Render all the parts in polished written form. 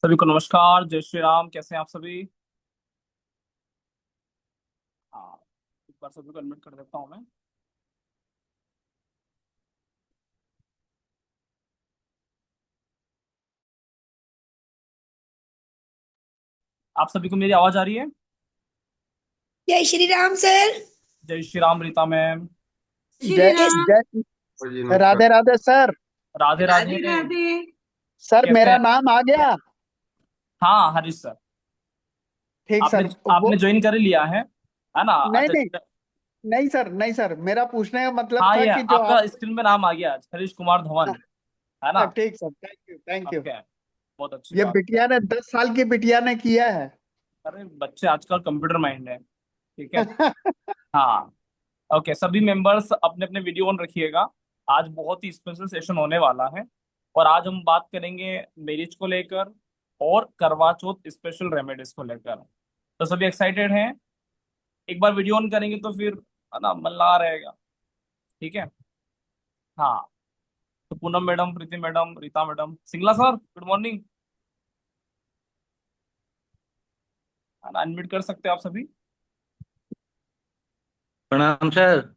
सभी को नमस्कार, जय श्री राम। कैसे हैं आप सभी? हाँ, एक बार सभी को एडमिट कर देता हूँ मैं। आप सभी को मेरी आवाज आ रही है? जय श्री राम सर। जय श्री राम रीता मैम। श्री जय राम। जय राधे राधे सर। राधे राधे। राधे राधे। सर कैसे मेरा हैं? नाम आ गया। हाँ, हरीश सर। ठीक आपने सर आपने वो। ज्वाइन कर ही लिया है ना? नहीं अच्छा। नहीं, नहीं सर, नहीं सर, मेरा पूछने का मतलब हाँ, था ये कि जो आप। आपका स्क्रीन में नाम आ गया आज, हरीश कुमार धवन। है ना? ठीक sir, thank you thank you. Okay, बहुत अच्छी ये बात। बिटिया ने 10 साल की बिटिया ने किया है। अरे बच्चे आजकल कंप्यूटर माइंड है। ठीक है। हाँ। ओके, सभी मेंबर्स अपने अपने वीडियो ऑन रखिएगा। आज बहुत ही स्पेशल सेशन होने वाला है। और आज हम बात करेंगे मैरिज को लेकर और करवा चौथ स्पेशल रेमेडीज को लेकर। तो सभी एक्साइटेड हैं? एक बार वीडियो ऑन करेंगे तो फिर है ना, मन लगा रहेगा। ठीक है। हाँ। तो Poonam madam, Preeti madam, Rita madam, Singla sir, good morning. है ना, अनम्यूट कर सकते हैं आप सभी। प्रणाम सर।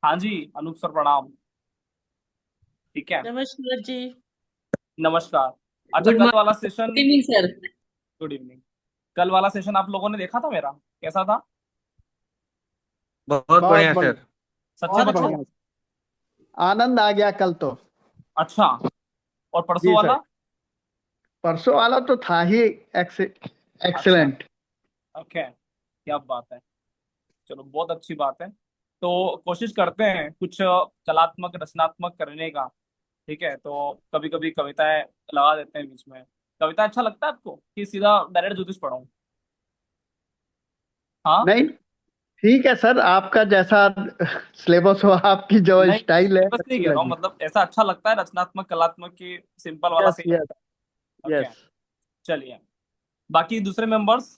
हाँ जी, अनूप सर प्रणाम। ठीक है। नमस्कार जी। नमस्कार। अच्छा, गुड कल वाला morning, good session. Evening sir. Good evening. कल वाला सेशन आप लोगों ने देखा था मेरा? कैसा था? बहुत बहुत बढ़िया बढ़िया। सर। सच्चे बहुत बच्चों? बढ़िया। आनंद आ गया कल तो। अच्छा। और परसों जी सर। वाला? परसों वाला तो था ही। अच्छा। एक्सेलेंट। ओके, क्या बात है। चलो, बहुत अच्छी बात है। तो कोशिश करते हैं कुछ कलात्मक रचनात्मक करने का। ठीक है, तो कभी कभी कविताएं लगा देते हैं बीच में। कविता अच्छा लगता है आपको कि सीधा डायरेक्ट ज्योतिष पढ़ाऊं? हाँ। नहीं, ठीक है सर, आपका जैसा सिलेबस हो, आपकी जो नहीं, स्टाइल है बस नहीं अच्छी कह रहा हूँ, लगी। मतलब ऐसा अच्छा लगता है रचनात्मक कलात्मक की सिंपल वाला यस सही यस लगता है। ओके। यस। चलिए। बाकी दूसरे मेंबर्स,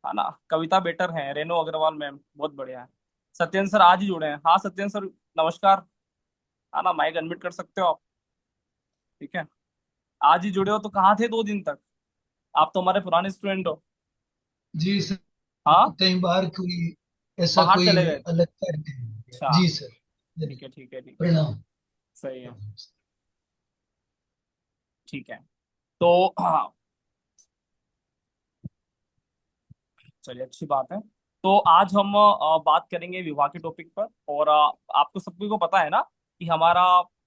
है ना, कविता बेटर है, रेनो अग्रवाल मैम बहुत बढ़िया है। सत्येंद्र सर आज ही जुड़े हैं। हाँ सत्येंद्र सर, नमस्कार। है ना, माइक अनम्यूट कर सकते हो आप। ठीक है। आज ही जुड़े हो तो कहाँ थे 2 दिन तक? आप तो हमारे पुराने स्टूडेंट हो। जी सर। हाँ। कहीं बाहर कोई ऐसा बाहर कोई चले गए थे? अलग कार्य नहीं हो गया। अच्छा। जी सर। ठीक है, ठीक है, ठीक है। प्रणाम। सही है। ठीक है। तो हाँ, चलिए, अच्छी बात है। तो आज हम बात करेंगे विवाह के टॉपिक पर। और आपको सबको को पता है ना कि हमारा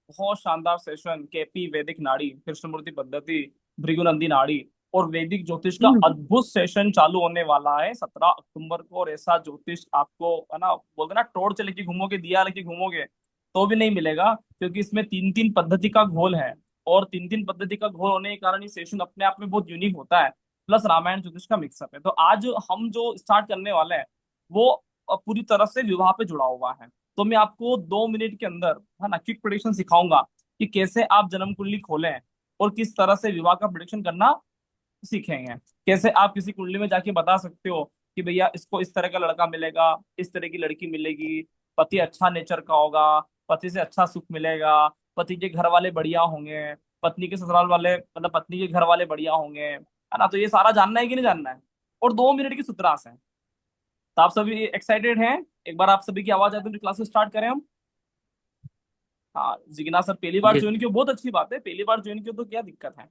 बहुत शानदार सेशन केपी वैदिक नाड़ी, कृष्णमूर्ति पद्धति, भृगुनंदी नाड़ी और वैदिक ज्योतिष का अद्भुत सेशन चालू होने वाला है 17 अक्टूबर को। और ऐसा ज्योतिष आपको, है ना, बोलते ना, टॉर्च लेके घूमोगे, दिया लेके घूमोगे तो भी नहीं मिलेगा, क्योंकि इसमें तीन तीन पद्धति का घोल है। और तीन तीन पद्धति का घोल होने के कारण ये सेशन अपने आप में बहुत यूनिक होता है। प्लस रामायण ज्योतिष का मिक्सअप है। तो आज हम जो स्टार्ट करने वाले हैं वो पूरी तरह से विवाह पे जुड़ा हुआ है। तो मैं आपको 2 मिनट के अंदर, है ना, क्विक प्रेडिक्शन सिखाऊंगा कि कैसे आप जन्म कुंडली खोलें और किस तरह से विवाह का प्रेडिक्शन करना सीखेंगे। कैसे आप किसी कुंडली में जाके बता सकते हो कि भैया इसको इस तरह का लड़का मिलेगा, इस तरह की लड़की मिलेगी, पति अच्छा नेचर का होगा, पति से अच्छा सुख मिलेगा, पति के घर वाले बढ़िया होंगे, पत्नी के ससुराल वाले, मतलब पत्नी के घर वाले बढ़िया होंगे, है ना? तो ये सारा जानना है कि नहीं जानना है? और 2 मिनट की सूत्रास है। तो आप सभी एक्साइटेड हैं? एक बार आप सभी की आवाज आती है तो क्लास स्टार्ट करें हम। हाँ, जिग्ना सर पहली बार जी ज्वाइन किया, बहुत अच्छी बात है। पहली बार ज्वाइन किया तो क्या दिक्कत है?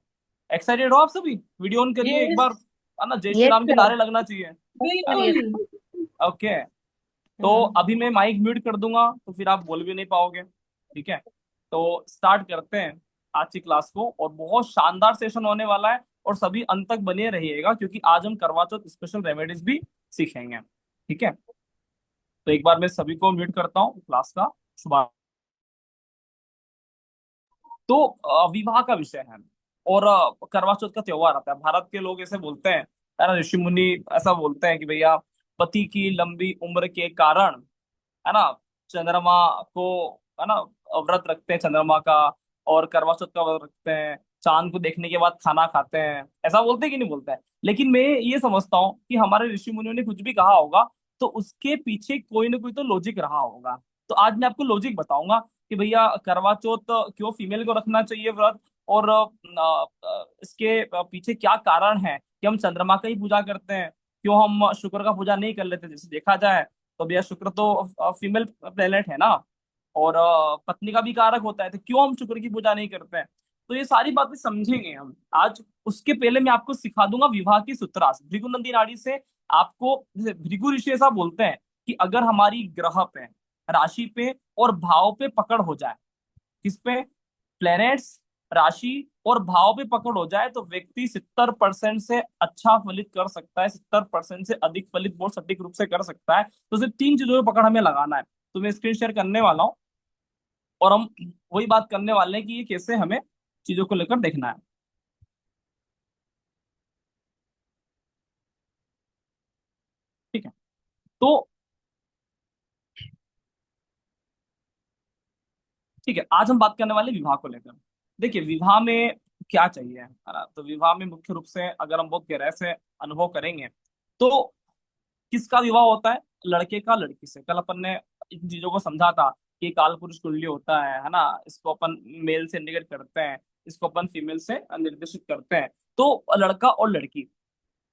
एक्साइटेड हो आप सभी? वीडियो ऑन करिए एक यस। बार। है ना, जय श्री यस राम के सर। नारे लगना चाहिए। बिल्कुल। ओके। तो अभी मैं माइक म्यूट कर दूंगा तो फिर आप बोल भी नहीं पाओगे। ठीक है। तो स्टार्ट करते हैं आज की क्लास को। और बहुत शानदार सेशन होने वाला है। और सभी अंत तक बने रहिएगा, क्योंकि आज हम करवा चौथ स्पेशल रेमेडीज भी सीखेंगे। ठीक है। तो एक बार मैं सभी को म्यूट करता हूँ, क्लास का शुभारंभ। तो विवाह का विषय है। और करवा चौथ का त्योहार आता है। भारत के लोग ऐसे बोलते हैं, है ना, ऋषि मुनि ऐसा बोलते हैं कि भैया पति की लंबी उम्र के कारण, है ना, चंद्रमा को, है ना, व्रत रखते हैं चंद्रमा का। और करवा चौथ का व्रत रखते हैं, चांद को देखने के बाद खाना खाते हैं। ऐसा बोलते हैं कि नहीं बोलते हैं? लेकिन मैं ये समझता हूँ कि हमारे ऋषि मुनियों ने कुछ भी कहा होगा तो उसके पीछे कोई ना कोई तो लॉजिक रहा होगा। तो आज मैं आपको लॉजिक बताऊंगा कि भैया करवा चौथ क्यों फीमेल को रखना चाहिए व्रत, और इसके पीछे क्या कारण है कि हम चंद्रमा का ही पूजा करते हैं, क्यों हम शुक्र का पूजा नहीं कर लेते? जैसे देखा जाए तो भैया शुक्र तो फीमेल प्लेनेट है ना, और पत्नी का भी कारक होता है, तो क्यों हम शुक्र की पूजा नहीं करते हैं? तो ये सारी बातें समझेंगे हम आज। उसके पहले मैं आपको सिखा दूंगा विवाह की सूत्रास भृगु नंदी नाड़ी से। आपको जैसे भृगु ऋषि ऐसा बोलते हैं कि अगर हमारी ग्रह पे, राशि पे और भाव पे पकड़ हो जाए, किस पे? प्लैनेट्स, राशि और भाव पे पकड़ हो जाए, तो व्यक्ति 70% से अच्छा फलित कर सकता है, 70% से अधिक फलित बहुत सटीक रूप से कर सकता है। तो सिर्फ 3 चीजों पे पकड़ हमें लगाना है। तो मैं स्क्रीन शेयर करने वाला हूँ और हम वही बात करने वाले हैं कि ये कैसे हमें चीजों को लेकर देखना है। ठीक है, तो ठीक है, आज हम बात करने वाले विवाह को लेकर। देखिए विवाह में क्या चाहिए, है ना? तो विवाह में मुख्य रूप से अगर हम बहुत गहराई से अनुभव करेंगे तो किसका विवाह होता है? लड़के का लड़की से। कल अपन ने इन चीजों को समझा था कि काल पुरुष कुंडली होता है ना, इसको अपन मेल से इंडिकेट करते हैं, इसको अपन फीमेल से निर्देशित करते हैं। तो लड़का और लड़की,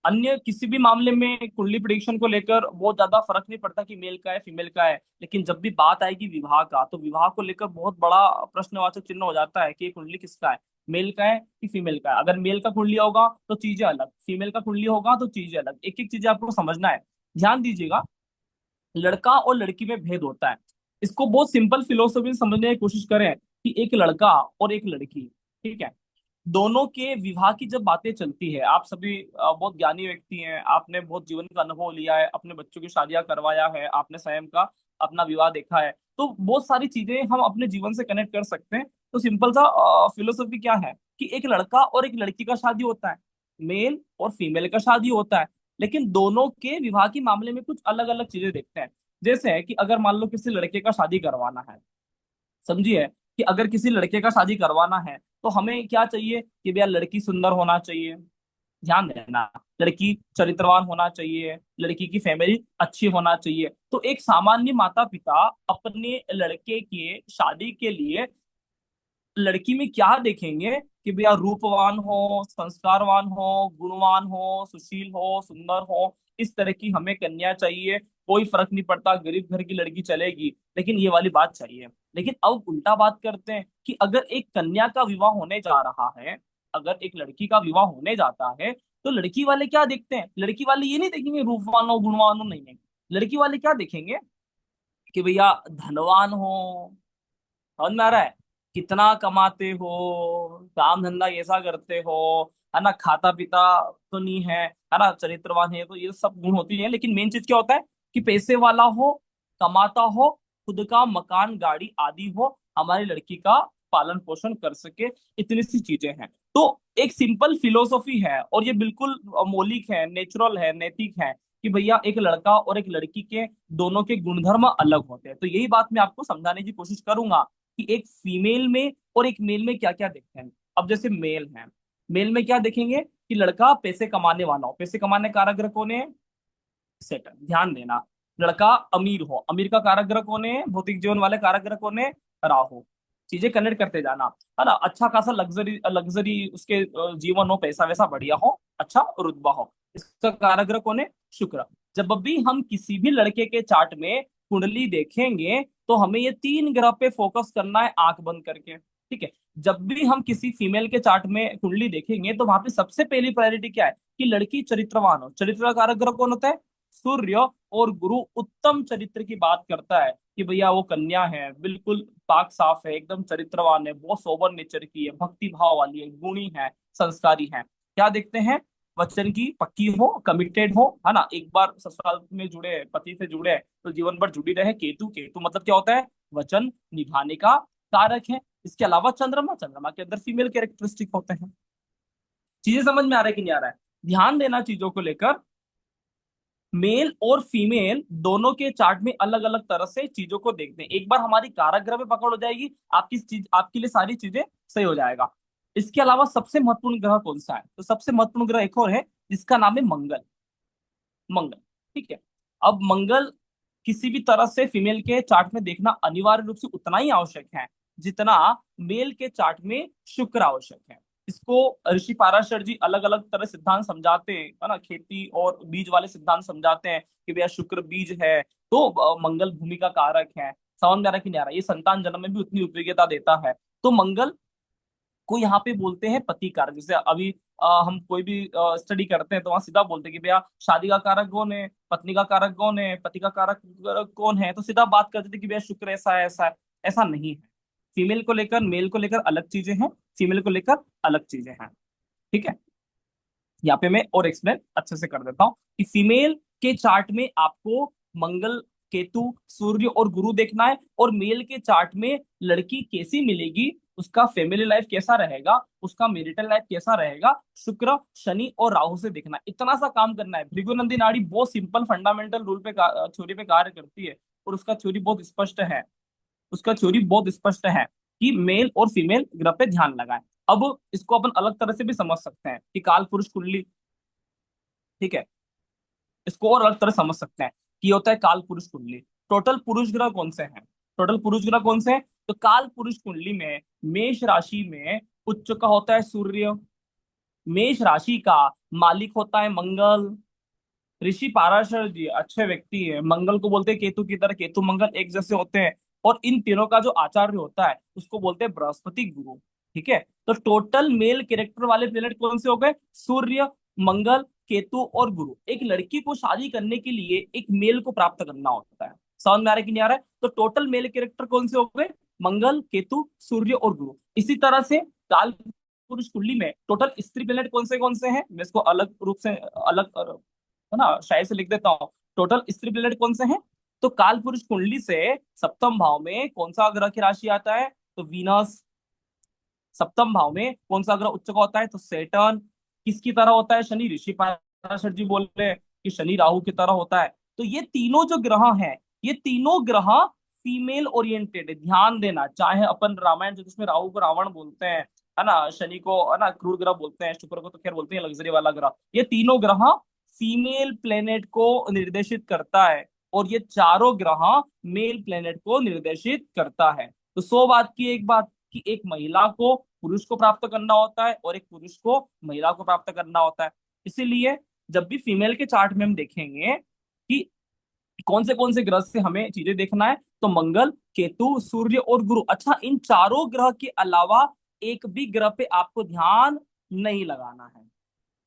अन्य किसी भी मामले में कुंडली प्रिडिक्शन को लेकर बहुत ज्यादा फर्क नहीं पड़ता कि मेल का है फीमेल का है, लेकिन जब भी बात आएगी विवाह का, तो विवाह को लेकर बहुत बड़ा प्रश्नवाचक चिन्ह हो जाता है कि ये कुंडली किसका है, मेल का है कि फीमेल का है। अगर मेल का कुंडली होगा तो चीजें अलग, फीमेल का कुंडली होगा तो चीजें अलग। एक एक चीजें आपको समझना है। ध्यान दीजिएगा, लड़का और लड़की में भेद होता है। इसको बहुत सिंपल फिलोसफी से समझने की कोशिश करें कि एक लड़का और एक लड़की, ठीक है, दोनों के विवाह की जब बातें चलती है, आप सभी बहुत ज्ञानी व्यक्ति हैं, आपने बहुत जीवन का अनुभव लिया है, अपने बच्चों की शादियां करवाया है, आपने स्वयं का अपना विवाह देखा है, तो बहुत सारी चीजें हम अपने जीवन से कनेक्ट कर सकते हैं। तो सिंपल सा फिलोसफी क्या है कि एक लड़का और एक लड़की का शादी होता है, मेल और फीमेल का शादी होता है, लेकिन दोनों के विवाह के मामले में कुछ अलग अलग चीजें देखते हैं। जैसे है कि अगर मान लो किसी लड़के का शादी करवाना है, समझिए कि अगर किसी लड़के का शादी करवाना है तो हमें क्या चाहिए कि भैया लड़की सुंदर होना चाहिए, ध्यान देना, लड़की चरित्रवान होना चाहिए, लड़की की फैमिली अच्छी होना चाहिए। तो एक सामान्य माता पिता अपने लड़के की शादी के लिए लड़की में क्या देखेंगे कि भैया रूपवान हो, संस्कारवान हो, गुणवान हो, सुशील हो, सुंदर हो, इस तरह की हमें कन्या चाहिए। कोई फर्क नहीं पड़ता, गरीब घर की लड़की चलेगी, लेकिन ये वाली बात चाहिए। लेकिन अब उल्टा बात करते हैं कि अगर एक कन्या का विवाह होने जा रहा है, अगर एक लड़की का विवाह होने जाता है, तो लड़की वाले क्या देखते हैं? लड़की वाले ये नहीं देखेंगे रूपवान हो, गुणवान हो, नहीं नहीं। लड़की वाले क्या देखेंगे कि भैया धनवान हो, समझ में आ रहा है, कितना कमाते हो, काम धंधा कैसा करते हो, है ना, खाता पीता तो नहीं है ना, चरित्रवान है, तो ये सब गुण होती है। लेकिन मेन चीज क्या होता है कि पैसे वाला हो, कमाता हो, खुद का मकान गाड़ी आदि हो, हमारी लड़की का पालन पोषण कर सके, इतनी सी चीजें हैं। तो एक सिंपल फिलोसॉफी है और ये बिल्कुल मौलिक है, नेचुरल है, नैतिक है कि भैया एक लड़का और एक लड़की के दोनों के गुणधर्म अलग होते हैं। तो यही बात मैं आपको समझाने की कोशिश करूंगा कि एक फीमेल में और एक मेल में क्या क्या देखते हैं। अब जैसे मेल है, मेल में क्या देखेंगे कि लड़का पैसे कमाने वाला हो, पैसे कमाने का कारक ग्रह कौन है? सेटन, ध्यान देना। लड़का अमीर हो, अमीर का कारक ग्रह कौन है? भौतिक जीवन वाले कारक ग्रह कौन है? राहु। चीजें कनेक्ट करते जाना, है ना। अच्छा खासा लग्जरी लग्जरी उसके जीवन हो, पैसा वैसा बढ़िया हो, अच्छा रुतबा हो, इसका कारक ग्रह कौन है? शुक्र। जब भी हम किसी भी लड़के के चार्ट में कुंडली देखेंगे तो हमें ये 3 ग्रह पे फोकस करना है, आंख बंद करके, ठीक है। जब भी हम किसी फीमेल के चार्ट में कुंडली देखेंगे तो वहां पे सबसे पहली प्रायोरिटी क्या है कि लड़की चरित्रवान हो। चरित्र का कारक ग्रह कौन होता है? सूर्य। और गुरु उत्तम चरित्र की बात करता है कि भैया वो कन्या है, बिल्कुल पाक साफ है, एकदम चरित्रवान है, बहुत सोबर नेचर की है, भक्ति भाव वाली है, गुणी है, संस्कारी है। क्या देखते हैं? वचन की पक्की हो, कमिटेड हो, है ना, एक बार ससुराल में जुड़े, पति से जुड़े तो जीवन भर जुड़ी रहे। केतु, केतु मतलब क्या होता है? वचन निभाने का कारक है। इसके अलावा चंद्रमा, चंद्रमा के अंदर फीमेल कैरेक्टरिस्टिक होते हैं। चीजें समझ में आ रहा है कि नहीं आ रहा है? ध्यान देना चीजों को लेकर। मेल और फीमेल दोनों के चार्ट में अलग अलग तरह से चीजों को देखते हैं। एक बार हमारी कारक ग्रह पे पकड़ हो जाएगी, आपकी चीज, आपके लिए सारी चीजें सही हो जाएगा। इसके अलावा सबसे महत्वपूर्ण ग्रह कौन सा है? तो सबसे महत्वपूर्ण ग्रह एक और है जिसका नाम है मंगल। मंगल, ठीक है। अब मंगल किसी भी तरह से फीमेल के चार्ट में देखना अनिवार्य रूप से उतना ही आवश्यक है जितना मेल के चार्ट में शुक्र आवश्यक है। इसको ऋषि पाराशर जी अलग अलग तरह सिद्धांत समझाते हैं, है ना, खेती और बीज वाले सिद्धांत समझाते हैं कि भैया शुक्र बीज है तो मंगल भूमि का कारक है। समझ में आ रहा है कि नहीं आ रहा? ये संतान जन्म में भी उतनी उपयोगिता देता है। तो मंगल को यहाँ पे बोलते हैं पति कारक। जैसे अभी हम कोई भी स्टडी करते हैं तो वहां सीधा बोलते हैं कि भैया शादी का कारक कौन है, पत्नी का कारक कौन है, पति का कारक कौन है, तो सीधा बात कर देते हैं कि भैया शुक्र ऐसा है ऐसा है। ऐसा नहीं है। फीमेल को लेकर मेल को लेकर अलग चीजें हैं, फीमेल को लेकर अलग चीजें हैं। ठीक है। यहाँ पे मैं और एक्सप्लेन अच्छे से कर देता हूँ कि फीमेल के चार्ट में आपको मंगल, केतु, सूर्य और गुरु देखना है, और मेल के चार्ट में लड़की कैसी मिलेगी, उसका फैमिली लाइफ कैसा रहेगा, उसका मैरिटल लाइफ कैसा रहेगा, शुक्र, शनि और राहु से देखना है। इतना सा काम करना है। भृगुनंदी नाड़ी बहुत सिंपल फंडामेंटल रूल पे थ्योरी पे कार्य करती है, और उसका थ्योरी बहुत स्पष्ट है। उसका थ्योरी बहुत स्पष्ट है कि मेल और फीमेल ग्रह पे ध्यान लगाएं। अब इसको अपन अलग तरह से भी समझ सकते हैं कि काल पुरुष कुंडली, ठीक है, इसको और अलग तरह समझ सकते हैं कि होता है काल पुरुष कुंडली। टोटल पुरुष ग्रह कौन से हैं? टोटल पुरुष ग्रह कौन से हैं? तो काल पुरुष कुंडली में मेष राशि में उच्च का होता है सूर्य। मेष राशि का मालिक होता है मंगल। ऋषि पाराशर जी अच्छे व्यक्ति है, मंगल को बोलते हैं केतु की तरह, केतु मंगल एक जैसे होते हैं। और इन तीनों का जो आचार्य होता है उसको बोलते हैं बृहस्पति गुरु। ठीक है। तो टोटल मेल कैरेक्टर वाले प्लेनेट कौन से हो गए? सूर्य, मंगल, केतु और गुरु। एक लड़की को शादी करने के लिए एक मेल को प्राप्त करना होता है। समझ में आ रहा है कि नहीं आ रहा है? तो टोटल मेल कैरेक्टर कौन से हो गए? मंगल, केतु, सूर्य और गुरु। इसी तरह से काल पुरुष कुंडली में टोटल स्त्री प्लेनेट कौन से हैं, मैं इसको अलग रूप से अलग, है ना, शायद से लिख देता हूँ। टोटल स्त्री प्लेनेट कौन से हैं? तो काल पुरुष कुंडली से सप्तम भाव में कौन सा ग्रह की राशि आता है? तो वीनस। सप्तम भाव में कौन सा ग्रह उच्च का होता है? तो सेटर्न। किसकी तरह होता है? शनि। ऋषि पाराशर जी बोल रहे हैं कि शनि राहु की तरह होता है। तो ये तीनों जो ग्रह हैं, ये तीनों ग्रह फीमेल ओरिएंटेड है। ध्यान देना, चाहे अपन रामायण ज्योतिष में राहु को रावण बोलते हैं, है ना, शनि को, है ना, क्रूर ग्रह बोलते हैं, शुक्र को तो खैर बोलते हैं लग्जरी वाला ग्रह। ये तीनों ग्रह फीमेल प्लेनेट को निर्देशित करता है, और ये चारों ग्रह मेल प्लेनेट को निर्देशित करता है। तो 100 बात की एक बात कि एक महिला को पुरुष को प्राप्त करना होता है और एक पुरुष को महिला को प्राप्त करना होता है। इसीलिए जब भी फीमेल के चार्ट में हम देखेंगे कि कौन से ग्रह से हमें चीजें देखना है, तो मंगल, केतु, सूर्य और गुरु। अच्छा, इन चारों ग्रह के अलावा एक भी ग्रह पे आपको ध्यान नहीं लगाना है।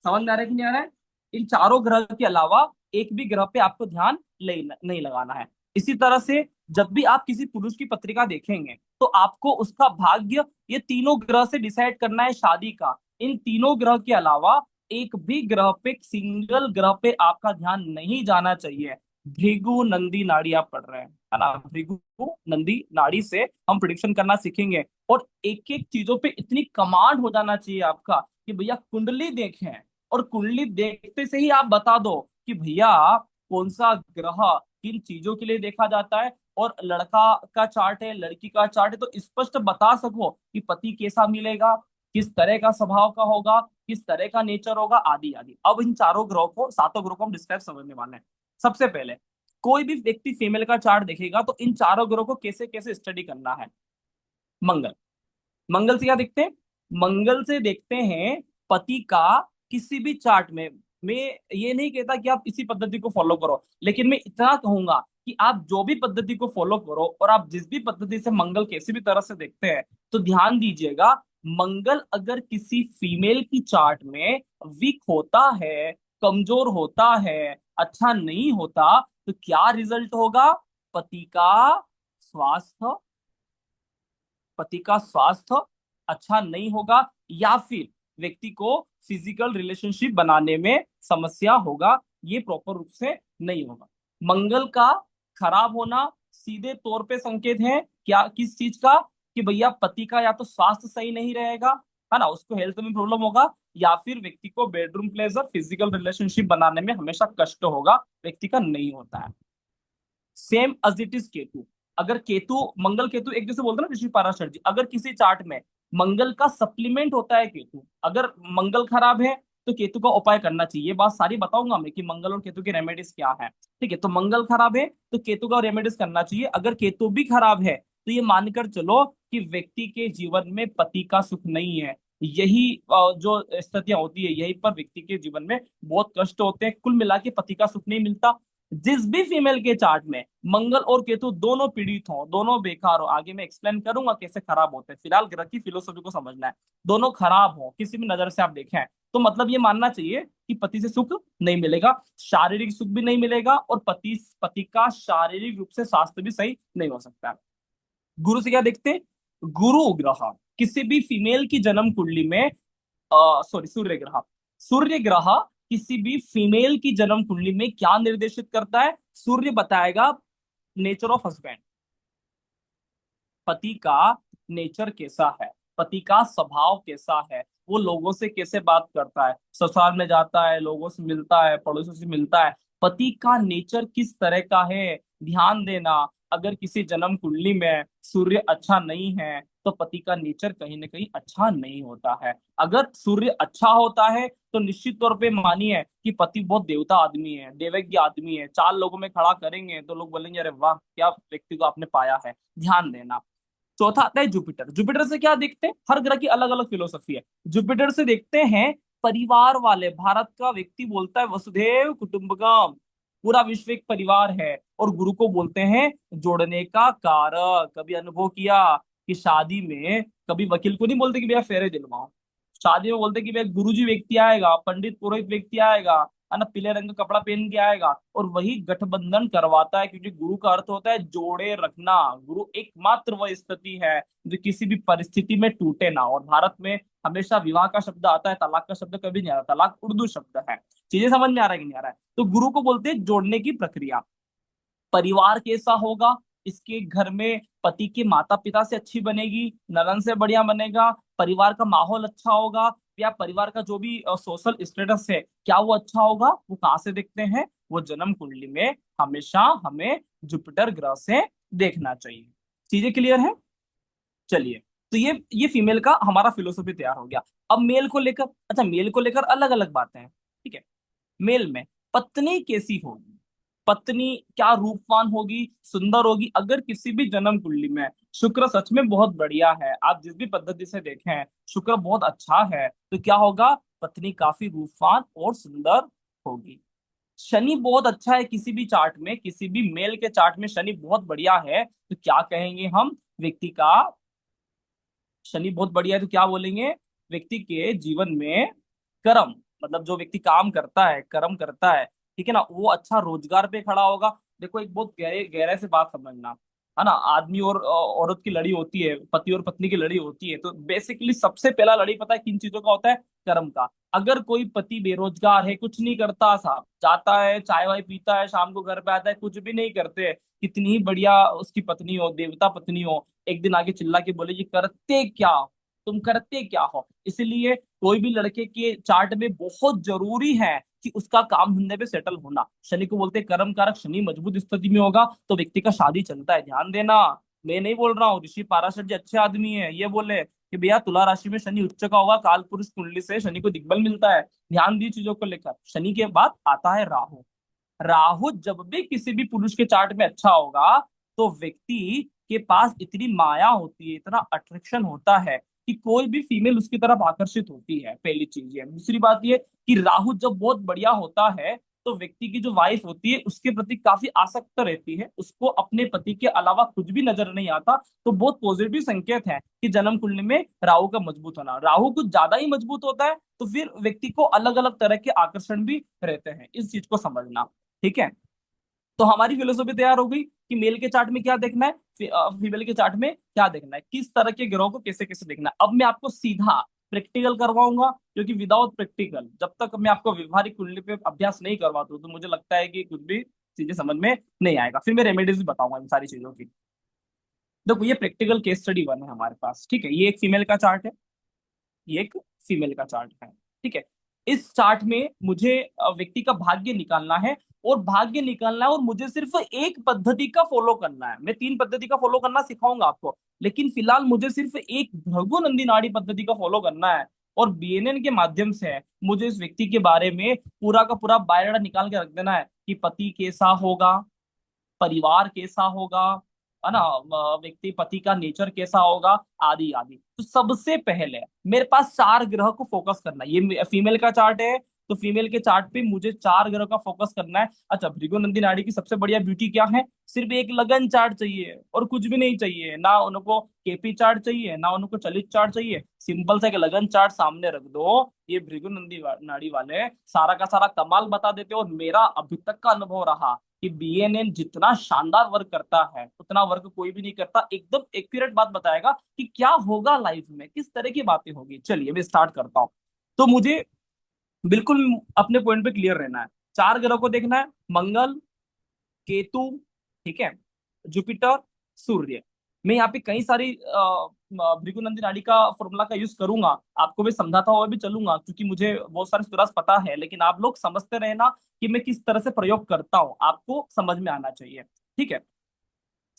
समझ में आ रहा है कि नहीं आ रहा है? इन चारों ग्रह के अलावा एक भी ग्रह पे आपको ध्यान नहीं लगाना है। इसी तरह से जब भी आप किसी पुरुष की पत्रिका देखेंगे तो आपको उसका भाग्य ये तीनों ग्रह से डिसाइड करना है शादी का। इन तीनों ग्रह के अलावा एक भी ग्रह पे, सिंगल ग्रह पे आपका ध्यान नहीं जाना चाहिए। भृगु नंदी नाड़ी आप पढ़ रहे हैं, है ना, भृगु नंदी नाड़ी से हम प्रिडिक्शन करना सीखेंगे। और एक एक चीजों पे इतनी कमांड हो जाना चाहिए आपका कि भैया कुंडली देखें, और कुंडली देखते से ही आप बता दो कि भैया कौन सा ग्रह किन चीजों के लिए देखा जाता है। और लड़का का चार्ट है, लड़की का चार्ट है, तो स्पष्ट बता सको कि पति कैसा मिलेगा, किस तरह का स्वभाव का होगा, किस तरह का नेचर होगा, आदि आदि। अब इन चारों ग्रहों को, सातों ग्रहों को हम डिस्क्राइब समझने वाले हैं। सबसे पहले कोई भी व्यक्ति फीमेल का चार्ट देखेगा तो इन चारों ग्रहों को कैसे कैसे स्टडी करना है। मंगल, मंगल से क्या देखते हैं? मंगल से देखते हैं पति का किसी भी चार्ट में। मैं ये नहीं कहता कि आप इसी पद्धति को फॉलो करो, लेकिन मैं इतना कहूंगा कि आप जो भी पद्धति को फॉलो करो और आप जिस भी पद्धति से मंगल किसी भी तरह से देखते हैं, तो ध्यान दीजिएगा, मंगल अगर किसी फीमेल की चार्ट में वीक होता है, कमजोर होता है, अच्छा नहीं होता, तो क्या रिजल्ट होगा? पति का स्वास्थ्य, पति का स्वास्थ्य अच्छा नहीं होगा, या फिर व्यक्ति को फिजिकल रिलेशनशिप बनाने में समस्या होगा। ये प्रॉपर रूप से नहीं होगा। मंगल का खराब होना सीधे तौर पे संकेत है क्या, किस चीज का? कि भैया पति का या तो स्वास्थ्य सही नहीं रहेगा, है ना, उसको हेल्थ में प्रॉब्लम होगा, या फिर व्यक्ति को बेडरूम प्लेजर, फिजिकल रिलेशनशिप बनाने में हमेशा कष्ट होगा, व्यक्ति का नहीं होता है। Same as it is Ketu. अगर केतु, मंगल केतु एक जैसे बोलते हैं ना ऋषि पाराशर जी, अगर किसी चार्ट में मंगल का सप्लीमेंट होता है केतु, अगर मंगल खराब है तो केतु का उपाय करना चाहिए। ये बात सारी बताऊंगा मैं कि मंगल और केतु की रेमेडीज क्या है। ठीक है, तो मंगल खराब है तो केतु का रेमेडीज करना चाहिए। अगर केतु भी खराब है तो ये मानकर चलो कि व्यक्ति के जीवन में पति का सुख नहीं है। यही जो स्थितियां होती है, यही पर व्यक्ति के जीवन में बहुत कष्ट होते हैं। कुल मिला के पति का सुख नहीं मिलता। जिस भी फीमेल के चार्ट में मंगल और केतु दोनों पीड़ित हो, दोनों बेकार हो, आगे मैं एक्सप्लेन करूंगा कैसे खराब होते हैं, फिलहाल ग्रह की फिलोसफी को समझना है। दोनों खराब हो किसी भी नजर से आप देखें, तो मतलब ये मानना चाहिए कि पति से सुख नहीं मिलेगा, शारीरिक सुख भी नहीं मिलेगा, और पति पति का शारीरिक रूप से स्वास्थ्य भी सही नहीं हो सकता। गुरु से क्या देखते हैं? गुरु ग्रह किसी भी फीमेल की जन्म कुंडली में, सॉरी सूर्य ग्रह, सूर्य ग्रह किसी भी फीमेल की जन्म कुंडली में क्या निर्देशित करता है? सूर्य बताएगा नेचर ऑफ हस्बैंड, पति का नेचर कैसा है, पति का स्वभाव कैसा है, वो लोगों से कैसे बात करता है, ससुराल में जाता है, लोगों से मिलता है, पड़ोसियों से मिलता है, पति का नेचर किस तरह का है। ध्यान देना, अगर किसी जन्म कुंडली में सूर्य अच्छा नहीं है तो पति का नेचर कहीं ना कहीं अच्छा नहीं होता है। अगर सूर्य अच्छा होता है तो निश्चित तौर पे मानिए कि पति बहुत देवता आदमी है, देवज्ञ आदमी है। चार लोगों में खड़ा करेंगे तो लोग बोलेंगे अरे वाह क्या व्यक्ति को आपने पाया है। ध्यान देना। चौथा आता है जुपिटर। जुपिटर से क्या देखते हैं? हर ग्रह की अलग अलग फिलोसफी है। जुपिटर से देखते हैं परिवार वाले। भारत का व्यक्ति बोलता है वसुधैव कुटुंबकम, पूरा विश्व एक परिवार है। और गुरु को बोलते हैं जोड़ने का कारक। कभी अनुभव किया कि शादी में कभी वकील को नहीं बोलते कि भैया फेरे दिलवाओ, शादी में बोलते कि भैया गुरुजी व्यक्ति आएगा, पंडित पुरोहित व्यक्ति आएगा, है ना, पीले रंग का कपड़ा पहन के आएगा और वही गठबंधन करवाता है। क्योंकि गुरु का अर्थ होता है जोड़े रखना। गुरु एकमात्र वह स्थिति है जो किसी भी परिस्थिति में टूटे ना। और भारत में हमेशा विवाह का शब्द आता है, तलाक का शब्द कभी नहीं आता। तलाक उर्दू शब्द है। चीजें समझ में आ रहा है कि नहीं आ रहा है? तो गुरु को बोलते हैं जोड़ने की प्रक्रिया। परिवार कैसा होगा? इसके घर में पति के माता पिता से अच्छी बनेगी, ननन से बढ़िया बनेगा, परिवार का माहौल अच्छा होगा, या परिवार का जो भी सोशल स्टेटस है क्या वो अच्छा होगा? वो कहाँ से देखते हैं? वो जन्म कुंडली में हमेशा हमें जुपिटर ग्रह से देखना चाहिए। चीजें क्लियर है? चलिए, तो ये फीमेल का हमारा फिलोसफी तैयार हो गया। अब मेल को लेकर, अच्छा मेल को लेकर अलग अलग बातें हैं, ठीक है। मेल में पत्नी कैसी होगी? पत्नी क्या रूपवान होगी, सुंदर होगी? अगर किसी भी जन्म कुंडली में शुक्र सच में बहुत बढ़िया है, आप जिस भी पद्धति से देखें शुक्र बहुत अच्छा है, तो क्या होगा? पत्नी काफी रूपवान और सुंदर होगी। शनि बहुत अच्छा है किसी भी चार्ट में, किसी भी मेल के चार्ट में शनि बहुत बढ़िया है, तो क्या कहेंगे हम? व्यक्ति का शनि बहुत बढ़िया है तो क्या बोलेंगे? व्यक्ति के जीवन में कर्म, मतलब जो व्यक्ति काम करता है, कर्म करता है, ठीक है ना, वो अच्छा रोजगार पे खड़ा होगा। देखो एक बहुत गहरे गहरे से बात समझना, है ना। आदमी और औरत की लड़ी होती है, पति और पत्नी की लड़ी होती है, तो बेसिकली सबसे पहला लड़ी पता है किन चीजों का होता है? कर्म का। अगर कोई पति बेरोजगार है, कुछ नहीं करता, साहब जाता है चाय वाय पीता है, शाम को घर पे आता है, कुछ भी नहीं करते, कितनी ही बढ़िया उसकी पत्नी हो, देवता पत्नी हो, एक दिन आगे चिल्ला के बोले ये करते क्या हो? तुम करते क्या हो? इसलिए कोई भी लड़के के चार्ट में बहुत जरूरी है कि उसका काम धंधे पे सेटल होना। शनि को बोलते हैं कर्म कारक। शनि मजबूत स्थिति में होगा तो व्यक्ति का शादी चलता है। ध्यान देना, मैं नहीं बोल रहा हूँ, ऋषि पाराशर जी अच्छे आदमी है, ये बोले कि भैया तुला राशि में शनि उच्च का होगा, काल पुरुष कुंडली से शनि को दिग्बल मिलता है। ध्यान दी चीजों को लेकर। शनि के बाद आता है राहु। राहु जब भी किसी भी पुरुष के चार्ट में अच्छा होगा तो व्यक्ति के पास इतनी माया होती है, इतना अट्रैक्शन होता है कि कोई भी फीमेल उसकी तरफ आकर्षित होती है। पहली चीज ये। दूसरी बात ये कि राहु जब बहुत बढ़िया होता है तो व्यक्ति की जो वाइफ होती है उसके प्रति काफी आसक्त रहती है, उसको अपने पति के अलावा कुछ भी नजर नहीं आता। तो बहुत पॉजिटिव संकेत है कि जन्म कुंडली में राहु का मजबूत होना। राहु कुछ ज्यादा ही मजबूत होता है तो फिर व्यक्ति को अलग अलग तरह के आकर्षण भी रहते हैं। इस चीज को समझना, ठीक है। तो हमारी फिलोसफी तैयार हो गई कि मेल के चार्ट में क्या देखना है, फीमेल के चार्ट में क्या देखना है, किस तरह के ग्रहों को कैसे कैसे देखना है। अब मैं आपको सीधा प्रैक्टिकल करवाऊंगा, क्योंकि विदाउट प्रैक्टिकल जब तक मैं आपको व्यवहारिक कुंडली पे अभ्यास नहीं करवाता हूं तो मुझे लगता है कि कुछ भी चीजें समझ में नहीं आएगा। फिर मैं रेमेडीज भी बताऊंगा इन सारी चीजों की। देखो ये प्रैक्टिकल केस स्टडी 1 है हमारे पास, ठीक है। ये एक फीमेल का चार्ट है, ये एक फीमेल का चार्ट है, ठीक है। इस चार्ट में मुझे व्यक्ति का भाग्य निकालना है, और भाग्य निकालना है और मुझे सिर्फ एक पद्धति का फॉलो करना है। मैं 3 पद्धति का फॉलो करना सिखाऊंगा आपको, लेकिन फिलहाल मुझे सिर्फ एक भृगु नंदी नाड़ी पद्धति का फॉलो करना है। और बीएनएन के माध्यम से मुझे इस व्यक्ति के बारे में पूरा का पूरा बायोडाटा निकाल के रख देना है कि पति कैसा होगा, परिवार कैसा होगा, है ना, व्यक्ति पति का नेचर कैसा होगा, आदि आदि। तो सबसे पहले मेरे पास 4 ग्रह को फोकस करना है। ये फीमेल का चार्ट है, तो फीमेल के चार्ट पे मुझे 4 ग्रह का फोकस करना है। अच्छा, भृगुनंदी नाड़ी की सबसे बढ़िया ब्यूटी क्या है, सिर्फ एक लगन चार्ट चाहिए और कुछ भी नहीं चाहिए। ना उनको केपी चार्ट चाहिए, ना उनको चलित चार्ट चाहिए, सिंपल सा एक लगन चार्ट सामने रख दो। ये भृगुनंदी नाड़ी वाले सारा का सारा कमाल बता देते हो। और मेरा अभी तक का अनुभव रहा कि बीएनएन जितना शानदार वर्क करता है उतना वर्क कोई भी नहीं करता। एकदम एक्यूरेट बात बताएगा कि क्या होगा लाइफ में, किस तरह की बातें होगी। चलिए मैं स्टार्ट करता हूँ। तो मुझे बिल्कुल अपने पॉइंट पे क्लियर रहना है। 4 ग्रह को देखना है, मंगल, केतु, ठीक है, जुपिटर, सूर्य। मैं यहाँ पे कई सारी भृगुनंदी नाड़ी का फॉर्मूला का यूज करूंगा, आपको भी समझाता हुआ भी चलूंगा, क्योंकि मुझे बहुत सारे सूत्रास पता है। लेकिन आप लोग समझते रहना कि मैं किस तरह से प्रयोग करता हूँ, आपको समझ में आना चाहिए, ठीक है।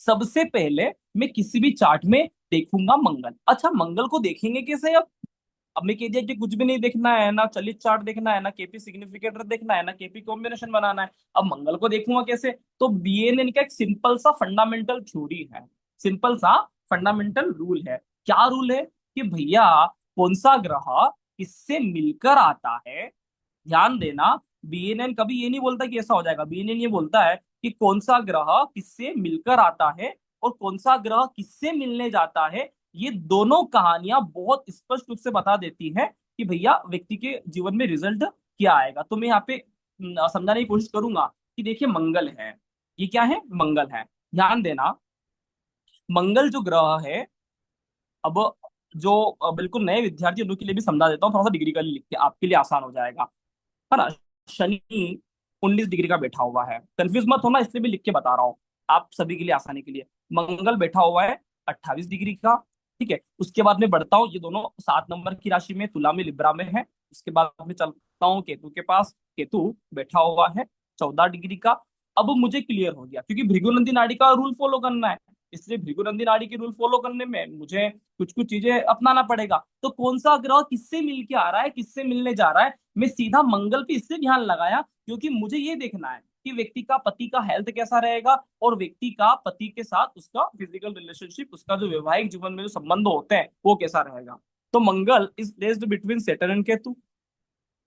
सबसे पहले मैं किसी भी चार्ट में देखूंगा मंगल। अच्छा, मंगल को देखेंगे कैसे? अब मैं कह दिया कि कुछ भी नहीं देखना है, ना चलित चार्ट देखना है, ना केपी सिग्निफिकेटर देखना है, ना केपी कॉम्बिनेशन बनाना है। अब मंगल को देखूंगा कैसे? तो बीएनएन का एक सिंपल सा फंडामेंटल थ्योरी है, सिंपल सा फंडामेंटल रूल है। क्या रूल है कि भैया कौन सा ग्रह किससे मिलकर आता है, ध्यान देना। बीएनएन कभी ये नहीं बोलता कि ऐसा हो जाएगा, बीएनएन ये बोलता है कि कौन सा ग्रह किससे मिलकर आता है और कौन सा ग्रह किससे मिलने जाता है। ये दोनों कहानियां बहुत स्पष्ट रूप से बता देती है कि भैया व्यक्ति के जीवन में रिजल्ट क्या आएगा। तो मैं यहाँ पे समझाने की कोशिश करूंगा कि देखिए मंगल है, ये क्या है, मंगल है। ध्यान देना, मंगल जो ग्रह है, अब जो बिल्कुल नए विद्यार्थी उनके लिए भी समझा देता हूँ, थोड़ा सा डिग्री का लिख के आपके लिए आसान हो जाएगा, है ना। शनि 19 डिग्री का बैठा हुआ है, कंफ्यूज मत होना, इसलिए भी लिख के बता रहा हूँ आप सभी के लिए आसानी के लिए। मंगल बैठा हुआ है 28 डिग्री का, ठीक है। उसके बाद में बढ़ता हूँ, ये दोनों 7 नंबर की राशि में, तुला में, लिब्रा में है। उसके बाद में चलता हूँ केतु के पास, केतु बैठा हुआ है 14 डिग्री का। अब मुझे क्लियर हो गया, क्योंकि भृगुनंदी नाड़ी का रूल फॉलो करना है, इसलिए भृगुनंदी नाड़ी के रूल फॉलो करने में मुझे कुछ कुछ चीजें अपनाना पड़ेगा। तो कौन सा ग्रह किससे मिलके आ रहा है, किससे मिलने जा रहा है, मैं सीधा मंगल पे इसलिए ध्यान लगाया क्योंकि मुझे ये देखना है कि व्यक्ति का पति का हेल्थ कैसा रहेगा और व्यक्ति का पति के साथ उसका फिजिकल रिलेशनशिप, उसका जो वैवाहिक जीवन में जो संबंध होते हैं वो कैसा रहेगा। तो Mangal is placed between Saturn and Ketu.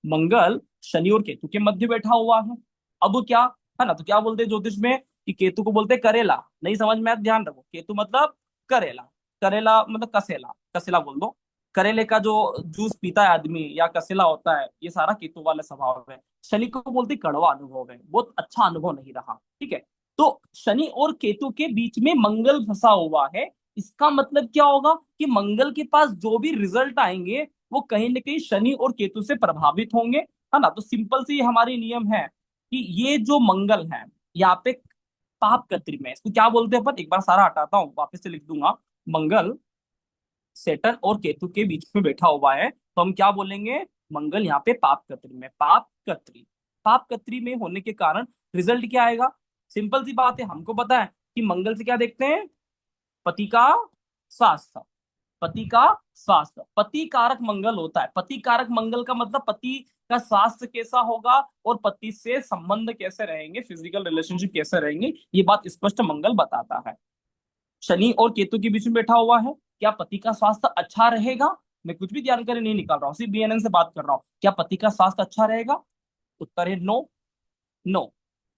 Mangal Shani और केतु के मध्य बैठा हुआ है। अब क्या, है ना, तो क्या बोलते हैं ज्योतिष में कि केतु को बोलते हैं करेला। नहीं समझ में आया, ध्यान रखो, केतु मतलब करेला, करेला मतलब कसेला, कसेला बोल दो। करेले का जो जूस पीता है आदमी या कसेला होता है, ये सारा केतु वाला स्वभाव है। शनि को बोलते हैं कड़वा अनुभव है, बहुत अच्छा अनुभव नहीं रहा, ठीक है। तो शनि और केतु के बीच में मंगल फंसा हुआ है। इसका मतलब क्या होगा कि मंगल के पास जो भी रिजल्ट आएंगे वो कहीं ना कहीं शनि और केतु से प्रभावित होंगे, है ना। तो सिंपल सी हमारी नियम है कि ये जो मंगल है यहाँ पे पाप कत्री में, इसको क्या बोलते हैं अपन, एक बार सारा हटाता हूँ वापस से लिख दूंगा। मंगल सेटर्न और केतु के बीच में बैठा हुआ है, तो हम क्या बोलेंगे, मंगल यहाँ पे पाप कत्री में, पाप कत्री। पाप कत्री में होने के कारण रिजल्ट क्या आएगा, सिंपल सी बात है, हमको पता है कि मंगल से क्या देखते हैं, पति का स्वास्थ्य, पति का स्वास्थ्य, पति कारक मंगल होता है। पति कारक मंगल का मतलब पति का स्वास्थ्य कैसा होगा और पति से संबंध कैसे रहेंगे, फिजिकल रिलेशनशिप कैसे रहेंगे, ये बात स्पष्ट मंगल बताता है। शनि और केतु के बीच में बैठा हुआ है, क्या पति का स्वास्थ्य अच्छा रहेगा? मैं कुछ भी जानकारी नहीं निकाल रहा हूँ, सिर्फ बीएनएन से बात कर रहा हूँ। क्या पति का स्वास्थ्य अच्छा रहेगा? उत्तर है नो। नो।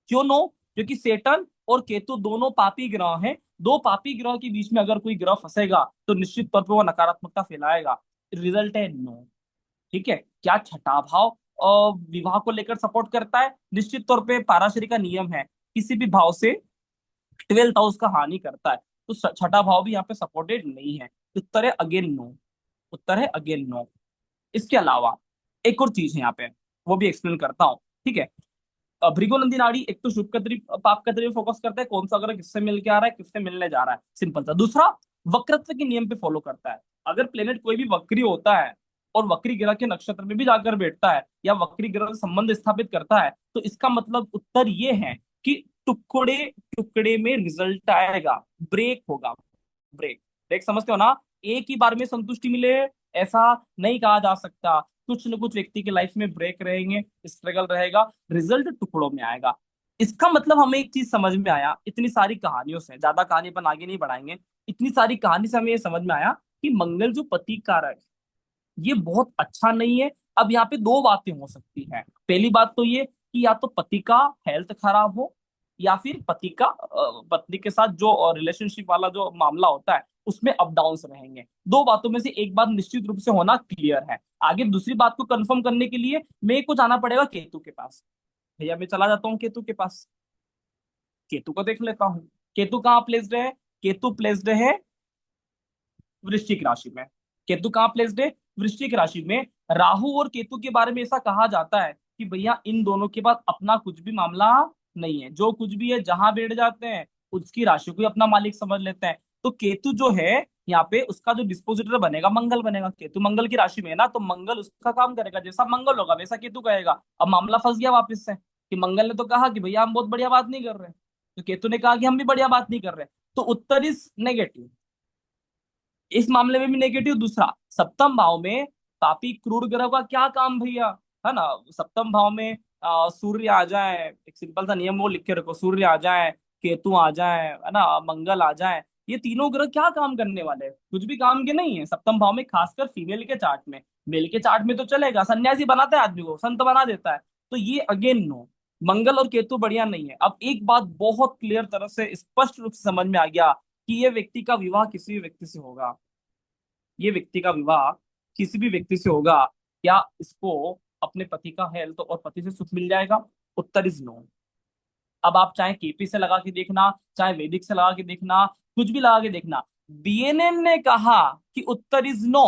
क्यों नो? क्योंकि सेटन और केतु दोनों पापी ग्रह हैं। दो पापी ग्रह के बीच में अगर कोई ग्रह फंसेगा तो निश्चित तौर पर वो नकारात्मकता फैलाएगा। रिजल्ट है नो, ठीक है। क्या छठा भाव विवाह को लेकर सपोर्ट करता है? निश्चित तौर पे पाराशरी का नियम है, किसी भी भाव से 12th हाउस का हानि करता है, तो छठा भाव भी यहाँ पे सपोर्टेड नहीं है। उत्तर है अगेन नो, उत्तर है अगेन नो। इसके अलावा एक और चीज है यहाँ पे, वो भी एक्सप्लेन करता हूँ, ठीक है। भृगुनंदी नाड़ी एक तो शुभ कत्री पाप कत्री में फोकस करता है, कौन सा ग्रह किससे मिल के आ रहा है, किससे मिलने जा रहा है, सिंपल सा। दूसरा, वक्रत्व के नियम पे फॉलो करता है। अगर प्लेनेट कोई भी वक्री होता है और वक्री ग्रह के नक्षत्र में भी जाकर बैठता है या वक्री ग्रह से संबंध स्थापित करता है, तो इसका मतलब उत्तर ये है कि टुकड़े टुकड़े में रिजल्ट आएगा, ब्रेक होगा, ब्रेक। ब्रेक समझते हो ना, एक ही बार में संतुष्टि मिले ऐसा नहीं कहा जा सकता। कुछ न कुछ व्यक्ति के लाइफ में ब्रेक रहेंगे, स्ट्रगल रहेगा, रिजल्ट टुकड़ों में आएगा। इसका मतलब हमें एक चीज समझ में आया इतनी सारी कहानियों से, ज्यादा कहानी अपन आगे नहीं बढ़ाएंगे, इतनी सारी कहानी से हमें ये समझ में आया कि मंगल जो प्रतीक कारक है ये बहुत अच्छा नहीं है। अब यहाँ पे दो बातें हो सकती हैं। पहली बात तो ये कि या तो पति का हेल्थ खराब हो, या फिर पति का पत्नी के साथ जो रिलेशनशिप वाला जो मामला होता है उसमें अप डाउन्स रहेंगे। दो बातों में से एक बात निश्चित रूप से होना क्लियर है। आगे दूसरी बात को कंफर्म करने के लिए मेरे को जाना पड़ेगा केतु के पास। भैया मैं चला जाता हूँ केतु के पास, केतु को देख लेता हूँ। केतु कहाँ प्लेस्ड है? केतु प्लेस्ड है वृश्चिक राशि में। केतु कहाँ प्लेस्ड है? वृश्चिक राशि में। राहु और केतु के बारे में ऐसा कहा जाता है कि भैया इन दोनों के पास अपना कुछ भी मामला नहीं है, जो कुछ भी है जहां बैठ जाते हैं उसकी राशि को ही अपना मालिक समझ लेते हैं। तो केतु जो है यहाँ पे उसका जो डिस्पोजिटर बनेगा मंगल बनेगा। केतु मंगल की राशि में है ना, तो मंगल उसका काम करेगा, जैसा मंगल होगा वैसा केतु कहेगा। अब मामला फंस गया वापस से कि मंगल ने तो कहा कि भैया हम बहुत बढ़िया बात नहीं कर रहे, तो केतु ने कहा कि हम भी बढ़िया बात नहीं कर रहे, तो उत्तर इज नेगेटिव। इस मामले में भी नेगेटिव। दूसरा, सप्तम भाव में पापी क्रूर ग्रह का क्या काम भैया, है ना। सप्तम भाव में सूर्य आ जाए, एक सिंपल सा नियम वो लिख के रखो, सूर्य आ जाए, केतु आ जाए, है ना, मंगल आ जाए, ये तीनों ग्रह क्या काम करने वाले हैं? कुछ भी काम के नहीं है सप्तम भाव में, खासकर फीमेल के चार्ट में। मेल के चार्ट में तो चलेगा, सन्यासी बनाता है आदमी को, संत बना देता है, तो ये अगेन नो। मंगल और केतु बढ़िया नहीं है। अब एक बात बहुत क्लियर तरह से स्पष्ट रूप से समझ में आ गया कि ये व्यक्ति का विवाह किसी भी व्यक्ति से होगा। ये व्यक्ति का विवाह किसी भी व्यक्ति से होगा, क्या इसको अपने पति का हेल्थ और पति से सुख मिल जाएगा? उत्तर इज नो। अब आप चाहे केपी से लगा के देखना, चाहे वैदिक से लगा के देखना, कुछ भी लगा के देखना, बीएनएन ने कहा कि उत्तर इज नो।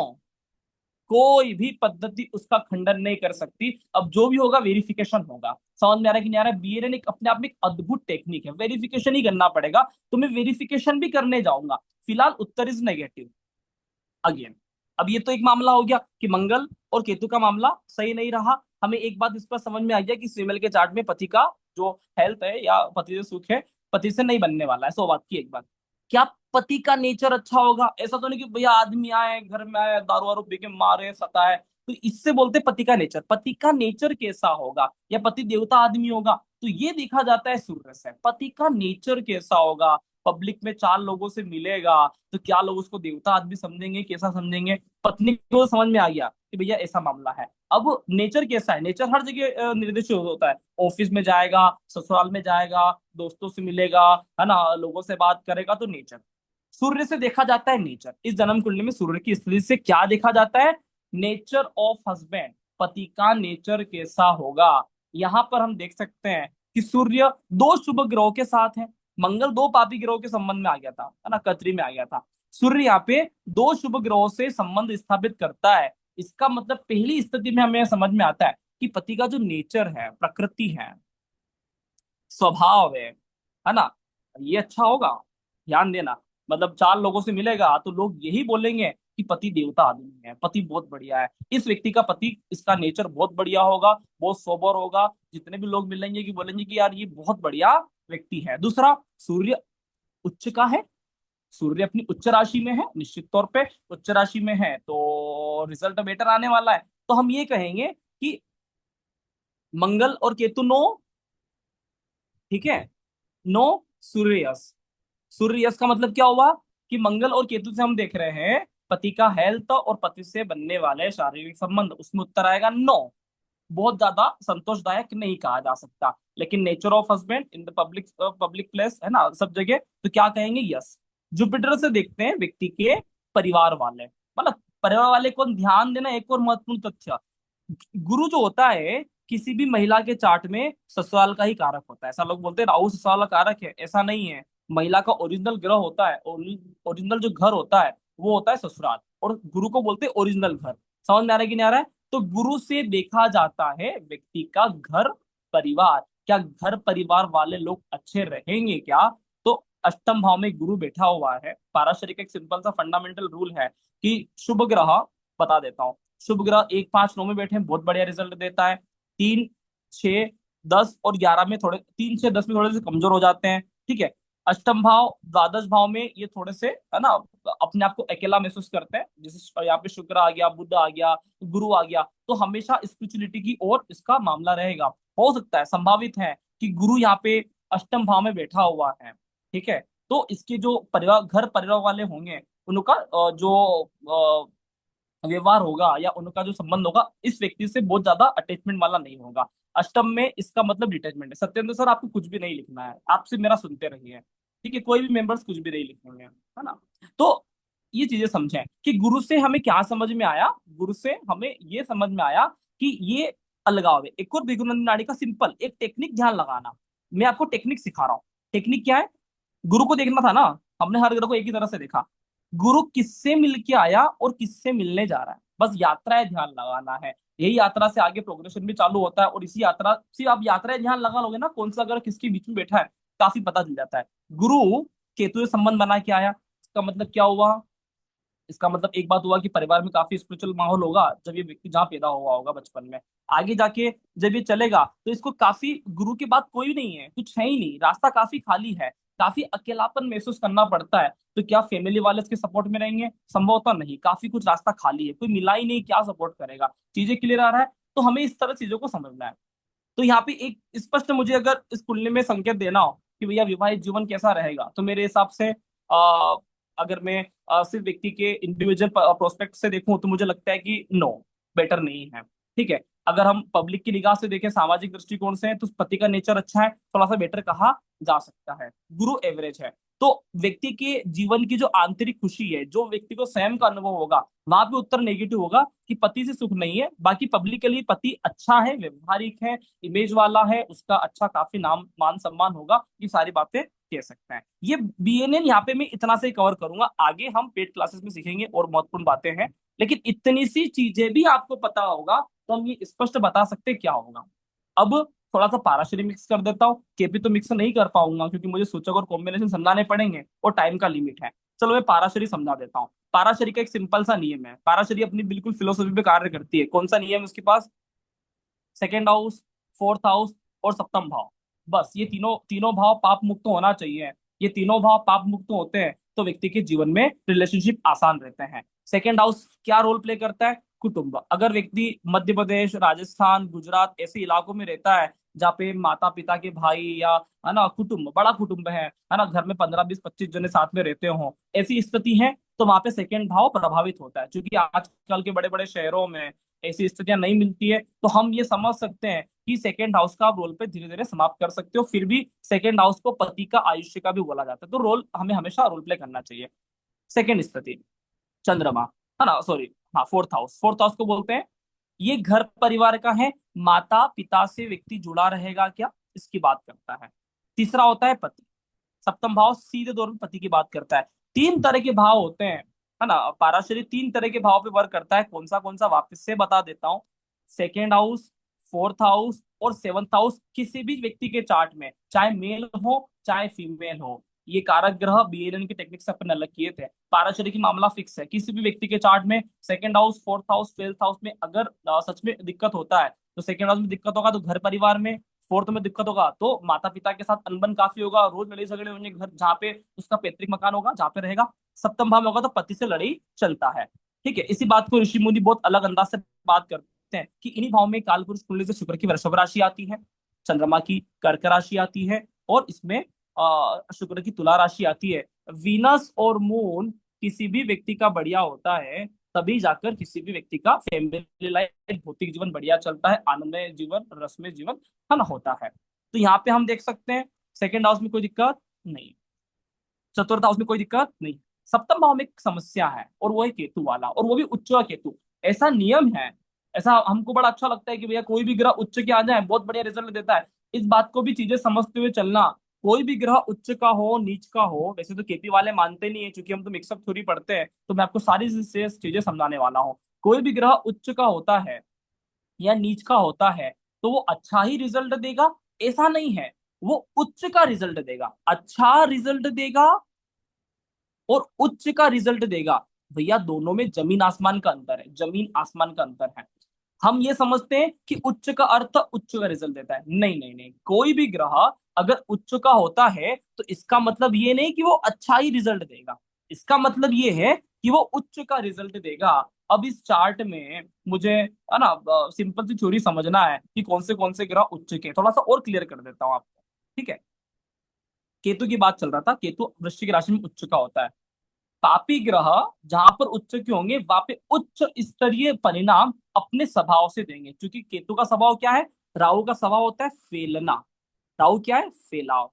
कोई भी पद्धति उसका खंडन नहीं कर सकती। अब जो भी होगा वेरिफिकेशन होगा। समझ में आ रहा है कि नहीं आ रहा है? बीएनएन एक अपने आप में एक अद्भुत टेक्निक है, वेरिफिकेशन ही करना पड़ेगा, तो मैं वेरिफिकेशन भी करने जाऊंगा। फिलहाल उत्तर इज नेगेटिव अगेन। अब ये तो एक मामला हो गया कि मंगल और केतु का मामला सही नहीं रहा। हमें एक बात इस पर समझ में आ गया कि फीमेल के चार्ट में पति का जो हेल्थ है या पति से सुख है पति से नहीं बनने वाला है। सो बात की एक बात, क्या पति का नेचर अच्छा होगा? ऐसा तो नहीं कि भैया आदमी आए घर में आए दारू वारू पी के मारे सताए, तो इससे बोलते पति का नेचर। पति का नेचर कैसा होगा, या पति देवता आदमी होगा, तो ये देखा जाता है सूर्य से। पति का नेचर कैसा होगा, पब्लिक में चार लोगों से मिलेगा तो क्या लोग उसको देवता आदमी समझेंगे, कैसा समझेंगे? पत्नी को समझ में आ गया कि भैया ऐसा मामला है। अब नेचर कैसा है? नेचर हर जगह निर्देशित होता है। ऑफिस में जाएगा, ससुराल में जाएगा, दोस्तों से मिलेगा, है ना, लोगों से बात करेगा, तो नेचर। सूर्य से देखा जाता है नेचर। इस जन्म कुंडली में सूर्य की स्थिति से क्या देखा जाता है? नेचर ऑफ हस्बैंड, पति का नेचर कैसा होगा। यहाँ पर हम देख सकते हैं कि सूर्य दो शुभ ग्रहों के साथ है, मंगल दो पापी ग्रहों के संबंध में आ गया था, है ना, कत्री में आ गया था। सूर्य यहाँ पे दो शुभ ग्रहों से संबंध स्थापित करता है। इसका मतलब पहली स्थिति में हमें समझ में आता है कि पति का जो नेचर है, प्रकृति है, स्वभाव है ना, ये अच्छा होगा। ध्यान देना, मतलब चार लोगों से मिलेगा तो लोग यही बोलेंगे कि पति देवता आदमी है, पति बहुत बढ़िया है, इस व्यक्ति का पति, इसका नेचर बहुत बढ़िया होगा, बहुत सोबर होगा। जितने भी लोग मिलेंगे कि बोलेंगे कि यार ये बहुत बढ़िया व्यक्ति है। दूसरा, सूर्य उच्च का है, सूर्य अपनी उच्च राशि में है, निश्चित तौर पे उच्च राशि में है तो रिजल्ट बेटर आने वाला है। तो हम ये कहेंगे कि मंगल और केतु नो, ठीक है, नो सूर्य यस। सूर्य यश का मतलब क्या हुआ कि मंगल और केतु से हम देख रहे हैं पति का हेल्थ और पति से बनने वाले शारीरिक संबंध, उसमें उत्तर आएगा नो। बहुत ज्यादा संतोषदायक नहीं कहा जा सकता, लेकिन nature of husband in the public public place, है ना, सब जगह, तो क्या कहेंगे? यस। जुपिटर से देखते हैं व्यक्ति के परिवार वाले, मतलब परिवार वाले को ध्यान देना। एक और महत्वपूर्ण तथ्य, गुरु जो होता है किसी भी महिला के चार्ट में ससुराल का ही कारक होता है। ऐसा लोग बोलते हैं राहु ससुराल का कारक है, ऐसा नहीं है। महिला का ओरिजिनल ग्रह होता है, ओरिजिनल जो घर होता है वो होता है ससुराल, और गुरु को बोलते हैं ओरिजिनल घर। समझ में आ रहा है कि नहीं आ रहा है? तो गुरु से देखा जाता है व्यक्ति का घर परिवार, क्या घर परिवार वाले लोग अच्छे रहेंगे क्या? तो अष्टम भाव में गुरु बैठा हुआ है। पाराशरी का एक सिंपल सा फंडामेंटल रूल है कि शुभ ग्रह, बता देता हूँ, शुभ ग्रह 1 5 9 में बैठे हैं बहुत बढ़िया रिजल्ट देता है। 3 6 10 और 11 में थोड़े, 3 6 10 में थोड़े से कमजोर हो जाते हैं, ठीक है। अष्टम भाव द्वादश भाव में ये थोड़े से, है ना, अपने आप को अकेला महसूस करते हैं। जैसे यहाँ पे शुक्र आ गया, बुध आ गया, गुरु आ गया, तो हमेशा स्पिरिचुअलिटी की ओर इसका मामला रहेगा। हो सकता है, संभावित है कि गुरु यहाँ पे अष्टम भाव में बैठा हुआ है। ठीक है, तो इसके जो परिवार घर परिवार वाले होंगे उनका जो व्यवहार होगा या उनका जो संबंध होगा इस व्यक्ति से बहुत ज्यादा अटैचमेंट वाला नहीं होगा। अष्टम में इसका मतलब डिटैचमेंट है। सत्येंद्र सर आपको कुछ भी नहीं लिखना है, आपसे मेरा सुनते रहिए। ठीक है, कोई भी मेंबर्स कुछ भी नहीं लिखेंगे, है ना। तो ये चीजें समझें कि गुरु से हमें क्या समझ में आया। गुरु से हमें ये समझ में आया कि ये अलगाव है। एक और भृगुनंदी नाड़ी का सिंपल एक टेक्निक ध्यान लगाना। मैं आपको टेक्निक सिखा रहा हूँ। टेक्निक क्या है? गुरु को देखना था ना, हमने हर ग्रह को एक ही तरह से देखा। गुरु किससे मिलके आया और किससे मिलने जा रहा है, बस यात्राएं ध्यान लगाना है। यही यात्रा से आगे प्रोग्रेशन भी चालू होता है। और इसी यात्रा से आप यात्राएं ध्यान लगा लोगे ना, कौन सा ग्रह किसके बीच में बैठा है काफी पता चल जाता है। गुरु केतु से संबंध बना के आया, इसका मतलब क्या हुआ? इसका मतलब एक बात हुआ कि परिवार में काफी स्पिरिचुअल माहौल होगा जब ये व्यक्ति जहाँ पैदा हुआ होगा बचपन में। आगे जाके जब ये चलेगा तो इसको काफी गुरु के बाद कोई नहीं है, कुछ है ही नहीं, रास्ता काफी खाली है, काफी अकेलापन महसूस करना पड़ता है। तो क्या फैमिली वाले इसके सपोर्ट में रहेंगे? संभवतः नहीं, काफी कुछ रास्ता खाली है, कोई मिला ही नहीं, क्या सपोर्ट करेगा। चीजें क्लियर आ रहा है? तो हमें इस तरह चीजों को समझना है। तो यहाँ पे एक स्पष्ट मुझे अगर इस कुंडली में संकेत देना हो कि भैया विवाहित जीवन कैसा रहेगा, तो मेरे हिसाब से अगर मैं सिर्फ व्यक्ति के इंडिविजुअल प्रोस्पेक्ट से देखूं तो मुझे लगता है कि नो, बेटर नहीं है। ठीक है, अगर हम पब्लिक की निगाह से देखें, सामाजिक दृष्टिकोण से, तो पति का नेचर अच्छा है, थोड़ा सा बेटर कहा जा सकता है। गुरु एवरेज है। तो व्यक्ति के जीवन की जो आंतरिक खुशी है, जो व्यक्ति को स्वयं का अनुभव होगा, वहां पे उत्तर नेगेटिव होगा कि पति से सुख नहीं है। बाकी पब्लिकली पति अच्छा है, व्यवहारिक है, इमेज वाला है, उसका अच्छा काफी नाम मान सम्मान होगा, ये सारी बातें कह सकते हैं। ये बीएनएन यहाँ पे मैं इतना से कवर करूंगा, आगे हम पेड क्लासेस में सीखेंगे और महत्वपूर्ण बातें हैं। लेकिन इतनी सी चीजें भी आपको पता होगा तो हम ये स्पष्ट बता सकते क्या होगा। अब थोड़ा सा पाराशरी मिक्स कर देता हूँ। केपी तो मिक्स नहीं कर पाऊंगा क्योंकि मुझे सूचक और कॉम्बिनेशन समझाने पड़ेंगे और टाइम का लिमिट है। चलो मैं पाराशरी समझा देता हूँ। पाराशरी का एक सिंपल सा नियम है। पाराशरी अपनी बिल्कुल फिलोसफी पे कार्य करती है। कौन सा नियम है उसके पास? सेकेंड हाउस, फोर्थ हाउस और सप्तम भाव, बस ये तीनों तीनों भाव पाप मुक्त होना चाहिए। ये तीनों भाव पाप मुक्त होते हैं तो व्यक्ति के जीवन में रिलेशनशिप आसान रहते हैं। सेकेंड हाउस क्या रोल प्ले करता है? कुटुंब। अगर व्यक्ति मध्य प्रदेश, राजस्थान, गुजरात ऐसे इलाकों में रहता है जहाँ पे माता पिता के भाई या, है ना, कुटुंब बड़ा कुटुंब है ना, घर में 15 20 25 जने साथ में रहते हो, ऐसी स्थिति है, तो वहां पे सेकेंड भाव प्रभावित होता है। क्योंकि आजकल के बड़े बड़े शहरों में ऐसी स्थितियां नहीं मिलती है, तो हम ये समझ सकते हैं कि सेकेंड हाउस का आप रोल पे धीरे धीरे समाप्त कर सकते हो। फिर भी सेकेंड हाउस को पति का आयुष्य का भी बोला जाता है, तो रोल हमें हमेशा रोल प्ले करना चाहिए। सेकेंड स्थिति चंद्रमा, है ना, सॉरी, हाँ, फोर्थ हाउस। फोर्थ हाउस को बोलते हैं, ये घर परिवार का है। माता पिता से व्यक्ति जुड़ा रहेगा क्या, इसकी बात करता है। तीसरा होता है पति। सप्तम भाव सीधे तौर पर पति की बात करता है। तीन तरह के भाव होते हैं, है ना। पाराशरी तीन तरह के भाव पे वर्क करता है। कौन सा वापस से बता देता हूँ। सेकेंड हाउस, फोर्थ हाउस और सेवंथ हाउस किसी भी व्यक्ति के चार्ट में, चाहे मेल हो चाहे फीमेल हो, ये कारक ग्रह बीएलएन की टेक्निक से अपन अलग किए थे। पाराशरी की मामला फिक्स है, किसी भी व्यक्ति के चार्ट में second house, fourth house, twelfth house में अगर सच में दिक्कत होता है तो सेकंड हाउस में दिक्कत होगा तो घर परिवार में, फोर्थ में दिक्कत होगा तो माता पिता के साथ अनबन काफी होगा, रोज लड़ाई झगड़े होंगे, घर जहाँ पे उसका पैतृक मकान होगा जहाँ पे रहेगा। सप्तम भाव में होगा तो पति से लड़ाई चलता है। ठीक है, इसी बात को ऋषि मुनि बहुत अलग अंदाज से बात करते हैं कि इन्हीं भाव में काल पुरुष कुंडली से शुक्र की वृषभ राशि आती है, चंद्रमा की कर्क राशि आती है और इसमें शुक्र की तुला राशि आती है। वीनस और मून किसी भी व्यक्ति का बढ़िया होता है तभी जाकर किसी भी व्यक्ति का फैमिली लाइफ, भौतिक जीवन बढ़िया चलता है, आनंदमय जीवन, रसमय जीवन, है ना, होता है। तो यहाँ पे हम देख सकते हैं सेकेंड हाउस में कोई दिक्कत नहीं, चतुर्थ हाउस में कोई दिक्कत नहीं। सप्तम भाव में एक समस्या है और वो है केतु वाला, और वो भी उच्च का केतु। ऐसा नियम है, ऐसा हमको बड़ा अच्छा लगता है कि भैया कोई भी ग्रह उच्च के आ जाए बहुत बढ़िया रिजल्ट देता है। इस बात को भी चीजें समझते हुए चलना। कोई भी ग्रह उच्च का हो नीच का हो, वैसे तो केपी वाले मानते नहीं है क्योंकि हम तो मिक्सअप थ्योरी पढ़ते हैं, तो मैं आपको सारी चीजें समझाने वाला हूँ। कोई भी ग्रह उच्च का होता है या नीच का होता है तो वो अच्छा ही रिजल्ट देगा, ऐसा नहीं है। वो उच्च का रिजल्ट देगा, अच्छा रिजल्ट देगा और उच्च का रिजल्ट देगा। भैया दोनों में जमीन आसमान का अंतर है, जमीन आसमान का अंतर है। हम ये समझते हैं कि उच्च का अर्थ उच्च का रिजल्ट देता है, नहीं नहीं नहीं। कोई भी ग्रह अगर उच्च का होता है तो इसका मतलब ये नहीं कि वो अच्छा ही रिजल्ट देगा, इसका मतलब ये है कि वो उच्च का रिजल्ट देगा। अब इस चार्ट में मुझे है ना सिंपल सी थ्योरी समझना है कि कौन से ग्रह उच्च के, थोड़ा सा और क्लियर कर देता हूँ आपको। ठीक है, केतु की बात चल रहा था, केतु वृश्चिक राशि में उच्च का होता है। पापी ग्रह जहां पर उच्च के होंगे वहां पे उच्च स्तरीय परिणाम अपने स्वभाव से देंगे, क्योंकि केतु का स्वभाव क्या है, राहु का स्वभाव होता है फेलना। राहु क्या है, फैलाव।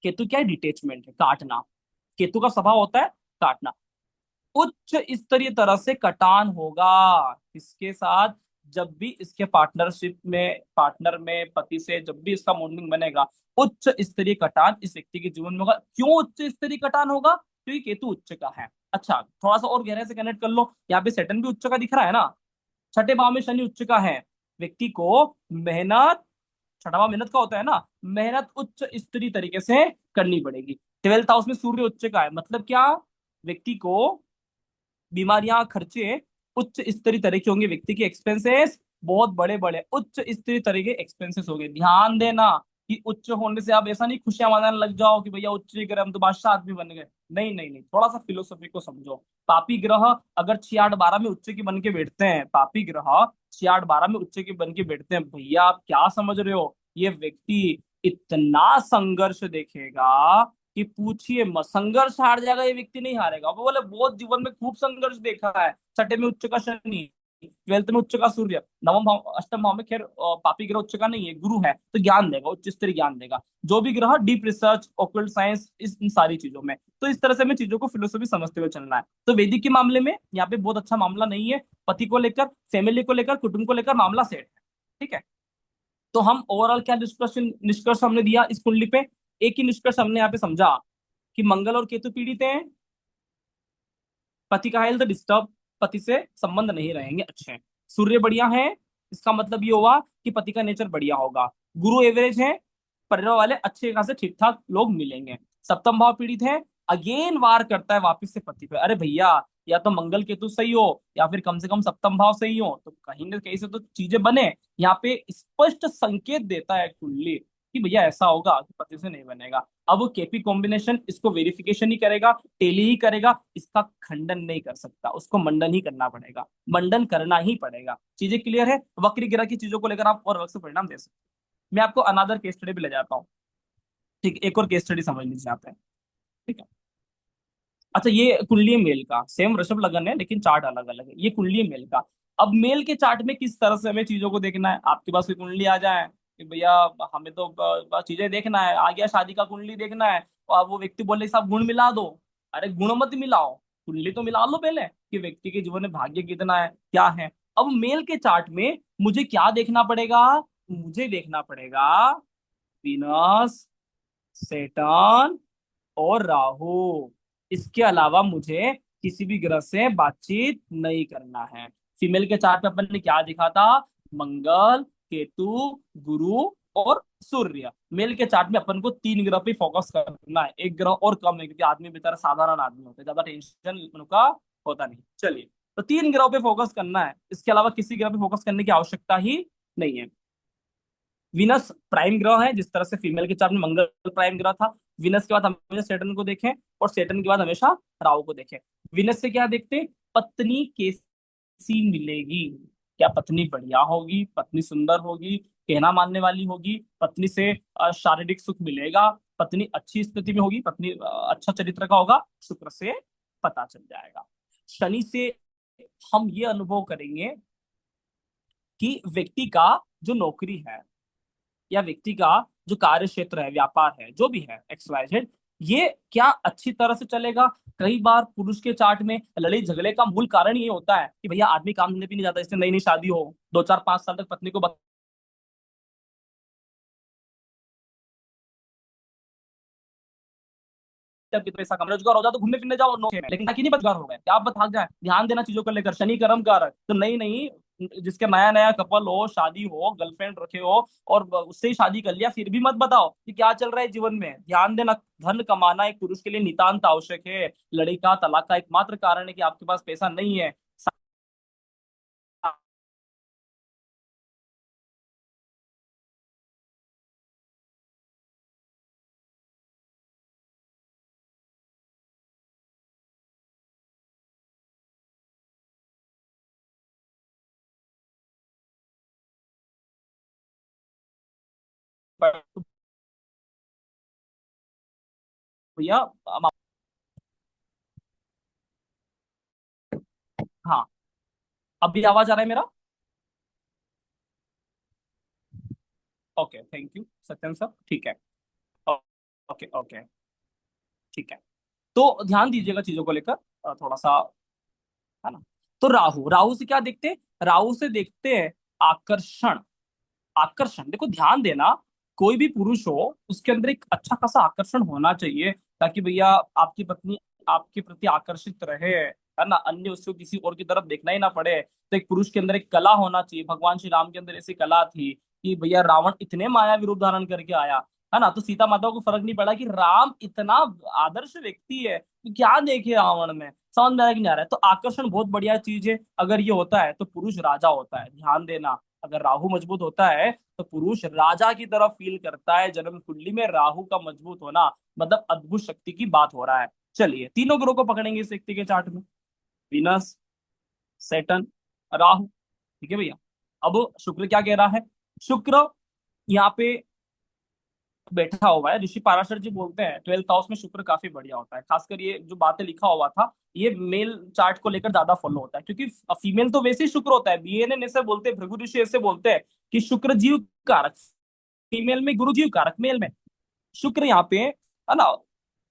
केतु क्या है, डिटेचमेंट है, काटना। केतु का स्वभाव होता है काटना। उच्च स्तरीय तरह से कटान होगा इसके साथ, जब भी इसके पार्टनरशिप में, पार्टनर में पति से जब भी इसका बॉन्डिंग बनेगा, उच्च स्तरीय कटान इस व्यक्ति के जीवन में होगा। क्यों उच्च स्तरीय कटान होगा, क्योंकि केतु उच्च का है। अच्छा, थोड़ा सा और गहरे से कनेक्ट कर लो, यहाँ पे सेटन भी उच्च का दिख रहा है ना, छठे भाव में शनि उच्च का है। व्यक्ति को मेहनत, छठा भाव मेहनत का होता है ना, मेहनत उच्च स्तरीय तरीके से करनी पड़ेगी। 12th हाउस में सूर्य उच्च का है, मतलब क्या, व्यक्ति को बीमारियां, खर्चे उच्च स्तरीय तरह के होंगे, व्यक्ति के एक्सपेंसेस बहुत बड़े बड़े उच्च स्तरीय तरह के एक्सपेंसेस होंगे। ध्यान देना कि उच्च होने से आप ऐसा नहीं खुशियां मनाने लग जाओ कि भैया उच्च ग्रह हम तो बादशाह आदमी बन गए। नहीं नहीं नहीं, थोड़ा सा फिलोसफी को समझो। पापी ग्रह अगर 6 8 12 में उच्च की बन के बैठते हैं, पापी ग्रह 6 8 12 में उच्च की बन के बैठते हैं, भैया आप क्या समझ रहे हो, ये व्यक्ति इतना संघर्ष देखेगा कि पूछिए मत, संघर्ष हार जाएगा ये व्यक्ति, नहीं हारेगा। वो बोले बहुत जीवन में खूब संघर्ष देखा है। छठे में उच्च का शनि, 12th में उच्च का सूर्य, नवम भाव अष्टम भाव में खैर पापी ग्रह उच्च का नहीं है, गुरु है, तो ज्ञान देगा, उच्च स्तरीय ज्ञान देगा। जो भी ग्रह डीप रिसर्च, ओकल्ट साइंस, इस इन सारी चीजों में, तो इस तरह से हमें चीजों को फिलोसफी समझते हुए चलना है। तो वैदिक के मामले में यहाँ पे बहुत अच्छा मामला नहीं है, पति को लेकर, फैमिली को लेकर, कुटुंब को लेकर मामला सेट है। ठीक है, तो हम ओवरऑल क्या निष्कर्ष निष्कर्ष हमने दिया इस कुंडली पे, एक ही निष्कर्ष हमने यहाँ पे समझा कि मंगल और केतु पीड़ित हैं, पति का हेल्थ डिस्टर्ब, पति से संबंध नहीं रहेंगे अच्छे। सूर्य बढ़िया है, इसका मतलब ये हुआ कि पति का नेचर बढ़िया होगा। गुरु एवरेज है, परिवार वाले अच्छे खासे ठीक ठाक लोग मिलेंगे। सप्तम भाव पीड़ित है, अगेन वार करता है वापिस से पति पे। अरे भैया, या तो मंगल केतु सही हो या फिर कम से कम सप्तम भाव सही हो, तो कहीं ना कहीं से तो चीजें बने। यहाँ पे स्पष्ट संकेत देता है कुंडली कि भैया ऐसा होगा कि पति से नहीं बनेगा। अब वो केपी कॉम्बिनेशन इसको वेरिफिकेशन ही करेगा, टेली ही करेगा, इसका खंडन नहीं कर सकता, उसको मंडन ही करना पड़ेगा, मंडन करना ही पड़ेगा। चीजें क्लियर है, वक्री ग्रह की चीजों को लेकर आप और वक्त से परिणाम दे सकते हैं। मैं आपको अनादर केस स्टडी भी ले जाता हूँ। ठीक है, एक और केस स्टडी समझ लीजिए आप। ठीक है, अच्छा ये कुंडली मेल का सेम वृषभ लगन है लेकिन चार्ट अलग अलग है, ये कुंडली मेल का। अब मेल के चार्ट में किस तरह से हमें चीजों को देखना है, आपके पास कोई कुंडली आ जाए कि भैया हमें तो चीजें देखना है, आ गया शादी का कुंडली देखना है, और वो व्यक्ति बोले साहब गुण मिला दो। अरे गुण मत मिलाओ, कुंडली तो मिला लो पहले कि व्यक्ति के जीवन में भाग्य कितना है, क्या है। अब मेल के चार्ट में मुझे क्या देखना पड़ेगा, मुझे देखना पड़ेगा विनस, सेटर्न और राहु। इसके अलावा मुझे किसी भी ग्रह से बातचीत नहीं करना है। फीमेल के चार्ट पे अपन ने क्या दिखा था, मंगल, केतु, गुरु और सूर्य। मेल के चार्ट में अपन को 3 ग्रह पे फोकस करना है, एक ग्रह और कम है क्योंकि आदमी बेचारा साधारण आदमी होता है, ज्यादा टेंशन उनका होता नहीं। चलिए, तो 3 ग्रहों पे फोकस करना है, इसके अलावा किसी ग्रह पे फोकस करने की आवश्यकता ही नहीं है। विनस प्राइम ग्रह है, जिस तरह से फीमेल के चार्ट में मंगल प्राइम ग्रह था। विनस के बाद हमेशा सेटर्न को देखें और सेटर्न के बाद हमेशा राहु को देखें। विनस से क्या देखते, पत्नी कैसी मिलेगी, क्या पत्नी बढ़िया होगी, पत्नी सुंदर होगी, कहना मानने वाली होगी, पत्नी से शारीरिक सुख मिलेगा, पत्नी अच्छी स्थिति में होगी, पत्नी अच्छा चरित्र का होगा, शुक्र से पता चल जाएगा। शनि से हम ये अनुभव करेंगे कि व्यक्ति का जो नौकरी है या व्यक्ति का जो कार्य क्षेत्र है, व्यापार है, जो भी है XYZ, ये क्या अच्छी तरह से चलेगा। कई बार पुरुष के चार्ट में लड़ाई झगड़े का मूल कारण ये होता है कि भैया आदमी काम धंधे भी नहीं जाता, इससे नई नई शादी हो, 2 4 5 साल तक पत्नी को जब भी पैसा कम रोजगार हो जाए तो घूमने फिरने जाओ नौकरी में, लेकिन ताकि नहीं रोजगार हो गए क्या आप भाग जाए। ध्यान देना चीजों को लेकर, शनि कर्म कारक, तो नहीं नहीं, जिसके नया नया कपल हो, शादी हो, गर्लफ्रेंड रखे हो और उससे ही शादी कर लिया, फिर भी मत बताओ कि क्या चल रहा है जीवन में। ध्यान देना, धन कमाना एक पुरुष के लिए नितांत आवश्यक है। लड़की का तलाक का एकमात्र कारण है कि आपके पास पैसा नहीं है। तो भैया हाँ, अभी आवाज आ रहा है मेरा? Okay, thank you Satyan sir, ठीक है। ओके ओके, ठीक है। तो ध्यान दीजिएगा चीजों को लेकर थोड़ा सा, है ना। तो राहु, राहु से क्या देखते हैं? राहु से देखते हैं आकर्षण। आकर्षण, देखो ध्यान देना, कोई भी पुरुष हो उसके अंदर एक अच्छा खासा आकर्षण होना चाहिए, ताकि भैया आपकी पत्नी आपके प्रति आकर्षित रहे, है ना, अन्य उसको किसी और की तरफ देखना ही ना पड़े। तो एक पुरुष के अंदर एक कला होना चाहिए। भगवान श्री राम के अंदर ऐसी कला थी कि भैया रावण इतने मायावी रूप धारण करके आया, है ना, तो सीता माता को फर्क नहीं पड़ा कि राम इतना आदर्श व्यक्ति है, तो क्या देखे रावण में, समझ में आ रहा है कि नहीं आ रहा है? तो आकर्षण बहुत बढ़िया चीज है। अगर ये होता है तो पुरुष राजा होता है, ध्यान देना। अगर राहु मजबूत होता है तो पुरुष राजा की तरफ फील करता है। जन्म कुंडली में राहु का मजबूत होना मतलब अद्भुत शक्ति की बात हो रहा है। चलिए तीनों ग्रहों को पकड़ेंगे इस व्यक्ति के चार्ट में, विनस, सैटर्न, राहु, ठीक है भैया। अब शुक्र क्या कह रहा है? शुक्र यहाँ पे बैठा हुआ है। ऋषि पाराशर जी बोलते हैं 12th हाउस में शुक्र काफी बढ़िया होता है। खासकर ये जो बातें लिखा हुआ था, ये मेल चार्ट को लेकर ज्यादा फॉलो होता है, क्योंकि फीमेल तो वैसे ही शुक्र होता है। बीएनएन ऐसे बोलते हैं, भृगु ऋषि ऐसे बोलते हैं कि शुक्र जीव कारक, फीमेल में गुरु जीव कारक, मेल में शुक्र यहाँ पे, है ना,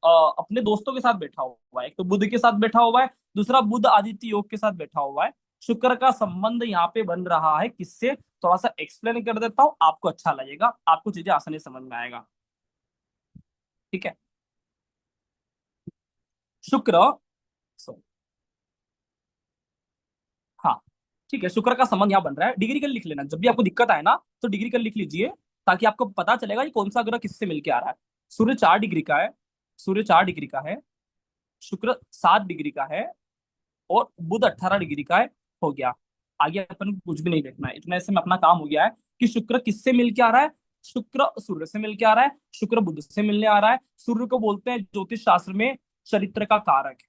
अपने दोस्तों के साथ बैठा हुआ है। एक तो बुध के साथ बैठा हुआ है, दूसरा बुध आदित्य योग के साथ बैठा हुआ है। शुक्र का संबंध यहाँ पे बन रहा है किससे? थोड़ा सा एक्सप्लेन कर देता हूँ, आपको अच्छा लगेगा, आपको चीजें आसानी से समझ में आएगा, ठीक है। शुक्र, सो हाँ, ठीक है, शुक्र का संबंध यहाँ बन रहा है। डिग्री कर लिख लेना, जब भी आपको दिक्कत आए ना तो डिग्री कर लिख लीजिए, ताकि आपको पता चलेगा कि कौन सा ग्रह किससे मिलके आ रहा है। सूर्य 4 डिग्री का है, सूर्य 4 डिग्री का है, शुक्र 7 डिग्री का है, और बुध 18 डिग्री का है। हो गया, आगे अपन को कुछ भी नहीं देखना है, इतने से में अपना काम हो गया है कि शुक्र किससे मिलके आ रहा है। शुक्र सूर्य से मिलके आ रहा है, शुक्र बुध से मिलने आ रहा है। सूर्य को बोलते हैं ज्योतिष शास्त्र में चरित्र का कारक है।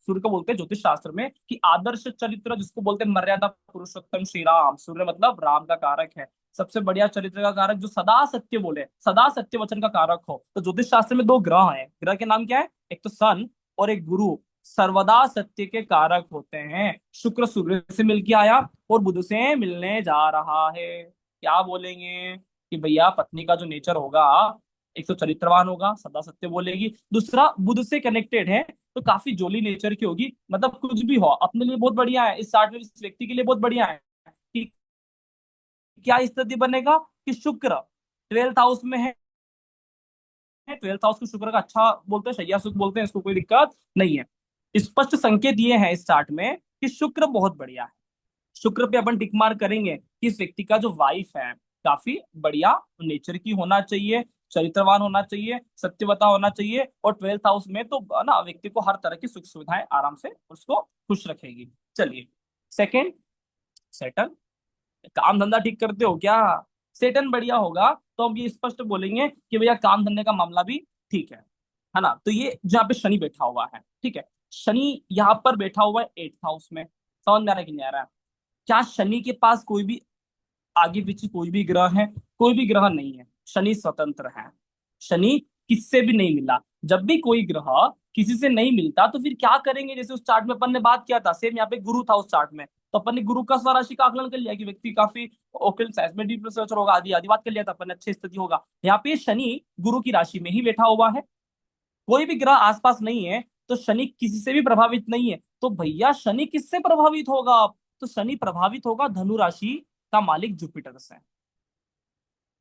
सूर्य को बोलते हैं ज्योतिष शास्त्र में कि आदर्श चरित्र, जिसको बोलते हैं मर्यादा पुरुषोत्तम श्री राम। सूर्य मतलब राम का कारक है, सबसे बढ़िया चरित्र का कारक, जो सदा सत्य बोले, सदा सत्य वचन का कारक हो। तो ज्योतिष शास्त्र में 2 ग्रह हैं, ग्रह के नाम क्या है? एक तो सन और एक गुरु, सर्वदा सत्य के कारक होते हैं। शुक्र सूर्य से मिलके आया और बुध से मिलने जा रहा है। क्या बोलेंगे कि भैया पत्नी का जो नेचर होगा, एक तो चरित्रवान होगा, सदा सत्य बोलेगी, दूसरा बुध से कनेक्टेड है तो काफी जोली नेचर की होगी। मतलब कुछ भी हो अपने लिए बहुत बढ़िया है, इस चार्ट में इस व्यक्ति के लिए बहुत बढ़िया है कि क्या स्थिति बनेगा कि शुक्र 12th हाउस में है। 12th हाउस को शुक्र का अच्छा बोलते हैं, शैया सुख बोलते हैं, इसको कोई दिक्कत नहीं है। स्पष्ट संकेत ये है इस चार्ट में कि शुक्र बहुत बढ़िया है। शुक्र पे अपन टिक मार्क करेंगे कि इस व्यक्ति का जो वाइफ है काफी बढ़िया नेचर की होना चाहिए, चरित्रवान होना चाहिए, सत्यवता होना चाहिए, और 12th हाउस में तो ना व्यक्ति को हर तरह की सुख सुविधाएं आराम से उसको खुश रखेगी। चलिए सेकंड, सेटन, काम धंधा ठीक करते हो क्या? सेटन बढ़िया होगा तो हम ये स्पष्ट बोलेंगे कि भैया काम धंधे का मामला भी ठीक है ना। तो ये जहाँ पे शनि बैठा हुआ है, ठीक है, शनि यहाँ पर बैठा हुआ है 8th हाउस में। समझ में आ रहा है कि नहीं आ रहा है? क्या शनि के पास कोई भी आगे पीछे कोई भी ग्रह है? कोई भी ग्रह नहीं है, शनि स्वतंत्र है। शनि किससे भी नहीं मिला। जब भी कोई ग्रह किसी से नहीं मिलता तो फिर क्या करेंगे? जैसे उस चार्ट में अपन ने बात किया था, सेम यहाँ पे गुरु था उस चार्ट में, तो अपन ने गुरु का स्वराशि का आकलन कर लिया कि व्यक्ति काफी ओकल साइंस में डीप रिसर्चर होगा, आदि आदि बात कर लिया था अपन ने, अच्छी स्थिति होगा। यहाँ पे शनि गुरु की राशि में ही बैठा हुआ है, कोई भी ग्रह आसपास नहीं है, तो शनि किसी से भी प्रभावित नहीं है। तो भैया शनि किससे प्रभावित होगा? तो शनि प्रभावित होगा धनु राशि का मालिक जुपिटर से,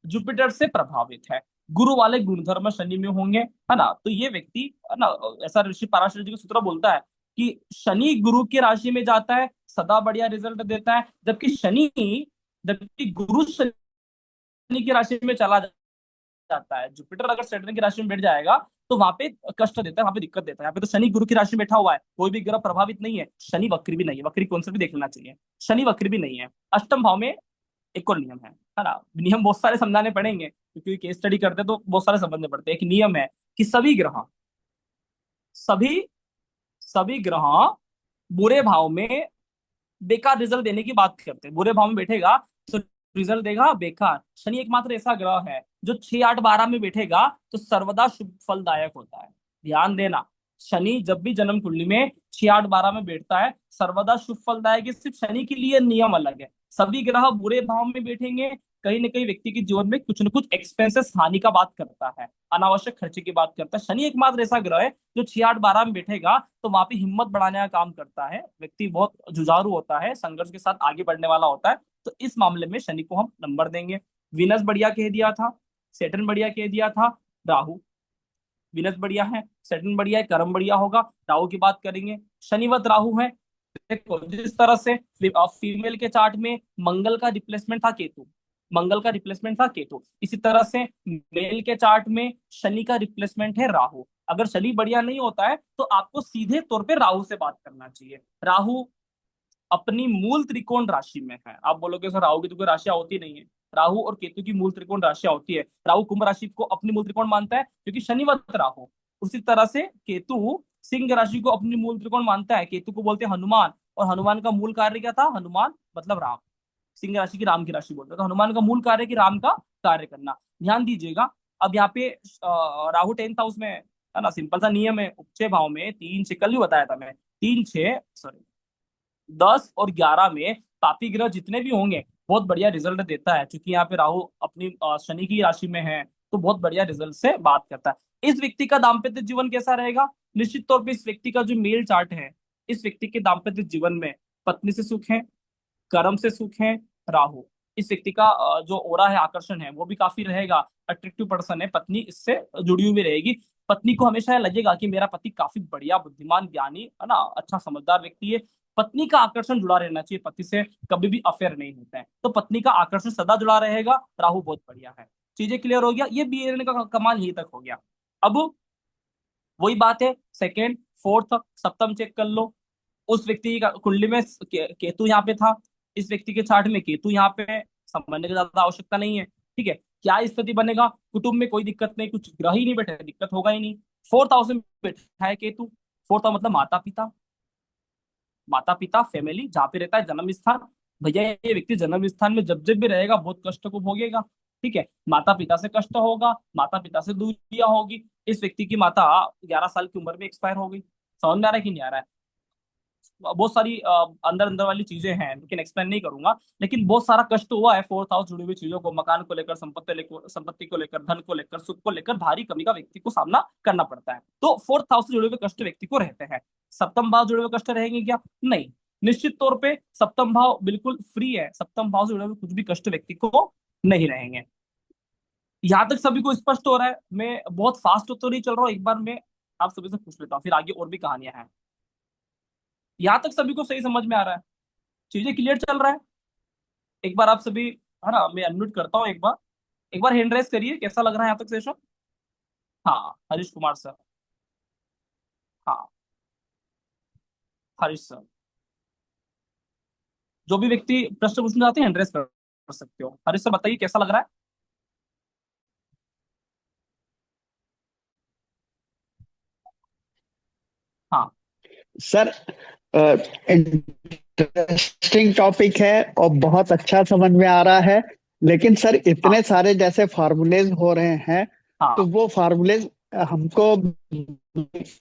जुपिटर से प्रभावित है। गुरु वाले गुणधर्म शनि में होंगे, है ना। तो ये व्यक्ति, है ना, ऐसा ऋषि पाराशर जी का सूत्र बोलता है कि शनि गुरु की राशि में जाता है सदा बढ़िया रिजल्ट देता है, जबकि गुरु शनि की राशि में चला जाता है। जुपिटर अगर सैटर्न की राशि में बैठ जाएगा तो वहां पे कष्ट देता है, वहां पे दिक्कत देता है। यहाँ पे तो शनि गुरु की राशि में बैठा हुआ है, कोई भी ग्रह प्रभावित नहीं है। शनि वक्री भी नहीं है, वक्री कौन सा भी देख लेना चाहिए, शनि वक्री भी नहीं है। अष्टम भाव में एक और नियम है ना, नियम बहुत सारे समझाने पड़ेंगे क्योंकि केस स्टडी करते हैं तो बहुत सारे समझने पड़ते हैं। एक नियम है कि सभी सभी ग्रह बुरे भाव में बेकार रिजल्ट देने की बात करते हैं। बुरे भाव में बैठेगा तो रिजल्ट देगा बेकार। शनि एकमात्र ऐसा ग्रह है जो 6 8 12 में बैठेगा तो सर्वदा शुभ फलदायक होता है। ध्यान देना, शनि जब भी जन्म कुंडली में 6 8 12 में बैठता है सर्वदा शुभ फलदायक है। सिर्फ शनि के लिए नियम अलग है। सभी ग्रह बुरे भाव में बैठेंगे कहीं ना कहीं व्यक्ति के जीवन में कुछ न कुछ एक्सपेंसेस हानि का बात करता है, अनावश्यक खर्चे की बात करता है। शनि एकमात्र ऐसा ग्रह है जो 6 8 12 में बैठेगा तो वहां पे हिम्मत बढ़ाने का काम करता है। व्यक्ति बहुत जुझारू होता है, संघर्ष के साथ आगे बढ़ने वाला होता है। तो इस मामले में शनि को हम नंबर देंगे। विनस बढ़िया कह दिया था, सेटर्न बढ़िया कह दिया था, राहु। विनस बढ़िया है, सेटर्न बढ़िया है, कर्म बढ़िया होगा। राहु की बात करेंगे, शनिवत राहु है। देखो जिस तरह से फीमेल के चार्ट में मंगल का रिप्लेसमेंट था केतु, मंगल का रिप्लेसमेंट था केतु, इसी तरह से मेल के चार्ट में शनि का रिप्लेसमेंट है राहु। अगर शनि बढ़िया नहीं होता है तो आपको सीधे तौर पे राहु से बात करना चाहिए। राहु अपनी मूल त्रिकोण राशि में है। आप बोलोगे सर राहु की तो कोई राशियां होती नहीं है। राहु और केतु की मूल त्रिकोण राशियां होती है। राहु कुंभ राशि को अपनी मूल त्रिकोण मानता है क्योंकि शनिवत राहु। उसी तरह से केतु सिंह राशि को अपनी मूल त्रिकोण मानता है। केतु को बोलते हैं हनुमान, और हनुमान का मूल कार्य क्या था? हनुमान मतलब राम। सिंह राशि की राम की राशि बोलते हैं, तो हनुमान का मूल कार्य कि राम का कार्य करना। ध्यान दीजिएगा, अब यहाँ पे राहु 10th हाउस में है ना। सिंपल सा नियम है, उपचय भाव में 3 6, कल भी बताया था मैं, 3 6 सॉरी 10 और 11 में पापी ग्रह जितने भी होंगे बहुत बढ़िया रिजल्ट देता है। क्योंकि यहाँ पे राहु अपनी शनि की राशि में है तो बहुत बढ़िया रिजल्ट से बात करता है। इस व्यक्ति का दाम्पत्य जीवन कैसा रहेगा? निश्चित तौर पे इस व्यक्ति का जो मेल चार्ट है, इस व्यक्ति के दाम्पत्य जीवन में पत्नी से सुख है, कर्म से सुख है, राहु। इस व्यक्ति का जो ओरा है, आकर्षण है, वो भी काफी रहेगा। अट्रैक्टिव पर्सन है, पत्नी इससे जुड़ी हुई रहेगी। पत्नी को हमेशा लगेगा कि मेरा पति काफी बढ़िया, बुद्धिमान, ज्ञानी है ना, अच्छा समझदार व्यक्ति है। पत्नी का आकर्षण जुड़ा रहना चाहिए, पति से कभी भी अफेयर नहीं होता है। तो पत्नी का आकर्षण सदा जुड़ा रहेगा। राहु बहुत बढ़िया है। चीजें क्लियर हो गया, ये बीएन का कमाल यहीं तक हो गया। अब वही बात है, सेकेंड फोर्थ सप्तम चेक कर लो। उस व्यक्ति का कुंडली में केतु यहाँ पे था, इस व्यक्ति के चार्ट में केतु यहाँ पे है। समझने की ज्यादा आवश्यकता नहीं है, ठीक है। क्या स्थिति बनेगा? कुटुंब में कोई दिक्कत नहीं, कुछ ग्रह ही नहीं बैठे, दिक्कत होगा ही नहीं। 4th हाउस में बैठा है केतु। 4th हाउस मतलब माता पिता, माता पिता, फैमिली, जहाँ पे रहता है जन्म स्थान। भैया ये व्यक्ति जन्म स्थान में जब जब भी रहेगा बहुत कष्ट को भोगेगा, ठीक है। माता पिता से कष्ट होगा, माता पिता से दूरियां होगी। इस व्यक्ति की माता 11 साल की उम्र में एक्सपायर हो गई। समझ में आ रहा है कि नहीं आ रहा है? बहुत सारी अंदर अंदर वाली चीजें हैं, लेकिन एक्सप्लेन नहीं करूंगा। लेकिन बहुत सारा कष्ट हुआ है 4th हाउस जुड़ी हुई चीजों को, मकान को लेकर, संपत्ति को लेकर, धन को लेकर, सुख को लेकर भारी कमी का व्यक्ति को सामना करना पड़ता है। तो 4th हाउस से जुड़े हुए कष्ट व्यक्ति को रहते हैं। सप्तम भाव जुड़े हुए कष्ट रहेंगे क्या? नहीं, निश्चित तौर पे सप्तम भाव बिल्कुल फ्री है। सप्तम भाव से जुड़े हुए कुछ भी कष्ट व्यक्ति को नहीं रहेंगे। यहां तक सभी को स्पष्ट हो रहा है? मैं बहुत फास्ट तो नहीं चल रहा हूँ, एक बार मैं आप सभी से पूछ लेता हूँ, फिर आगे और भी कहानियां हैं। यहां तक सभी को सही समझ में आ रहा है? चीजें क्लियर चल रहा है? एक बार आप सभी, है ना, मैं अनम्यूट करता हूँ एक बार हैंड रेस करिए, कैसा लग रहा है यहाँ तक सेशन? हाँ, हरीश कुमार सर। हाँ, हरीश सर। जो भी व्यक्ति प्रश्न पूछना चाहते हैं हैंड रेस कर सकते हो। हरीश सर बताइए कैसा लग रहा है? हाँ। सर इंटरेस्टिंग टॉपिक है और बहुत अच्छा समझ में आ रहा है। लेकिन सर हाँ। इतने सारे जैसे फार्मूलेज हो रहे हैं, तो हाँ, वो फार्मूलेज हमको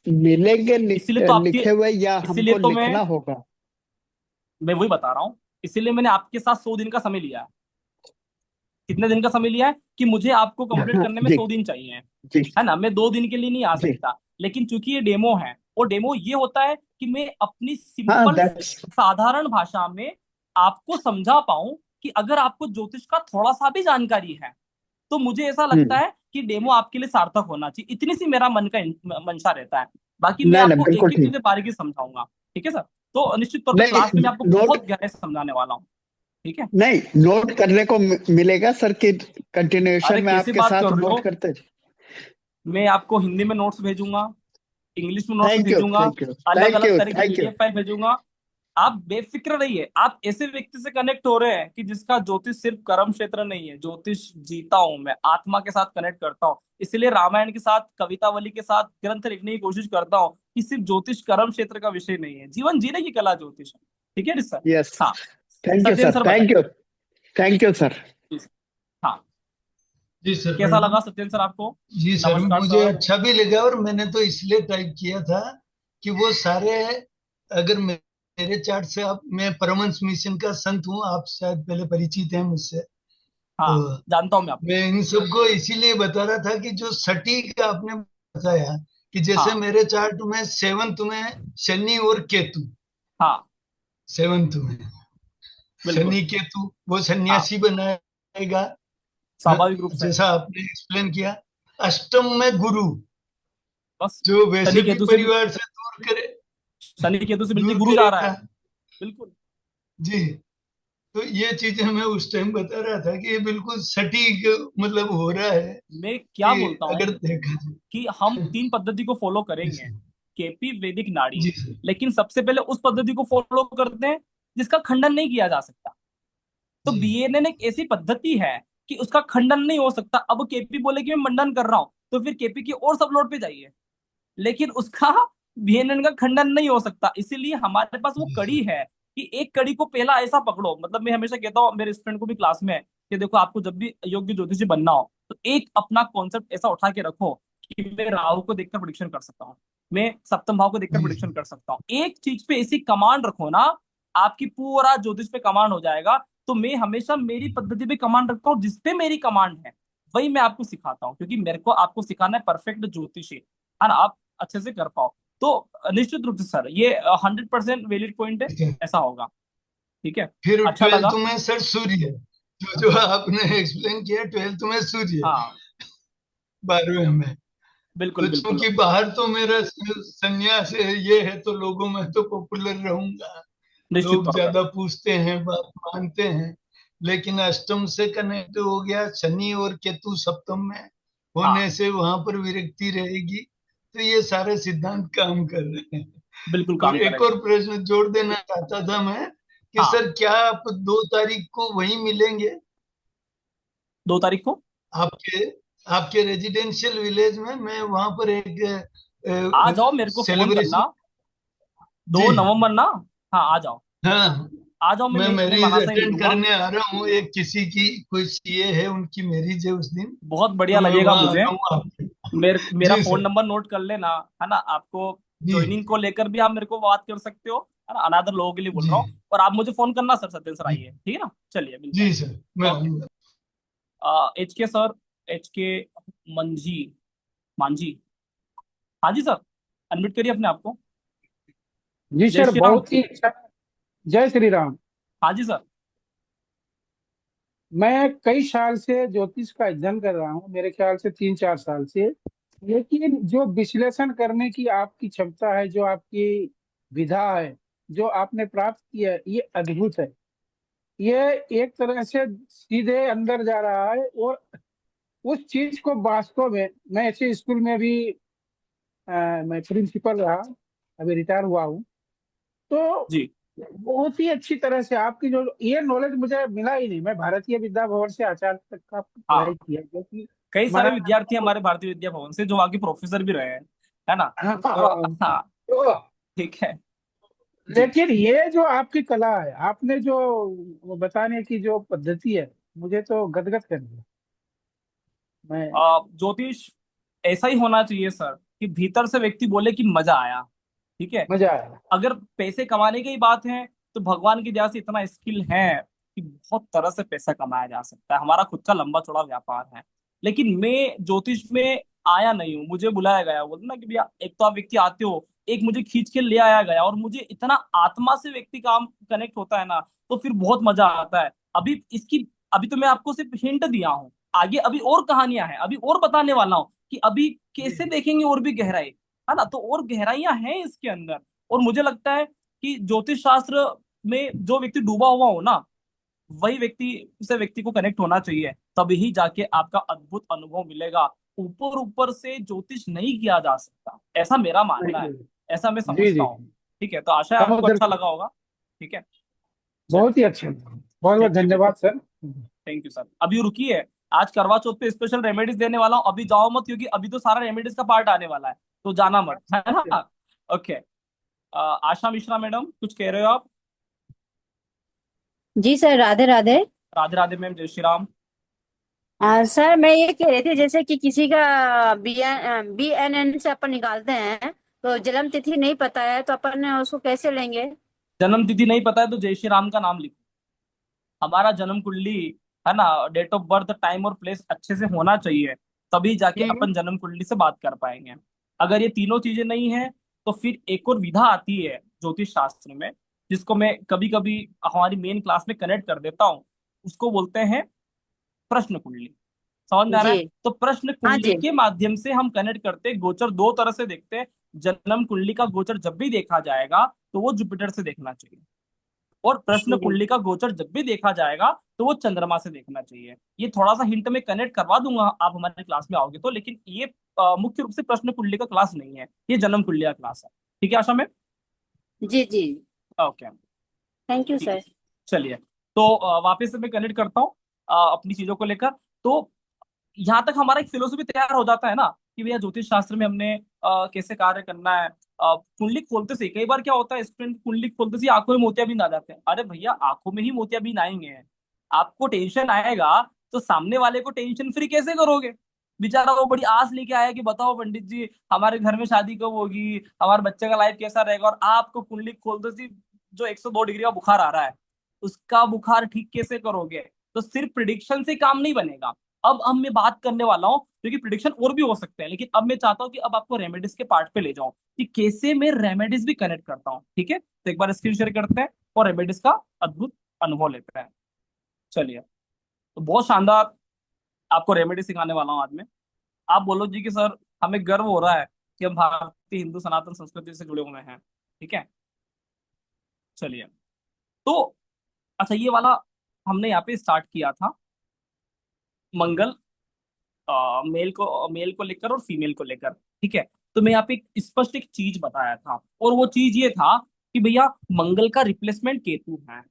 मिलेंगे इसीलिए तो आपके, लिखे हुए या इसीलिए हमको तो लिखना होगा? मैं वही बता रहा हूँ। इसीलिए मैंने आपके साथ 100 दिन का समय लिया है। कितने दिन का समय लिया है? कि मुझे आपको कंप्लीट करने में जी 100 दिन चाहिए, जी है ना। मैं 2 दिन के लिए नहीं आ जी। सकता। लेकिन चूंकि ये डेमो है, और डेमो ये होता है कि मैं अपनी हाँ सिंपल दैट्स साधारण भाषा में आपको समझा पाऊं कि अगर आपको ज्योतिष का थोड़ा सा भी जानकारी है तो मुझे ऐसा लगता हम्म। है कि डेमो आपके लिए सार्थक होना चाहिए। इतनी सी मेरा मन का मंशा रहता है। बाकी मैं नहीं नहीं आपको बिल्कुल एक एक ठीक। चीजें बारीकी समझाऊंगा, ठीक है सर। तो निश्चित तौर पे क्लास में नहीं मैं आपको नोट, बहुत गहराई से समझाने वाला हूँ, ठीक है। नहीं नोट करने को मिलेगा सर कि अरे कंटिन्यूएशन में कैसी आपके बात साथ कर रहे नोट हो? करते? मैं आपको हिंदी में नोट्स भेजूंगा, इंग्लिश में नोट्स थैंक यू भेजूंगा, थैंक यू अलग थैंक अलग यू तरह की थैंक यू। पीडीएफ फाइल भेजूंगा। आप बेफिक्र रहिए। आप ऐसे व्यक्ति से कनेक्ट हो रहे हैं कि जिसका ज्योतिष सिर्फ कर्म क्षेत्र नहीं है, ज्योतिष जीता हूं मैं, आत्मा के साथ कनेक्ट करता हूँ। इसलिए रामायण के साथ, कवितावली के साथ ग्रंथ लिखने की कोशिश करता हूँ कि सिर्फ ज्योतिष कर्म क्षेत्र का विषय नहीं है, जीवन जीने की कला ज्योतिष है, ठीक है सर। यस हाँ, thank you Satyendra sir sir thank बताइए। यू। Thank you sir. हाँ, जी सर कैसा प्रणाम। लगा सत्येंद्र सर आपको? जी सर, नमस्कार मुझे सर। अच्छा भी लगा, और मैंने तो इसलिए टाइप किया था कि वो सारे, अगर मेरे चार्ट से, आप, मैं परमहंस मिशन का संत हूँ, आप शायद पहले परिचित हैं मुझसे। तो हाँ, जानता हूँ मैं आपको। मैं इन सबको इसीलिए बता रहा था कि जो सटीक आपने बताया, कि जैसे हाँ, मेरे चार्ट में सेवंथ में शनि और केतु, हाँ, सेवंथ में बिल्कुल। शनि केतु वो हाँ, सन्यासी बनाएगा। हाँ, स्वाभाविक रूप से। जैसा आपने एक्सप्लेन किया। अष्टम में गुरु, बस जो वैसे शनि भी केतु से, परिवार से दूर करे, शनि केतु से मिलती दूर गुरु जा रहा करेगा। है। बिल्कुल। जी। तो ये चीजें मैं उस टाइम बता रहा था कि ये बिल्कुल सटीक मतलब हो रहा है, मैं क्या कि बोलता हूँ अगर देखा कि हम जाए। 3 पद्धति को फॉलो जी करेंगे, सर। केपी वैदिक नाड़ी। जी सर। लेकिन सबसे पहले उस पद्धति को फॉलो करते हैं जिसका खंडन नहीं किया जा सकता। तो जी बीएनएन एक ऐसी पद्धति है कि उसका खंडन नहीं हो सकता। अब केपी बोले कि मैं मंडन कर रहा हूं, तो फिर केपी की और सब लोड पे जाइए, लेकिन उसका बीएनएन का खंडन नहीं हो सकता। इसीलिए हमारे पास वो जी कड़ी सर। है कि एक कड़ी को पहला ऐसा पकड़ो। मतलब मैं हमेशा कहता हूँ मेरे स्टूडेंट को भी क्लास में कि देखो, आपको जब भी योग्य ज्योतिषी बनना हो तो एक अपना कॉन्सेप्ट ऐसा उठा के रखो कि मैं राहु को देखकर प्रिडिक्शन कर सकता हूँ, मैं सप्तम भाव को देखकर जी प्रिडिक्शन सर। कर सकता हूँ। एक चीज पे ऐसी कमांड रखो ना, आपकी पूरा ज्योतिष पे कमांड हो जाएगा। तो मैं हमेशा मेरी पद्धति पे कमांड रखता हूँ, जिसपे मेरी कमांड है वही मैं आपको सिखाता हूँ, क्योंकि मेरे को आपको सिखाना है परफेक्ट ज्योतिषी, है ना, आप अच्छे से कर पाओ। तो निश्चित रूप से सर ये 100% वैलिड पॉइंट है। ठीक है। ऐसा होगा। ठीक है। फिर अच्छा ट्वेल्थ लगा। में सर सूर्य, जो आपने एक्सप्लेन किया, ट्वेल्थ में सूर्य, हाँ, 12वें में। बिल्कुल तो बिल्कुल। चूंकि बाहर तो मेरा संन्यास है, ये है, तो लोगों में तो पॉपुलर रहूंगा, निश्चित लोग तौर पर। ज्यादा पूछते हैं, बात मानते हैं। लेकिन अष्टम से कनेक्ट हो गया, शनि और केतु सप्तम में हाँ, होने से वहां पर विरक्ति रहेगी। तो ये सारे सिद्धांत काम कर रहे हैं। बिल्कुल और काम एक करेगा। और प्रश्न जोड़ देना चाहता था मैं, कि हाँ, सर क्या आप 2 तारीख को वहीं मिलेंगे, 2 तारीख को आपके आपके रेजिडेंशियल विलेज में? मैं वहां पर आ एक जाओ, मेरे को फोन सेलिब्रेशन। करना। जी 2 नवंबर ना। हाँ, आ जाओ। हाँ, आ जाओ, मैं मैं मैरिज मनासा ही अटेंड मिलूंगा। करने आ रहा हूँ, एक किसी की कोई सीए है, उनकी मैरिज है उस दिन। बहुत तो बढ़िया मैं लगेगा वहाँ आ मुझे। रहा हूँ आपके। मेरा जी फोन सर। नंबर नोट कर लेना, है ना। आपको जी ज्वाइनिंग को लेकर भी आप मेरे को बात कर सकते हो, है ना, अनादर लोगों के लिए बोल जी रहा हूँ। और आप मुझे फोन करना, सर सत्येंद्र सर जी आइए, ठीक है ना, चलिए मिलते जी हैं। सर, मैं ओके। आऊंगा। एच के सर, एच के मंजी, मांझी। हाँ जी सर, अनम्यूट करिए अपने आप को। जी जय सर, श्री राम। बहुत ही अच्छा। जय श्री राम। हाँ जी सर। मैं कई साल से ज्योतिष का अध्ययन कर रहा हूँ, मेरे ख्याल से 3-4 साल से। लेकिन जो विश्लेषण करने की आपकी क्षमता है, जो आपकी विधा है, जो आपने प्राप्त किया है, ये अद्भुत है। ये एक तरह से सीधे अंदर जा रहा है, और उस चीज को वास्तव में, मैं ऐसे स्कूल में भी मैं प्रिंसिपल रहा, अभी रिटायर हुआ हूँ। तो जी, बहुत ही अच्छी तरह से आपकी जो ये नॉलेज मुझे मिला ही नहीं। मैं भारतीय विद्या भवन से आचार्य तक का हाँ, पढ़ाई किया, जो कि कई सारे हमारा विद्यार्थी हमारे भारतीय विद्या भवन से जो वहाँ के प्रोफेसर भी रहे हैं, है ना। हाँ, तो हाँ, हाँ, तो ठीक है। जी। लेकिन ये जो आपकी कला है, आपने जो वो बताने की जो पद्धति है, मुझे तो गदगद कर दिया। मैं ज्योतिष ऐसा ही होना चाहिए सर कि भीतर से व्यक्ति बोले कि मजा आया। ठीक है। मजा आया। अगर पैसे कमाने की ही बात है तो भगवान की दया से इतना स्किल है कि बहुत तरह से पैसा कमाया जा सकता है। हमारा खुद का लंबा चौड़ा व्यापार है। लेकिन मैं ज्योतिष में आया नहीं हूँ, मुझे बुलाया गया। बोलते ना कि भैया, एक तो आप व्यक्ति आते हो, एक मुझे खींच के ले आया गया, और मुझे इतना आत्मा से व्यक्ति काम कनेक्ट होता है ना, तो फिर बहुत मजा आता है। अभी तो मैं आपको सिर्फ हिंट दिया हूँ, आगे अभी और कहानियां हैं, अभी और बताने वाला हूँ कि अभी जी कैसे देखेंगे और भी गहराई, है ना। तो और गहराइयां हैं इसके अंदर। और मुझे लगता है कि ज्योतिष शास्त्र में जो व्यक्ति डूबा हुआ हो ना, वही व्यक्ति को कनेक्ट होना चाहिए, तभी ही जाके आपका अद्भुत अनुभव मिलेगा। ऊपर ऊपर से ज्योतिष नहीं किया जा सकता, ऐसा मेरा मानना है, नहीं, ऐसा मैं जी समझता जी, हूँ। ठीक है, तो आशा है आपको समुद्र अच्छा लगा होगा। ठीक है। बहुत चलिए, ही अच्छे, बहुत बहुत थैंक यू, धन्यवाद सर। Thank you sir. अभी रुकिए, आज करवा चौथ पे स्पेशल रेमेडीज देने वाला हूँ, अभी जाओ मत, क्योंकि अभी तो सारा रेमेडीज का पार्ट आने वाला है, तो जाना मत, है ना। ओके। आशा मिश्रा मैडम, कुछ कह रहे हो आप? जी सर, राधे राधे। राधे राधे मैम, जय श्री राम। सर मैं ये कह रही थी, जैसे कि किसी का BNN से अपन निकालते हैं, तो जन्म तिथि नहीं पता है, तो अपन उसको कैसे लेंगे? जन्म तिथि नहीं पता है तो जय श्री राम का नाम लिखो। हमारा जन्म कुंडली, है ना, डेट ऑफ बर्थ, टाइम और प्लेस अच्छे से होना चाहिए, तभी जाके हम्म। अपन जन्म कुंडली से बात कर पाएंगे। अगर ये तीनों चीजें नहीं है तो फिर एक और विधा आती है ज्योतिष शास्त्र में, जिसको मैं कभी कभी हमारी मेन क्लास में कनेक्ट कर देता हूँ। उसको बोलते हैं प्रश्न कुंडली। समझ में आ रहा जी। है? तो प्रश्न हाँ कुंडली जी। के माध्यम से हम कनेक्ट करते हैं। गोचर दो तरह से देखते हैं। जन्म कुंडली का गोचर जब भी देखा जाएगा तो वो जुपिटर से देखना चाहिए, और प्रश्न जी। कुंडली का गोचर जब भी देखा जाएगा तो वो चंद्रमा से देखना चाहिए। ये थोड़ा सा हिंट में कनेक्ट करवा दूंगा आप हमारे क्लास में आओगे तो, लेकिन ये मुख्य रूप से प्रश्न कुंडली का क्लास नहीं है, ये जन्म कुंडली का क्लास है। ठीक है आशा में? जी जी। ओके, थैंक यू ठीक है। सर। चलिए, तो वापस से मैं कनेक्ट करता हूँ अपनी चीजों को लेकर। तो यहाँ तक हमारा एक फिलोसफी तैयार हो जाता है ना कि भैया ज्योतिष शास्त्र में हमने कैसे कार्य करना है। कुंडली खोलते से कई बार क्या होता है, स्टूडेंट कुंडली खोलते से आंखों में मोतियाबिंद आ जाते हैं। अरे भैया, आंखों में ही मोतियाबिंद आएंगे, आपको टेंशन आएगा तो सामने वाले को टेंशन फ्री कैसे करोगे? बेचारा वो बड़ी आस लेके आया कि बताओ पंडित जी, हमारे घर में शादी कब होगी, हमारे बच्चे का लाइफ कैसा रहेगा, और आपको कुंडली खोलते से जो 102 डिग्री का बुखार आ रहा है, उसका बुखार ठीक कैसे करोगे? तो सिर्फ प्रिडिक्शन से काम नहीं बनेगा। अब मैं बात करने वाला हूँ, क्योंकि प्रिडिक्शन और भी हो सकते हैं, लेकिन अब मैं चाहता हूँ कि अब आपको रेमेडीज के पार्ट पे ले जाऊं कि कैसे मैं रेमेडीज भी कनेक्ट करता हूँ। ठीक है, तो एक बार स्क्रीन शेयर करते हैं और रेमेडीज का अद्भुत अनुभव लेते हैं। चलिए, तो बहुत शानदार आपको रेमेडी सिखाने वाला हूँ आज में। आप बोलो जी कि सर, हमें गर्व हो रहा है कि हम भारतीय हिंदू सनातन संस्कृति से जुड़े हुए हैं। ठीक है, चलिए। तो अच्छा, ये वाला हमने यहाँ पे स्टार्ट किया था मंगल, मेल को लेकर और फीमेल को लेकर। ठीक है, तो मैं यहाँ पे एक स्पष्ट एक चीज बताया था, और वो चीज ये था कि भैया मंगल का रिप्लेसमेंट केतु है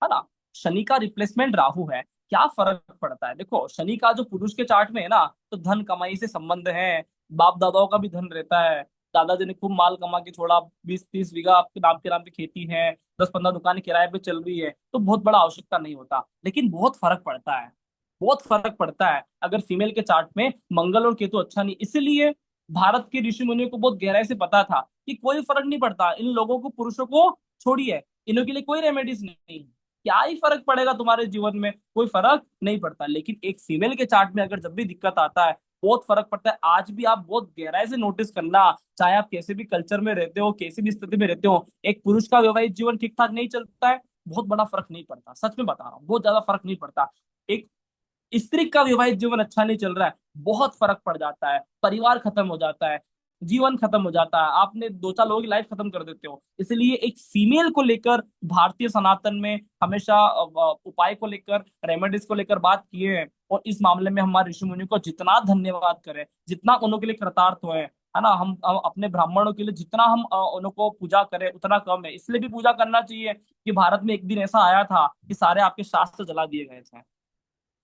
ना, शनि का रिप्लेसमेंट राहु है। क्या फर्क पड़ता है? देखो, शनि का जो पुरुष के चार्ट में है ना, तो धन कमाई से संबंध है, बाप दादाओं का भी धन रहता है, दादाजी ने खूब माल कमा के छोड़ा, 20-30 बीघा आपके नाम पे खेती है, 10-15 दुकानें किराए पे चल रही है, तो बहुत बड़ा आवश्यकता नहीं होता। लेकिन बहुत फर्क पड़ता है, बहुत फर्क पड़ता है अगर फीमेल के चार्ट में मंगल और केतु अच्छा नहीं। इसलिए भारत के ऋषि मुनियों को बहुत गहराई से पता था कि कोई फर्क नहीं पड़ता, इन लोगों को, पुरुषों को छोड़िए, इनके लिए कोई रेमेडीज नहीं है। क्या ही फर्क पड़ेगा तुम्हारे जीवन में? कोई फर्क नहीं पड़ता। लेकिन एक फीमेल के चार्ट में अगर जब भी दिक्कत आता है, बहुत फर्क पड़ता है। आज भी आप बहुत गहराई से नोटिस करना, चाहे आप कैसे भी कल्चर में रहते हो, कैसी भी स्थिति में रहते हो, एक पुरुष का वैवाहिक जीवन ठीक ठाक नहीं चलता है, बहुत बड़ा फर्क नहीं पड़ता। सच में बता रहा हूँ, बहुत ज्यादा फर्क नहीं पड़ता। एक स्त्री का विवाहित जीवन अच्छा नहीं चल रहा है, बहुत फर्क पड़ जाता है, परिवार खत्म हो जाता है, जीवन खत्म हो जाता है, आपने 2-4 लोगों की लाइफ खत्म कर देते हो। इसलिए एक फीमेल को लेकर भारतीय सनातन में हमेशा उपाय को लेकर, रेमेडीज को लेकर बात किए हैं, और इस मामले में हमारे ऋषि मुनि को जितना धन्यवाद करें, जितना उनके लिए कृतार्थ हुए, है ना, हम अपने ब्राह्मणों के लिए जितना हम उनको पूजा करें उतना कम है। इसलिए भी पूजा करना चाहिए कि भारत में एक दिन ऐसा आया था कि सारे आपके शास्त्र जला दिए गए थे।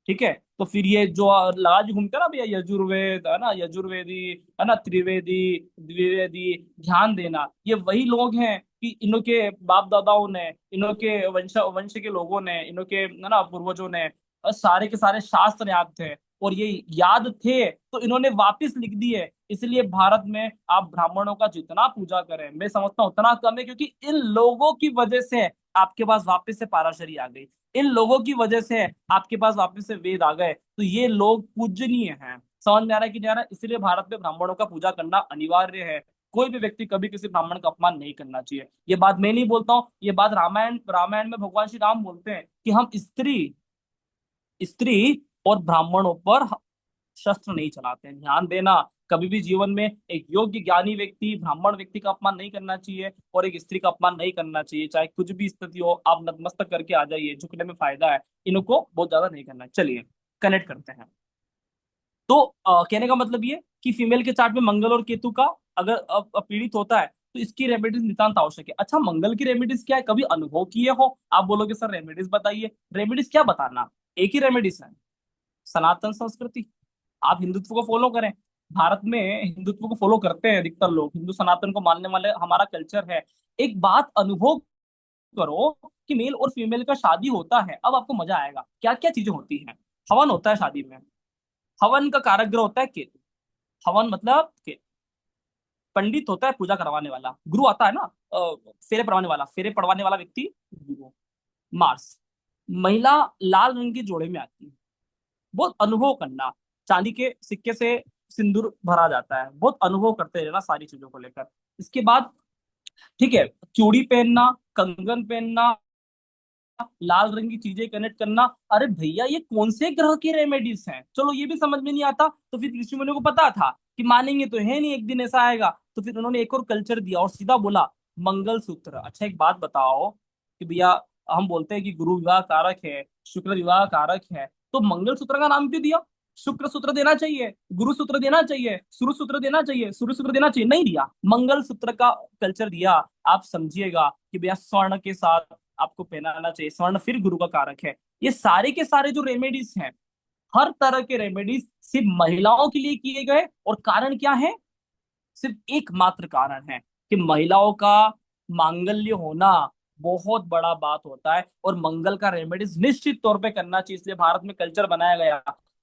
ठीक है, तो फिर ये जो लगा जो घूमते हैं ना भैया, यजुर्वेद है ना, यजुर्वेदी है ना, त्रिवेदी, द्विवेदी, ध्यान देना, ये वही लोग हैं कि इनके बाप दादाओं ने, इनके वंश वंश के लोगों ने, इनके है ना पूर्वजों ने सारे के सारे शास्त्र याद थे, और ये याद थे तो इन्होंने वापिस लिख दिए। इसलिए भारत में आप ब्राह्मणों का जितना पूजा करें, मैं समझता हूँ उतना कम है, क्योंकि इन लोगों की वजह से आपके पास वापिस से पाराशरी आ गई, इन लोगों की वजह से आपके पास वापस से वेद आ गए, तो ये लोग पूजनीय हैं। समझ में आ रहा है कि नहीं आ रहा है? इसलिए भारत में ब्राह्मणों का पूजा करना अनिवार्य है। कोई भी व्यक्ति कभी किसी ब्राह्मण का अपमान नहीं करना चाहिए। ये बात मैं नहीं बोलता हूँ, ये बात रामायण रामायण में भगवान श्री राम बोलते हैं कि हम स्त्री स्त्री और ब्राह्मणों पर शस्त्र नहीं चलाते हैं। ध्यान देना, कभी भी जीवन में एक योग्य ज्ञानी व्यक्ति, ब्राह्मण व्यक्ति का अपमान नहीं करना चाहिए, और एक स्त्री का अपमान नहीं करना चाहिए। चाहे कुछ भी स्थिति हो, आप नतमस्तक करके आ जाइए, झुकने में फायदा है, इनको बहुत ज्यादा नहीं करना है। चलिए, कनेक्ट करते हैं। तो कहने का मतलब ये कि फीमेल के चार्ट में मंगल और केतु का अगर पीड़ित होता है तो इसकी रेमेडीज नितांत आवश्यक है। अच्छा, मंगल की रेमेडीज क्या है, कभी अनुभव किए हो? आप बोलोगे सर रेमेडीज बताइए। रेमेडीज क्या बताना, एक ही रेमेडीज है, सनातन संस्कृति। आप हिंदुत्व को फॉलो करें, भारत में हिंदुत्व को फॉलो करते हैं अधिकतर लोग, हिंदू सनातन को मानने वाले, हमारा कल्चर है। एक बात अनुभव करो कि मेल और फीमेल का शादी होता है, अब आपको मजा आएगा क्या क्या चीजें होती हैं। हवन होता है शादी में। हवन का कारक ग्रह होता है केतु। हवन मतलब केतु। पंडित होता है पूजा करवाने वाला। गुरु आता है ना, फेरे पड़वाने वाला, फेरे पड़वाने वाला व्यक्ति गुरु। मार्स। महिला लाल रंग के जोड़े में आती है। बहुत अनुभव करना। चांदी के सिक्के से सिंदूर भरा जाता है, बहुत अनुभव करते रहना सारी चीजों को लेकर। इसके बाद ठीक है, चूड़ी पहनना, कंगन पहनना, लाल रंग की चीजें कनेक्ट करना। अरे भैया ये कौन से ग्रह की रेमेडीज हैं, चलो ये भी समझ में नहीं आता तो फिर ऋषि मुनियों को पता था कि मानेंगे तो है नहीं, एक दिन ऐसा आएगा। तो फिर उन्होंने एक और कल्चर दिया और सीधा बोला मंगल सूत्र। अच्छा एक बात बताओ कि भैया हम बोलते हैं कि गुरु विवाह कारक है, शुक्र विवाह कारक है, तो मंगल सूत्र का नाम क्यों दिया? शुक्र सूत्र देना चाहिए, गुरु सूत्र देना चाहिए, सूर्य सूत्र देना चाहिए, सूर्य सूत्र देना चाहिए, नहीं दिया, मंगल सूत्र का कल्चर दिया। आप समझिएगा कि भैया स्वर्ण के साथ आपको पहनाना चाहिए, स्वर्ण फिर गुरु का कारक है। ये सारे के सारे जो रेमेडीज हैं, हर तरह के रेमेडीज सिर्फ महिलाओं के लिए किए गए। और कारण क्या है? सिर्फ एकमात्र कारण है कि महिलाओं का मांगल्य होना बहुत बड़ा बात होता है, और मंगल का रेमेडीज निश्चित तौर पे करना चाहिए। इसलिए भारत में कल्चर बनाया गया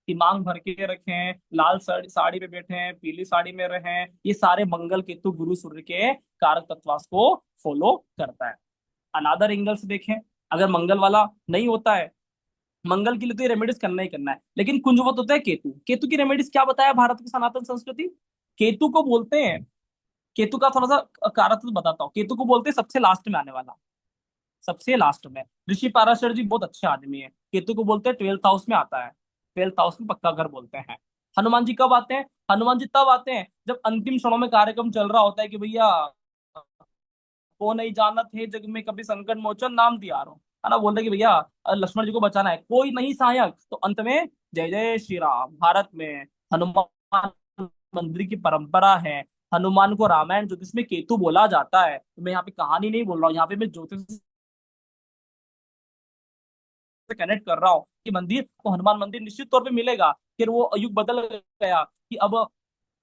कि मांग भर के रखें, लाल साड़ी साड़ी पे बैठे, पीली साड़ी में रहें। ये सारे मंगल केतु गुरु सूर्य के कारक तत्वास को फॉलो करता है। अनादर एंगल से देखें, अगर मंगल वाला नहीं होता है, मंगल के लिए तो ये रेमेडीज करना ही करना है, लेकिन कुंजवत होता है केतु। केतु की रेमेडीज क्या बताया भारत की सनातन संस्कृति? केतु को बोलते हैं, केतु का थोड़ा सा कारक बताता हूँ। केतु को बोलते हैं सबसे लास्ट में आने वाला, सबसे लास्ट में। ऋषि पाराशर जी बहुत अच्छे आदमी है, केतु को बोलते हैं 12th हाउस में आता है। 12th हाउस में पक्का घर बोलते हैं। हनुमान जी कब आते हैं? हनुमान जी तब आते हैं जब अंतिम क्षणों में कार्यक्रम चल रहा होता है कि भैया को नहीं जानत है जग में कभी संकट मोचन नाम दिया रो, है ना, बोलते कि भैया लक्ष्मण जी को बचाना है, कोई नहीं सहायक, तो अंत में जय जय श्री राम। भारत में हनुमान मंदिर की परंपरा है। हनुमान को रामायण ज्योतिष में केतु बोला जाता है। तो मैं यहाँ पे कहानी नहीं बोल रहा हूँ, यहाँ पे मैं ज्योतिष से कनेक्ट कर रहा हूँ कि मंदिर को हनुमान मंदिर निश्चित तौर पे मिलेगा। फिर वो युग बदल गया कि अब,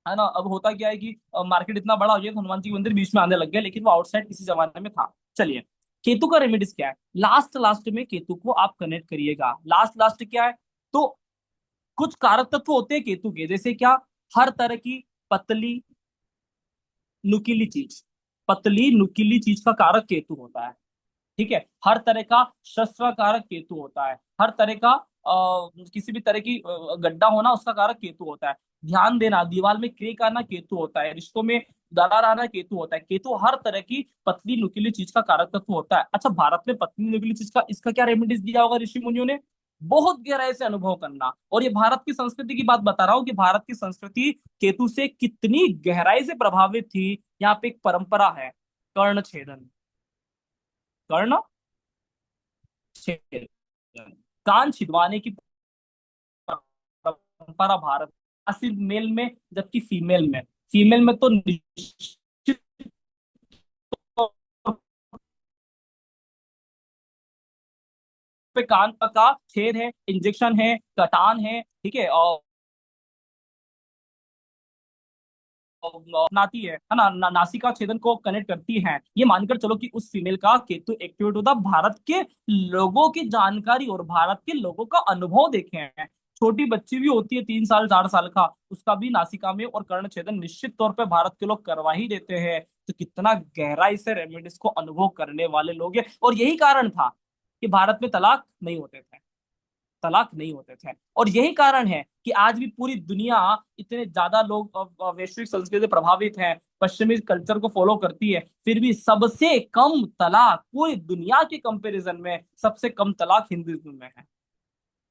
है ना, अब होता क्या है कि मार्केट इतना बड़ा हो गया तो हनुमान जी के मंदिर बीच में आने लग गया, लेकिन वो आउटसाइड किसी जमाने में था। चलिए, केतु का रेमेडीज क्या है? लास्ट लास्ट में केतु को आप कनेक्ट करिएगा। लास्ट लास्ट क्या है? तो कुछ कारक तत्व होते हैं केतु के, जैसे क्या? हर तरह की पतली नुकीली चीज, पतली नुकीली चीज का कारक केतु होता है। ठीक है, हर तरह का शस्त्र कारक केतु होता है। हर तरह का किसी भी तरह की गड्ढा होना उसका कारक केतु होता है। ध्यान देना, दीवार में क्रेक आना केतु होता है। रिश्तों में दरार आना केतु होता है। केतु हर तरह की पतली नुकीली चीज का कारक तत्व होता है। अच्छा, भारत में पतली नुकीली चीज का इसका क्या रेमेडीज दिया होगा ऋषि मुनियों ने? बहुत गहराई से अनुभव करना। और ये भारत की संस्कृति की बात बता रहा हूँ कि भारत की संस्कृति केतु से कितनी गहराई से प्रभावित थी। यहाँ पे एक परंपरा है, कर्ण छेदन। कर्ण छेदन, कान छिदवाने की परंपरा भारत, सिर्फ मेल में, जबकि फीमेल में, फीमेल में तो निश्चित तौर पे कान का छेद है, इंजेक्शन है, कटान है, ठीक है, और अपनाती है ना, नासिका छेदन को कनेक्ट करती है। ये मानकर चलो कि उस फीमेल का केतु एक्टिवेट होता। भारत के लोगों की जानकारी और भारत के लोगों का अनुभव देखे हैं। छोटी बच्ची भी होती है 3 साल 4 साल का, उसका भी नासिका में और कर्ण छेदन निश्चित तौर पे भारत के लोग करवा ही देते हैं। तो कितना गहराई से रेमेडीज को अनुभव करने वाले लोग हैं। और यही कारण था कि भारत में तलाक नहीं होते थे, तलाक नहीं होते थे। और यही कारण है कि आज भी पूरी दुनिया, इतने ज्यादा लोग वैश्विक संस्कृति से प्रभावित हैं, पश्चिमी कल्चर को फॉलो करती है, फिर भी सबसे कम तलाक पूरी दुनिया के कंपैरिजन में सबसे कम तलाक हिंदुइज्म में है।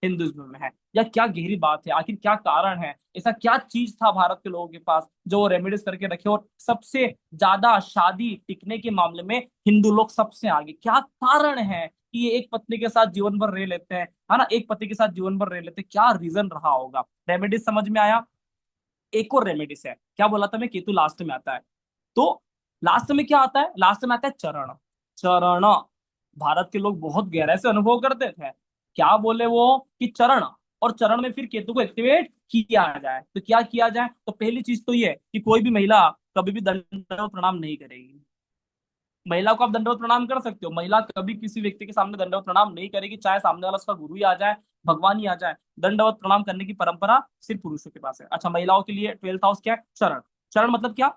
हिंदुइज्म में है। या क्या गहरी बात है, आखिर क्या कारण है? ऐसा क्या चीज था भारत के लोगों के पास जो रेमेडीज करके रखे? और सबसे ज्यादा शादी टिकने के मामले में हिंदू लोग सबसे आगे। क्या कारण है कि ये एक पत्नी के साथ जीवन भर रह लेते हैं, है ना, एक पति के साथ जीवन भर रह लेते हैं? क्या रीजन रहा होगा? रेमेडीज समझ में आया? एक और रेमेडीज है, क्या बोला था मैं, केतु लास्ट में आता है। तो लास्ट में क्या आता है? लास्ट में आता है चरण। चरण, भारत के लोग बहुत गहराई से अनुभव करते थे। क्या बोले वो कि चरण, और चरण में फिर केतु को एक्टिवेट किया जाए। तो क्या किया जाए? तो पहली चीज तो ये कि कोई भी महिला कभी भी दंड प्रणाम नहीं करेगी। महिला को आप दंडवत प्रणाम कर सकते हो, महिला कभी किसी व्यक्ति के सामने दंडवत प्रणाम नहीं करेगी, चाहे सामने वाला उसका गुरु ही आ जाए, भगवान ही आ जाए। दंडवत प्रणाम करने की परंपरा सिर्फ पुरुषों के पास है। अच्छा, महिलाओं के लिए 12th हाउस क्या है? चरण। चरण मतलब क्या?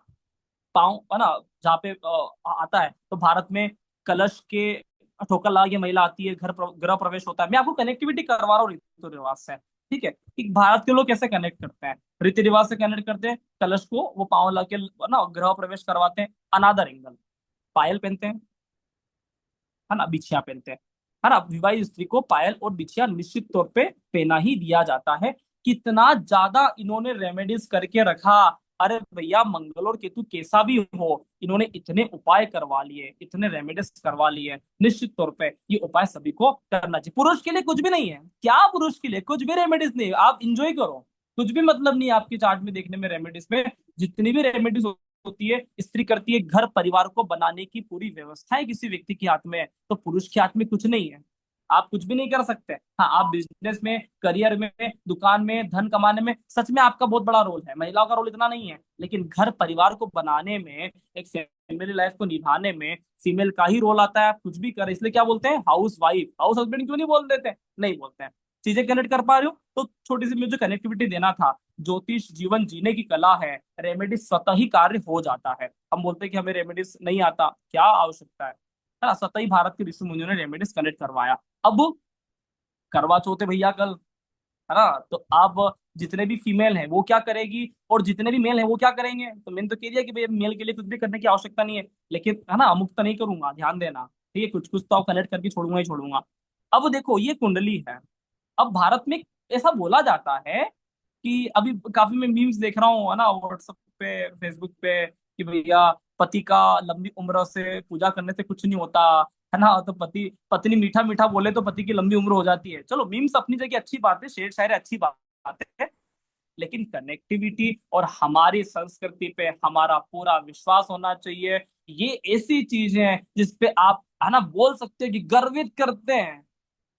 पाँव, है ना, जहाँ पे आता है। तो भारत में कलश के ठोकर लगा के महिला आती है, गृह प्रवेश होता है। मैं आपको कनेक्टिविटी करवा रहा हूँ रीति रिवाज से, ठीक है, कि भारत के लोग कैसे कनेक्ट करते हैं, रीति रिवाज से कनेक्ट करते हैं। कलश को वो पाँव लगा के ना गृह प्रवेश करवाते हैं। अनादर एंगल, पायल पहनते हैं, है ना, बिछिया पहनते हैं, है ना। विवाहित स्त्री को पायल और बिछिया निश्चित तौर पे पहना ही दिया जाता है। कितना ज्यादा इन्होंने रेमेडीज करके रखा। अरे भैया, मंगल और केतु कैसा भी हो, इन्होंने इतने उपाय करवा लिए, इतने रेमेडीज करवा लिए। निश्चित तौर पे ये उपाय सभी को करना चाहिए। पुरुष के लिए कुछ भी नहीं है क्या? पुरुष के लिए कुछ भी रेमेडीज नहीं, आप इंजॉय करो, कुछ भी मतलब नहीं है आपकी चार्ट में देखने में रेमेडीज में। जितनी भी रेमेडीज होती है, स्त्री करती है, घर परिवार को बनाने की पूरी व्यवस्था है किसी व्यक्ति के हाथ में है, तो पुरुष के हाथ में कुछ नहीं है। आप कुछ भी नहीं कर सकते। हाँ, आप बिजनेस में, करियर में, दुकान में, धन कमाने में सच में आपका बहुत बड़ा रोल है, महिलाओं का रोल इतना नहीं है, लेकिन घर परिवार को बनाने में, एक फैमिली लाइफ को निभाने में फीमेल का ही रोल आता है। आप कुछ भी करें, इसलिए क्या बोलते हैं? हाउस वाइफ, हाउस हस्बैंड क्यों नहीं बोल देते? नहीं बोलते हैं। चीजें कनेक्ट कर पा रहे हो? तो छोटी सी मुझे कनेक्टिविटी देना था। ज्योतिष जीवन जीने की कला है, रेमेडी स्वतः ही कार्य हो जाता है। हम बोलते हैं कि हमें रेमेडीज नहीं आता, क्या आवश्यकता है ना, स्वतः ही भारत के ऋषि मुनियों ने रेमेडीज कनेक्ट करवाया। अब करवा चौथ है भैया कल, है ना, तो अब जितने भी फीमेल हैं वो क्या करेगी, और जितने भी मेल हैं वो क्या करेंगे? तो मैंने तो कह दिया कि भैया मेल के लिए कुछ भी करने की आवश्यकता नहीं है, लेकिन है ना, अमुक तो नहीं करूंगा, ध्यान देना, ठीक है, कुछ कुछ तो कनेक्ट करके छोड़ूंगा ही छोड़ूंगा। अब देखो, ये कुंडली है। अब भारत में ऐसा बोला जाता है कि अभी काफी मैं मीम्स देख रहा हूँ, है ना, व्हाट्सएप पे, फेसबुक पे, कि भैया पति का लंबी उम्र से पूजा करने से कुछ नहीं होता, है ना, तो पति पत्नी मीठा मीठा बोले तो पति की लंबी उम्र हो जाती है। चलो, मीम्स अपनी जगह अच्छी बात है, शेर शायरी अच्छी बात है, लेकिन कनेक्टिविटी और हमारी संस्कृति पे हमारा पूरा विश्वास होना चाहिए। ये ऐसी चीज है जिसपे आप, है ना, बोल सकते हैं कि गर्वित करते हैं,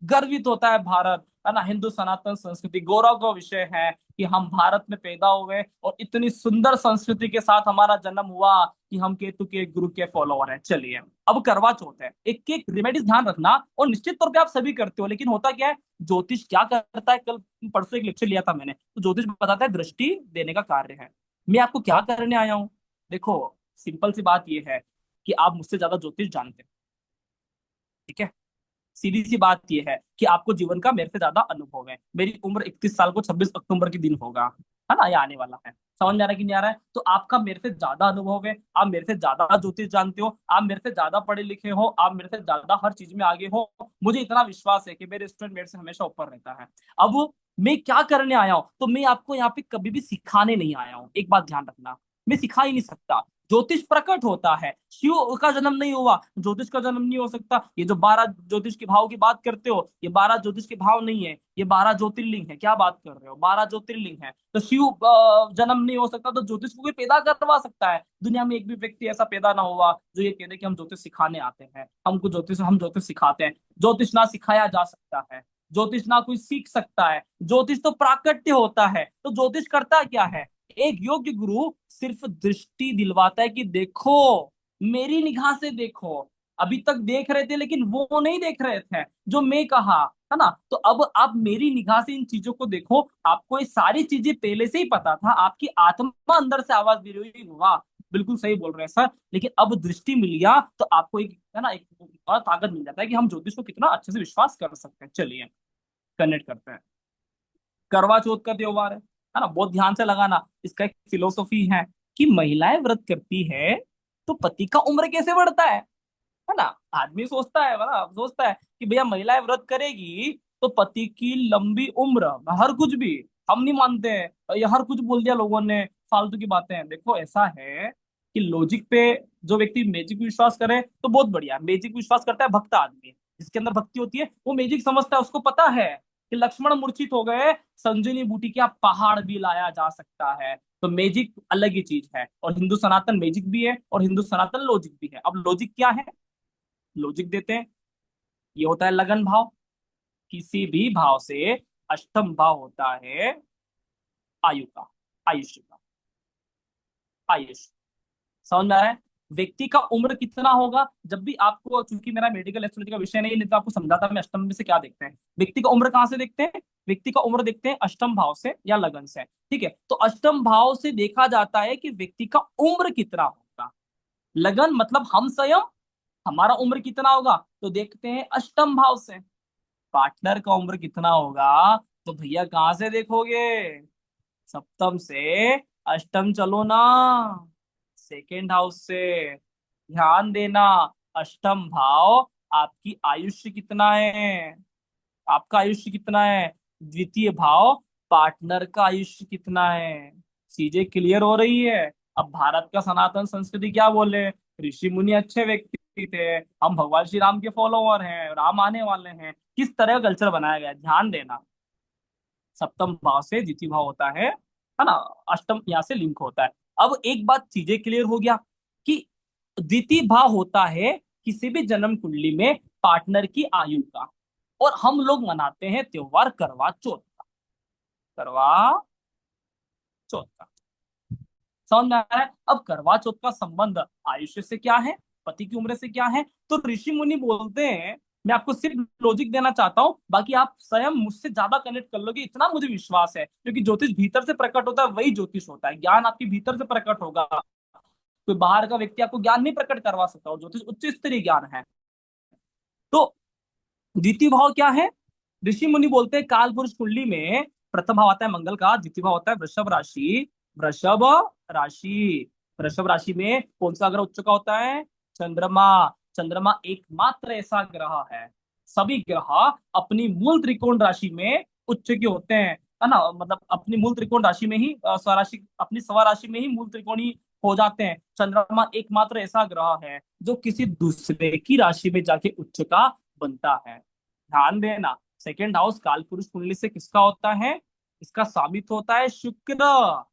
गर्वित होता है भारत, है ना। हिंदू सनातन संस्कृति गौरव का विषय है कि हम भारत में पैदा हुए और इतनी सुंदर संस्कृति के साथ हमारा जन्म हुआ कि हम केतु के गुरु के फॉलोअर हैं। चलिए, अब करवा चौथ है, एक एक रेमेडीज ध्यान रखना, और निश्चित तौर पे आप सभी करते हो, लेकिन होता क्या है, ज्योतिष क्या करता है, कल परसों एक लेक्चर लिया था मैंने, तो ज्योतिष बताता है दृष्टि देने का कार्य है। मैं आपको क्या करने आया हूँ? देखो, सिंपल सी बात यह है कि आप मुझसे ज्यादा ज्योतिष जानते हैं, ठीक है। सीधी सी बात यह है कि आपको जीवन का मेरे से ज्यादा अनुभव है। मेरी उम्र 31 साल को 26 अक्टूबर के दिन होगा, है ना, ये आने वाला है। समझ में आ रहा है कि नहीं आ रहा है? तो आपका मेरे से ज्यादा अनुभव है, आप मेरे से ज्यादा ज्योतिष जानते हो, आप मेरे से ज्यादा पढ़े लिखे हो, आप मेरे से ज्यादा हर चीज में आगे हो। मुझे इतना विश्वास है कि मेरे स्टूडेंट मेरे से हमेशा ऊपर रहता है। अब मैं क्या करने आया हूँ? तो मैं आपको यहाँ पे कभी भी सिखाने नहीं आया हूँ, एक बात ध्यान रखना, मैं सिखा ही नहीं सकता। ज्योतिष प्रकट होता है, शिव का जन्म नहीं हुआ, ज्योतिष का जन्म नहीं हो सकता। ये जो 12 ज्योतिष के भाव की बात करते हो, ये 12 ज्योतिष के भाव नहीं है, ये 12 ज्योतिर्लिंग है। क्या बात कर रहे हो, 12 ज्योतिर्लिंग है। तो शिव जन्म नहीं हो सकता, तो ज्योतिष को कोई पैदा करवा सकता है? दुनिया में एक भी व्यक्ति ऐसा पैदा ना हुआ जो ये कह दे कि हम ज्योतिष सिखाने आते हैं, हम ज्योतिष सिखाते हैं। ज्योतिष ना सिखाया जा सकता है, ज्योतिष ना कोई सीख सकता है, ज्योतिष तो प्राकट्य होता है। तो ज्योतिष करता क्या है? एक योग्य गुरु सिर्फ दृष्टि दिलवाता है कि देखो, मेरी निगाह से देखो। अभी तक देख रहे थे लेकिन वो नहीं देख रहे थे जो मैं कहा, है ना। तो अब आप मेरी निगाह से इन चीजों को देखो। आपको ये सारी चीजें पहले से ही पता था, आपकी आत्मा अंदर से आवाज दे रही हुई, वाह, बिल्कुल सही बोल रहे हैं सर। लेकिन अब दृष्टि मिल गया तो आपको एक, है ना, एक और ताकत मिल जाता है कि हम ज्योतिष को कितना अच्छे से विश्वास कर सकते हैं। चलिए, कनेक्ट करते हैं। करवा चौथ का त्योहार है ना, बहुत ध्यान से लगाना। इसका एक फिलोसॉफी है कि महिलाएं व्रत करती है तो पति का उम्र कैसे बढ़ता है ना। आदमी सोचता है, ना, सोचता है कि भैया महिलाएं व्रत करेगी तो पति की लंबी उम्र, हर कुछ भी, हम नहीं मानते हैं, ये हर कुछ बोल दिया लोगों ने, फालतू की बातें हैं। देखो, ऐसा है कि लॉजिक पे जो व्यक्ति मैजिक विश्वास करे तो बहुत बढ़िया, मैजिक विश्वास करता है भक्त आदमी, जिसके अंदर भक्ति होती है वो मैजिक समझता है। उसको पता है कि लक्ष्मण मूर्छित हो गए, संजीवनी बूटी क्या पहाड़ भी लाया जा सकता है। तो मैजिक अलग ही चीज है, और हिंदू सनातन मैजिक भी है और हिंदू सनातन लॉजिक भी है। अब लॉजिक क्या है? लॉजिक देते हैं, ये होता है लगन भाव। किसी भी भाव से अष्टम भाव होता है आयु का, आयुष्य का, आयुष। समझ में आ रहा है? व्यक्ति का उम्र कितना होगा, जब भी आपको, चूंकि मेरा मेडिकल एस्ट्रोलॉजी का विषय नहीं, नहीं तो आपको समझाता मैं अष्टम में से क्या देखते हैं। व्यक्ति का उम्र कहाँ से देखते हैं? व्यक्ति का उम्र देखते हैं अष्टम भाव से या लगन से। ठीक है, तो अष्टम भाव से देखा जाता है कि व्यक्ति का उम्र कितना होगा। लगन मतलब हम स्वयं, हमारा उम्र कितना होगा, तो देखते हैं अष्टम भाव से। पार्टनर का उम्र कितना होगा, तो भैया कहां से देखोगे? सप्तम से अष्टम चलो ना, सेकेंड हाउस से। ध्यान देना, अष्टम भाव आपकी आयुष्य कितना है, आपका आयुष्य कितना है। द्वितीय भाव पार्टनर का आयुष्य कितना है। चीजें क्लियर हो रही है। अब भारत का सनातन संस्कृति क्या बोले, ऋषि मुनि अच्छे व्यक्ति थे, हम भगवान श्री राम के फॉलोअर हैं, राम आने वाले हैं, किस तरह का कल्चर बनाया गया है। ध्यान देना, सप्तम भाव से द्वितीय भाव होता है ना, अष्टम यहाँ से लिंक होता है। अब एक बात चीजें क्लियर हो गया कि द्वितीय भाव होता है किसी भी जन्म कुंडली में पार्टनर की आयु का। और हम लोग मनाते हैं त्योहार करवा चौथ का, करवा चौथ का। समझ में आ रहा है? अब करवा चौथ का संबंध आयुष्य से क्या है, पति की उम्र से क्या है, तो ऋषि मुनि बोलते हैं। मैं आपको सिर्फ लॉजिक देना चाहता हूं, बाकी आप स्वयं मुझसे ज्यादा कनेक्ट कर लोगे, इतना मुझे विश्वास है, क्योंकि ज्योतिष भीतर से प्रकट होता है, वही ज्योतिष होता है। ज्ञान आपके भीतर से प्रकट होगा, कोई बाहर का व्यक्ति आपको ज्ञान नहीं प्रकट करवा सकता, और ज्योतिष उच्च स्तरीय ज्ञान है। तो द्वितीय भाव क्या है? ऋषि मुनि बोलते हैं काल पुरुष कुंडली में प्रथम भाव आता है मंगल का, द्वितीय भाव होता है वृषभ राशि। वृषभ राशि, वृषभ राशि में कौन सा ग्रह उच्च का होता है? चंद्रमा। चंद्रमा एकमात्र ऐसा ग्रह है, सभी ग्रह अपनी मूल त्रिकोण राशि में उच्च के होते हैं, है ना, मतलब अपनी मूल त्रिकोण राशि में ही स्वराशि, अपनी स्वराशि में ही मूल त्रिकोणी हो जाते हैं। चंद्रमा एकमात्र ऐसा ग्रह है जो किसी दूसरे की राशि में जाके उच्च का बनता है। ध्यान देना, सेकेंड हाउस कालपुरुष कुंडली से किसका होता है? इसका स्वामी तो होता है शुक्र,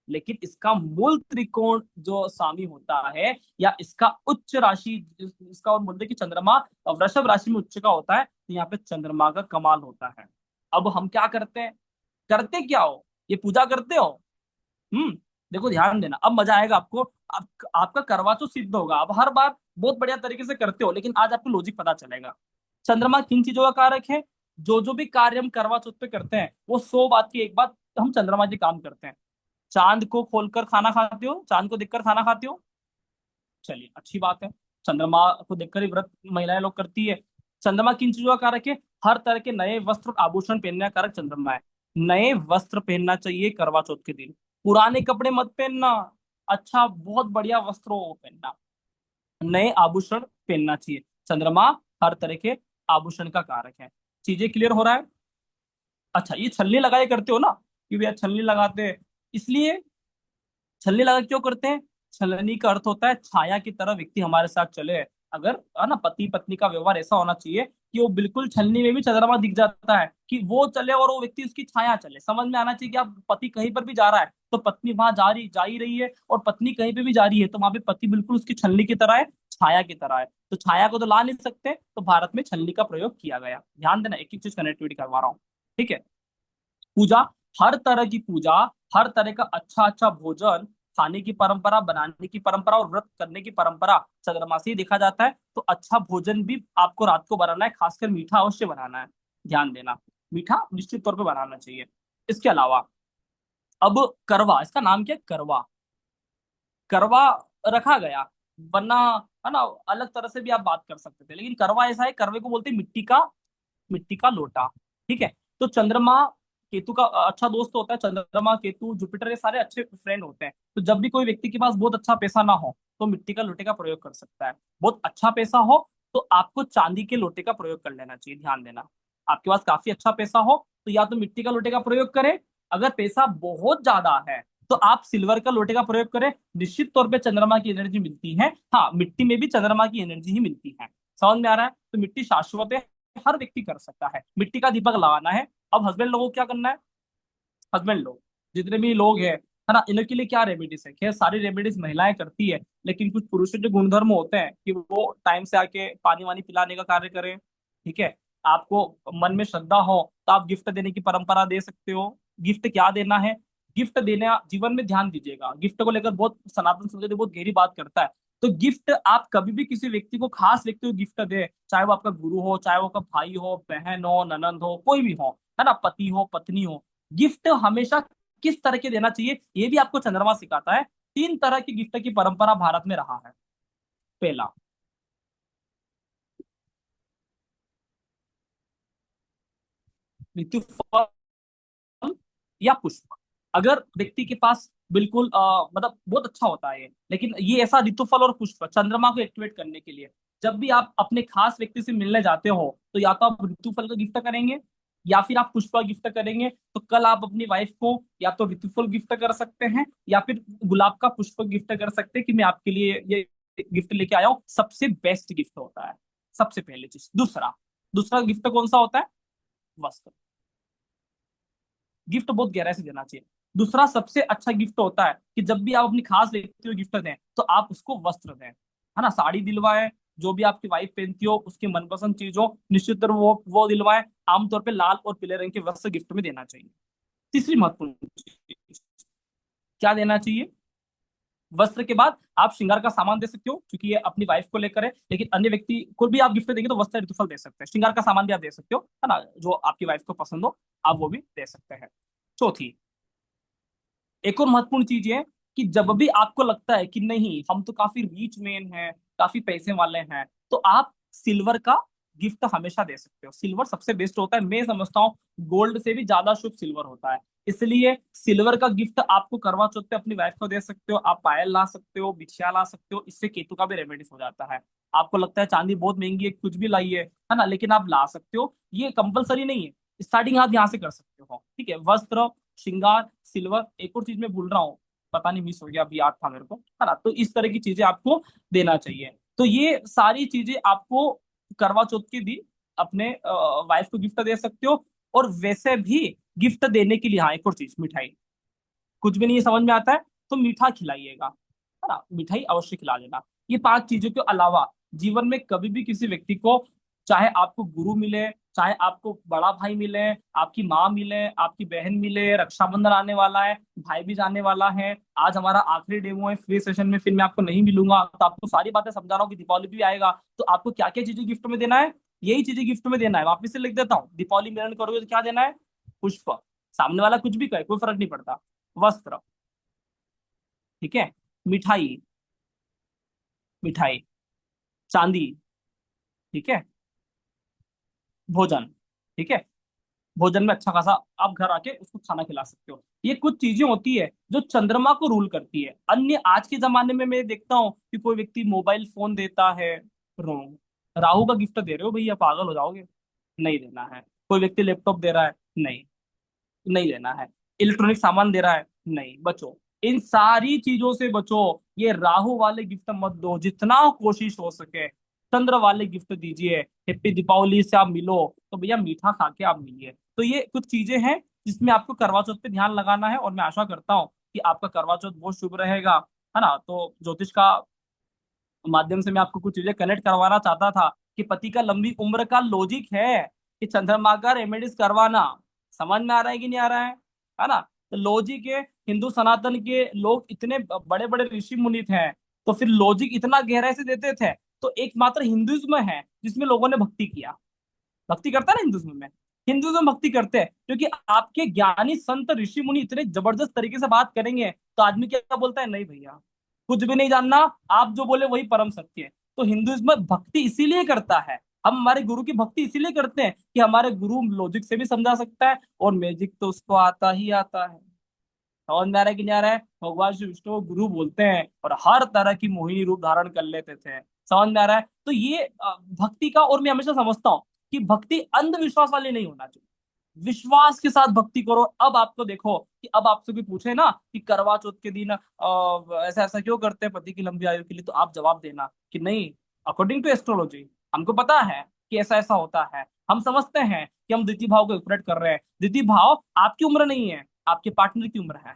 लेकिन इसका मूल त्रिकोण जो स्वामी होता है, या इसका उच्च राशि, इसका और बोलते हैं कि चंद्रमा वृषभ राशि में उच्च का होता है, तो यहाँ पे चंद्रमा का कमाल होता है। अब हम क्या करते हैं, करते क्या हो, ये पूजा करते हो। देखो ध्यान देना, अब मजा आएगा आपको। आपका करवा चौथ सिद्ध होगा। अब हर बार बहुत बढ़िया तरीके से करते हो, लेकिन आज आपको लॉजिक पता चलेगा। चंद्रमा किन चीजों का कारक है? जो भी कार्य हम करवा चौथ पे करते हैं, वो 100 बात की एक बात हम चंद्रमा जी काम करते हैं। चांद को खोलकर खाना खाते हो, चांद को देखकर खाना खाते हो, चलिए अच्छी बात है। चंद्रमा को देखकर ही व्रत महिलाएं लोग करती है। चंद्रमा किन चीजों का कारक है? हर तरह के नए वस्त्र आभूषण पहनने का कारक चंद्रमा है। नए वस्त्र पहनना चाहिए करवा चौथ के दिन, पुराने कपड़े मत पहनना, अच्छा बहुत बढ़िया वस्त्र पहनना, नए आभूषण पहनना चाहिए। चंद्रमा हर तरह के आभूषण का कारक है। चीजें क्लियर हो रहा है? अच्छा, ये छलनी लगाए करते हो ना, कि भैया छलनी लगाते हैं, इसलिए छलनी लगा क्यों करते हैं? छलनी का अर्थ होता है छाया की तरह व्यक्ति हमारे साथ चले। अगर, है ना, पति पत्नी का व्यवहार ऐसा होना चाहिए कि वो बिल्कुल छलनी में भी चंद्रमा दिख जाता है, कि वो चले और वो व्यक्ति उसकी छाया चले। समझ में आना चाहिए कि आप पति कहीं पर भी जा रहा है तो पत्नी वहां जा ही रही है, और पत्नी कहीं पे भी जा रही है तो वहां पे पति बिल्कुल उसकी छलनी की तरह है, छाया की तरह है। तो छाया को तो ला नहीं सकते, तो भारत में छलनी का प्रयोग किया गया। ध्यान देना, एक एक चीज कनेक्टिविटी करवा रहा हूँ। ठीक है, पूजा, हर तरह की पूजा, हर तरह का अच्छा अच्छा भोजन खाने की परंपरा, बनाने की परंपरा और व्रत करने की परंपरा चंद्रमा से ही देखा जाता है। तो अच्छा भोजन भी आपको रात को बनाना है, खासकर मीठा अवश्य बनाना है। ध्यान देना, मीठा निश्चित तौर पे बनाना चाहिए। इसके अलावा अब करवा, इसका नाम क्या है? करवा, करवा रखा गया, वरना, है ना, अलग तरह से भी आप बात कर सकते थे, लेकिन करवा ऐसा है, करवे को बोलते हैं मिट्टी का लोटा। ठीक है, तो चंद्रमा केतु का अच्छा दोस्त होता है। चंद्रमा केतु जुपिटर ये सारे अच्छे फ्रेंड होते हैं। तो जब भी कोई व्यक्ति के पास बहुत अच्छा पैसा ना हो, तो मिट्टी का लोटे का प्रयोग कर सकता है। बहुत अच्छा पैसा हो तो आपको चांदी के लोटे का प्रयोग कर लेना चाहिए। ध्यान देना, आपके पास काफी अच्छा पैसा हो तो या तो मिट्टी का लोटे का प्रयोग करें, अगर पैसा बहुत ज्यादा है तो आप सिल्वर का लोटे का प्रयोग करें। निश्चित तौर पे चंद्रमा की एनर्जी मिलती है, हाँ, मिट्टी में भी चंद्रमा की एनर्जी ही मिलती है। समझ में आ रहा है? तो मिट्टी शाश्वत है, हर व्यक्ति कर सकता है। मिट्टी का दीपक लगाना है। अब हस्बैंड लोगों को क्या करना है? हस्बैंड लोग, जितने भी लोग हैं, है ना, इनके लिए क्या रेमेडीज है? खैर सारी रेमेडीज महिलाएं करती है, लेकिन कुछ पुरुषों के गुणधर्म होते हैं कि वो टाइम से आके पानी वानी पिलाने का कार्य करें। ठीक है, आपको मन में श्रद्धा हो तो आप गिफ्ट देने की परंपरा दे सकते हो। गिफ्ट क्या देना है? गिफ्ट देना, जीवन में ध्यान दीजिएगा, गिफ्ट को लेकर बहुत सनातन संस्कृति बहुत गहरी बात करता है। तो गिफ्ट आप कभी भी किसी व्यक्ति को, खास व्यक्ति को गिफ्ट दे, चाहे वो आपका गुरु हो, चाहे वो आपका भाई हो, बहन हो, ननंद हो, कोई भी हो, है ना, पति हो, पत्नी हो, गिफ्ट हमेशा किस तरह के देना चाहिए ये भी आपको चंद्रमा सिखाता है। 3 तरह की गिफ्ट की परंपरा भारत में रहा है। पहला, ऋतु या पुष्प। अगर व्यक्ति के पास बिल्कुल मतलब बहुत अच्छा होता है ये, लेकिन ये ऐसा ऋतुफल और पुष्प चंद्रमा को एक्टिवेट करने के लिए, जब भी आप अपने खास व्यक्ति से मिलने जाते हो तो या तो आप ऋतुफल का गिफ्ट करेंगे या फिर आप पुष्प का गिफ्ट करेंगे। तो कल आप अपनी वाइफ को या तो ऋतुफल गिफ्ट कर सकते हैं या फिर गुलाब का पुष्प गिफ्ट कर सकते हैं कि मैं आपके लिए ये गिफ्ट लेके आया हूँ। सबसे बेस्ट गिफ्ट होता है, सबसे पहले चीज। दूसरा, दूसरा गिफ्ट कौन सा होता है? वस्त्र। गिफ्ट बहुत गहराई से देना चाहिए। दूसरा सबसे अच्छा गिफ्ट होता है कि जब भी आप अपनी खास व्यक्ति को गिफ्ट दें तो आप उसको वस्त्र दें, है ना, साड़ी दिलवाएं, जो भी आपकी वाइफ पहनती हो उसकी मनपसंद चीज हो, निश्चित तौर वो दिलवाएं। आमतौर पे लाल और पीले रंग के वस्त्र गिफ्ट में देना चाहिए। तीसरी महत्वपूर्ण चीज, क्या देना चाहिए? वस्त्र के बाद आप श्रृंगार का सामान दे सकते हो, क्योंकि ये अपनी वाइफ को लेकर है, लेकिन अन्य व्यक्ति को भी आप गिफ्ट देंगे तो वस्त्र ऋतुफल दे सकते हैं। श्रृंगार का सामान भी आप दे सकते हो, है ना, जो आपकी वाइफ को पसंद हो आप वो भी दे सकते हैं। चौथी, एक और महत्वपूर्ण चीज है कि जब भी आपको लगता है कि नहीं हम तो काफी रिच मैन हैं, काफी पैसे वाले हैं, तो आप सिल्वर का गिफ्ट हमेशा दे सकते हो। सिल्वर सबसे बेस्ट होता है, मैं समझता हूँ गोल्ड से भी ज्यादा शुभ सिल्वर होता है। इसलिए सिल्वर का गिफ्ट आपको करवा चौथ पे अपनी वाइफ को दे सकते हो। आप पायल ला सकते हो, बिछिया ला सकते हो, इससे केतु का भी रेमेडीज हो जाता है। आपको लगता है चांदी बहुत महंगी है, कुछ भी लाइए, है ना, लेकिन आप ला सकते हो, ये कंपलसरी नहीं है। स्टार्टिंग आप यहाँ से कर सकते हो, ठीक है। वस्त्र, श्रृंगार, सिल्वर, एक और चीज मैं भूल रहा हूँ, पता नहीं मिस हो गया, अभी याद था मेरे को, है ना। तो इस तरह की चीजें आपको देना चाहिए। तो ये सारी चीजें आपको करवा चौथ के दिन अपने वाइफ को गिफ्ट दे सकते हो। और वैसे भी गिफ्ट देने के लिए, हाँ, एक और चीज, मिठाई। कुछ भी नहीं समझ में आता है तो मीठा खिलाइएगा, है ना, मिठाई अवश्य खिला देना। ये 5 चीजों के अलावा जीवन में कभी भी किसी व्यक्ति को, चाहे आपको गुरु मिले, चाहे आपको बड़ा भाई मिले, आपकी माँ मिले, आपकी बहन मिले, रक्षाबंधन आने वाला है, भाई भी जाने वाला है, आज हमारा आखिरी डेमो है फ्री सेशन में, फिर मैं आपको नहीं मिलूंगा, तो आपको सारी बातें समझा रहा हूँ कि दीपावली भी आएगा, तो आपको क्या क्या चीजें गिफ्ट में देना है, यही चीजें गिफ्ट में देना है। वापिस से लिख देता हूँ, दीपावली मिलन करोगे तो क्या देना है? पुष्प, सामने वाला कुछ भी कहे कोई फर्क नहीं पड़ता। वस्त्र, ठीक है, मिठाई, मिठाई, चांदी, ठीक है, भोजन, ठीक है, भोजन में अच्छा खासा आप घर आके उसको खाना खिला सकते हो। ये कुछ चीजें होती है जो चंद्रमा को रूल करती है। अन्य आज के जमाने में मैं देखता हूँ कि कोई व्यक्ति मोबाइल फोन देता है, रोंग, राहु का गिफ्ट दे रहे हो भैया, पागल हो जाओगे, नहीं देना है। कोई व्यक्ति लैपटॉप दे रहा है, नहीं, नहीं लेना है। इलेक्ट्रॉनिक सामान दे रहा है, नहीं, बचो, इन सारी चीजों से बचो। ये राहु वाले गिफ्ट मत दो, जितना कोशिश हो सके चंद्र वाले गिफ्ट दीजिए। हैप्पी दीपावली से आप मिलो तो भैया मीठा खा के आप मिलिए। तो ये कुछ चीजें हैं जिसमें आपको करवा चौथ पे ध्यान लगाना है, और मैं आशा करता हूँ कि आपका करवा चौथ बहुत शुभ रहेगा, है ना। तो ज्योतिष का माध्यम से मैं आपको कुछ चीजें कनेक्ट करवाना चाहता था कि पति का लंबी उम्र का लॉजिक है कि चंद्रमा का रेमेडीज करवाना। समझ में आ रहा है कि नहीं आ रहा है ना। तो लॉजिक है, हिंदू सनातन के लोग इतने बड़े बड़े ऋषि मुनि थे, तो फिर लॉजिक इतना गहराई से देते थे। तो एकमात्र हिंदुइज्म है जिसमें लोगों ने भक्ति किया। भक्ति करता है ना हिंदुइज्म में, हिंदुइज्म भक्ति करते हैं, क्योंकि आपके ज्ञानी संत ऋषि मुनि इतने जबरदस्त तरीके से बात करेंगे तो आदमी क्या बोलता है, नहीं भैया कुछ भी नहीं जानना, आप जो बोले वही परम सत्य है। तो हिंदुइज्म भक्ति इसीलिए करता है, हम हमारे गुरु की भक्ति इसीलिए करते हैं कि हमारे गुरु लॉजिक से भी समझा सकता है और मैजिक तो उसको आता ही आता है। समझ में आ रहा है कि नहीं आ रहा है? भगवान श्री विष्णु को गुरु बोलते हैं और हर तरह की मोहिनी रूप धारण कर लेते थे। समझ में आ रहा है? तो ये भक्ति का, और मैं हमेशा समझता हूँ कि भक्ति अंधविश्वास वाली नहीं होना चाहिए, विश्वास के साथ भक्ति करो। अब आपको देखो कि अब आपसे कोई पूछे ना कि करवा चौथ के दिन ऐसा ऐसा क्यों करते हैं पति की लंबी आयु के लिए, तो आप जवाब देना कि नहीं, अकॉर्डिंग टू एस्ट्रोलॉजी हमको पता है कि ऐसा ऐसा होता है। हम समझते हैं कि हम द्वितीय भाव को ऑपरेट कर रहे हैं। द्वितीय भाव आपकी उम्र नहीं है, आपके पार्टनर की उम्र है।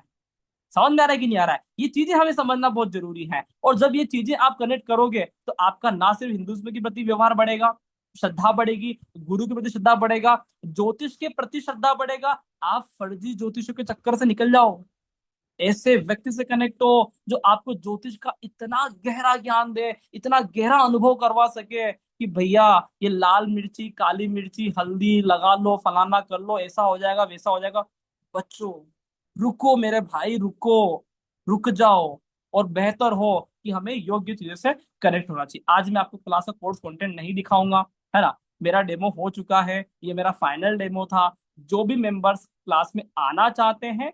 समझ में आ रहा है कि नहीं आ रहा है? ये चीजें हमें समझना बहुत जरूरी है, और जब ये चीजें आप कनेक्ट करोगे तो आपका ना सिर्फ हिंदुत्व के प्रति व्यवहार बढ़ेगा, श्रद्धा बढ़ेगी, गुरु के प्रति श्रद्धा बढ़ेगा, ज्योतिष के प्रति श्रद्धा बढ़ेगा। आप फर्जी ज्योतिषों के चक्कर से निकल जाओ, ऐसे व्यक्ति से कनेक्ट हो जो आपको ज्योतिष का इतना गहरा ज्ञान दे, इतना गहरा अनुभव करवा सके कि भैया ये लाल मिर्ची, काली मिर्ची, हल्दी लगा लो, फलाना कर लो, ऐसा हो जाएगा, वैसा हो जाएगा। बच्चों, रुको मेरे भाई, रुको, रुक जाओ। और बेहतर हो कि हमें योग्य चीजों से कनेक्ट होना चाहिए। आज मैं आपको क्लास का कोर्स कंटेंट नहीं दिखाऊंगा, है ना। मेरा डेमो हो चुका है, ये मेरा फाइनल डेमो था। जो भी मेंबर्स क्लास में आना चाहते हैं,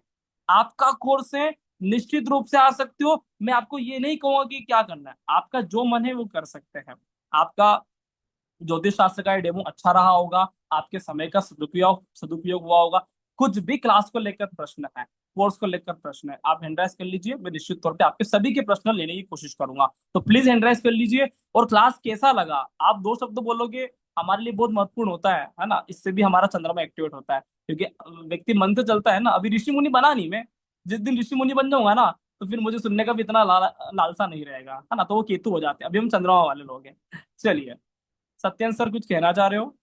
आपका कोर्स है, निश्चित रूप से आ सकते हो। मैं आपको ये नहीं कहूंगा कि क्या करना है, आपका जो मन है वो कर सकते हैं। आपका ज्योतिष शास्त्र का ये डेमो अच्छा रहा होगा, आपके समय का सदुपयोग सदुपयोग हुआ होगा। कुछ भी क्लास को लेकर प्रश्न है, कोर्स को लेकर प्रश्न है, आप हैंड राइज कर लीजिए। मैं निश्चित तौर पे आपके सभी के प्रश्न लेने की कोशिश करूंगा, तो प्लीज हैंड राइज कर लीजिए। और क्लास कैसा लगा, आप 2 शब्द बोलोगे, हमारे लिए बहुत महत्वपूर्ण होता है ना। इससे भी हमारा चंद्रमा एक्टिवेट होता है, क्योंकि व्यक्ति मन से चलता है ना। अभी ऋषि मुनि बना नहीं मैं, जिस दिन ऋषि मुनि बन जाऊंगा ना, तो फिर मुझे सुनने का भी इतना लालसा नहीं रहेगा, है ना। तो वो केतु हो जाते हैं, अभी हम चंद्रमा वाले लोग हैं। चलिए, सत्यन सर कुछ कहना चाह रहे हो?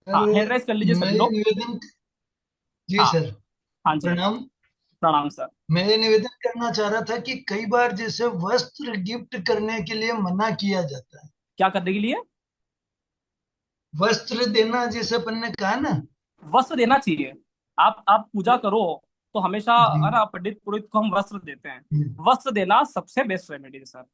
हाँ, सर हैंड राइज कर लीजिए मैं सभी ये लोग। निवेदन, जी हाँ, सर, हाँ जी, हाँ जी। प्रणाम। प्रणाम सर। मैं ये निवेदन करना चाह रहा था कि कई बार जैसे वस्त्र गिफ्ट करने के लिए मना किया जाता है। क्या करने के लिए? वस्त्र देना, जैसे अपन ने कहा ना। वस्त्र देना चाहिए। आप पूजा करो तो हमेशा, जी। है ना, पंडित पुरोहित को हम वस्त्र देते हैं। हम्म। वस्त्र देना सबसे बेस्ट रेमेडी है सर।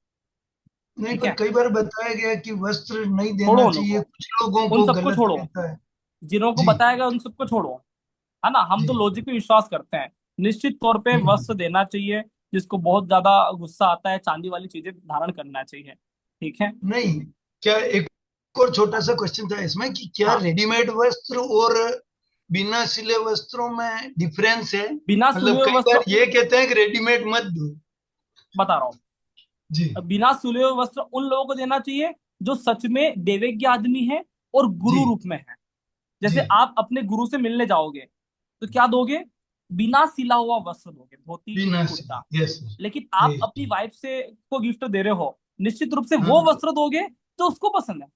नहीं, ठीक पर है, कई बार बताया गया कि वस्त्र नहीं छोड़ो देना चाहिए, उनको, कुछ लोगों उन को सबको गलत छोड़ो, रहता है। जिन्हों को जी। बताएगा उन सबको छोड़ो, है ना। हम जी। तो लॉजिक पे विश्वास करते हैं। निश्चित तौर पे हम्म। वस्त्र देना चाहिए। जिसको बहुत ज्यादा गुस्सा आता है, चांदी वाली चीजें धारण करना चाहिए। ठीक है। नहीं, क्या एक और छोटा सा क्वेश्चन था इसमें कि क्या हाँ, रेडीमेड वस्त्र और बिना सिले वस्त्रों में डिफरेंस है? बिना सिले मतलब हुए कई वस्त्र, बार ये कहते हैं कि रेडीमेड मत दो। बता रहा हूँ। जी। बिना सिले हुए वस्त्र उन लोगों को देना चाहिए जो सच में देवज्ञ आदमी है और जी। गुरु रूप में है। जी। जैसे आप अपने गुरु से मिलने जाओगे तो क्या दोगे? बिना सिला हुआ वस्त्र दोगे, धोती बिना कुर्ता। सिले, यस। लेकिन आप राइट। अपनी वाइफ से को गिफ्ट दे रहे हो, निश्चित रूप से वो हाँ, वस्त्र दोगे तो उसको पसंद है।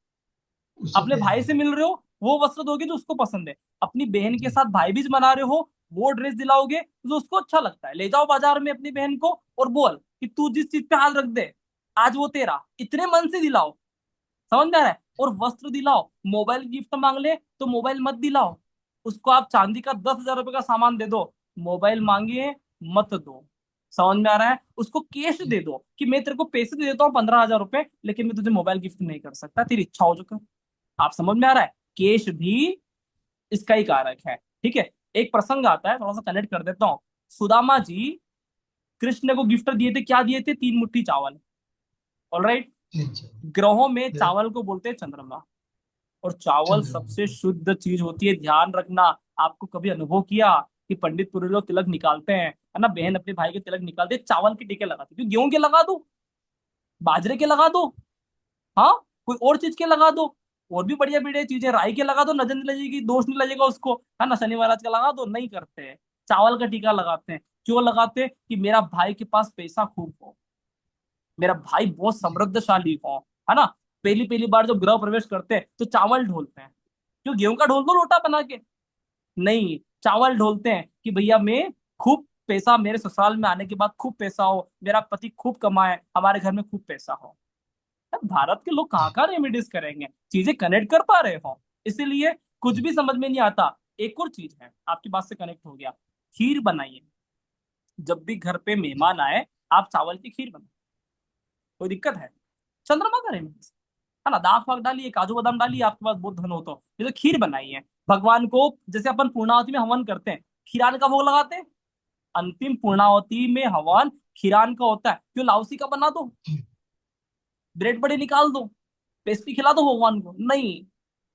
उससे अपने भाई से पहले। मिल रहे हो, वो वस्त्र दोगे जो उसको पसंद है। अपनी बहन के जी। साथ भाई बीज मना रहे हो, वो ड्रेस दिलाओगे जो उसको अच्छा लगता है। ले जाओ बाजार में अपनी बहन को और बोल कि तू जिस चीज पे हाथ रख दे, आज वो तेरा, इतने मन से दिलाओ। समझ में आ रहा है? और वस्त्र दिलाओ। मोबाइल गिफ्ट मांग ले तो मोबाइल मत दिलाओ, उसको आप चांदी का 10,000 रुपए का सामान दे दो। मोबाइल मांगिए मत दो। समझ में आ रहा है? उसको कैश जी। दे दो कि मैं तेरे को पैसे दे देता हूँ 15,000 रुपए, लेकिन मैं तुझे मोबाइल गिफ्ट नहीं कर सकता, तेरी इच्छा हो चुका। आप समझ में आ रहा है? केश भी इसका ही कारक है। ठीक है। एक प्रसंग आता है, थोड़ा सा कनेक्ट कर देता हूँ। सुदामा जी कृष्ण को गिफ्ट दिए थे, क्या दिए थे? 3 मुट्ठी चावल। ऑलराइट। जी। जी। ग्रहों में जी। चावल को बोलते हैं चंद्रमा, और चावल सबसे चंद्रमा। शुद्ध चीज होती है, ध्यान रखना। आपको कभी अनुभव किया कि पंडित पुरोहित लोग तिलक निकालते हैं, है ना, बहन अपने भाई के तिलक निकालते हैं, चावल के टीके लगाते हैं। क्यों? गेहूं के लगा दो, बाजरे के लगा दो, हाँ, कोई और चीज के लगा दो, और भी बढ़िया बढ़िया चीजें, राई के लगा दो, नजर नहीं लगेगी, दोष नहीं लगेगा उसको, है ना। शनि महाराज का लगा दो, नहीं करते हैं। चावल का टीका लगाते हैं। क्यों लगाते हैं? कि मेरा भाई के पास पैसा खूब हो, मेरा भाई बहुत जी। समृद्धशाली हो, है ना। पहली पहली बार जब गृह प्रवेश करते हैं तो चावल ढोलते हैं। क्यों? गेहूं का ढोल दो लोटा बना के, नहीं, चावल ढोलते हैं कि भैया मैं खूब पैसा, मेरे ससुराल में आने के बाद खूब पैसा हो, मेरा पति खूब कमाए, हमारे घर में खूब पैसा हो। यार, भारत के लोग कहाँ कहाँ रेमेडीज करेंगे, चीजें कनेक्ट कर पा रहे हो? इसीलिए कुछ भी समझ में नहीं आता। एक और चीज है, आपकी बात से कनेक्ट हो गया। खीर बनाइए। जब भी घर पे मेहमान आए, आप चावल की खीर बनाइए। कोई दिक्कत है? चंद्रमा का रेमेडीज, है ना। दाख वाक डालिए, काजू बादाम डालिए, आपके पास बहुत धन हो तो। ये तो खीर बनाइए भगवान को। जैसे अपन पूर्णावती में हवन करते हैं, खीरान का भोग लगाते हैं। अंतिम पूर्णावती में हवन खीरान का होता है। क्यों? लाउसी का बना दो, ब्रेड बड़े निकाल दो, पेस्ट्री खिला दो भगवान को, नहीं।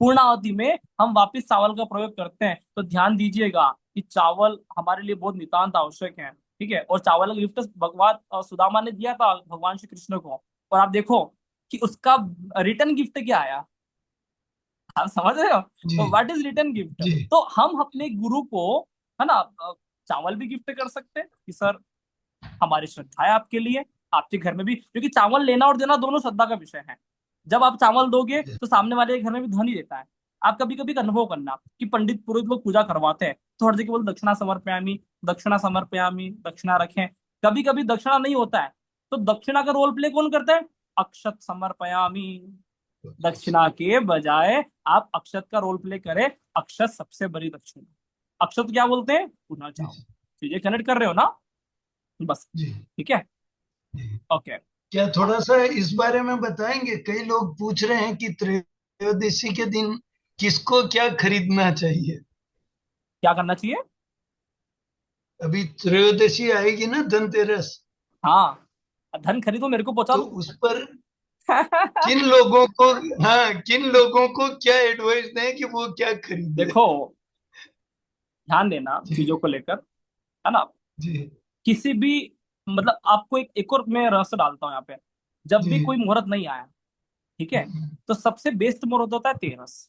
पूर्णावती में हम वापिस चावल का प्रयोग करते हैं। तो ध्यान दीजिएगा कि चावल हमारे लिए बहुत नितांत आवश्यक है। ठीक है। और चावल का गिफ्ट भगवान सुदामा ने दिया था भगवान श्री कृष्ण को। और आप देखो कि उसका रिटर्न गिफ्ट क्या आया। आप समझ रहे हो? जी। तो व्हाट इज रिटर्न गिफ्ट? जी। तो हम अपने गुरु को, है ना, चावल भी गिफ्ट कर सकते हैं कि सर हमारी श्रद्धा है आपके लिए। आपके घर में भी, क्योंकि चावल लेना और देना दोनों श्रद्धा का विषय है। जब आप चावल दोगे जी। तो सामने वाले के घर में भी धन ही देता है। आप कभी कभी अनुभव करना कि पंडित पुरोहित लोग पूजा करवाते हैं तो हर जगह बोल दक्षिणा समर्पयामि, दक्षिणा समर्पयामि, दक्षिणा रखें। कभी कभी दक्षिणा नहीं होता है तो दक्षिणा का रोल प्ले कौन करता है? अक्षत समर्पयामि। दक्षिणा के बजाय आप अक्षत का रोल प्ले करें। अक्षत सबसे बड़ी दक्षिणा। अक्षत क्या बोलते हैं? पुनः जी चाओ। चीजें कनेक्ट कर रहे हो ना? बस। जी ठीक है। जी। ओके। क्या थोड़ा सा इस बारे में बताएंगे? कई लोग पूछ रहे हैं कि त्रयोदशी के दिन किसको क्या खरीदना चाहिए। क्या करना चाहिए? अभी त्रयोदशी आएगी ना, धनतेरस, हाँ, धन खरीदो, मेरे को पहुंचा तो दो। उस पर किन लोगों को, हाँ, किन लोगों को क्या एडवाइस दें कि वो क्या खरीदे? देखो, ध्यान देना जी चीजों को लेकर, है ना? जी किसी भी, मतलब आपको एक और मैं रहस्य डालता हूँ यहाँ पे। जब भी जी। कोई मुहूर्त नहीं आया, ठीक है, तो सबसे बेस्ट मुहूर्त होता है तेरस।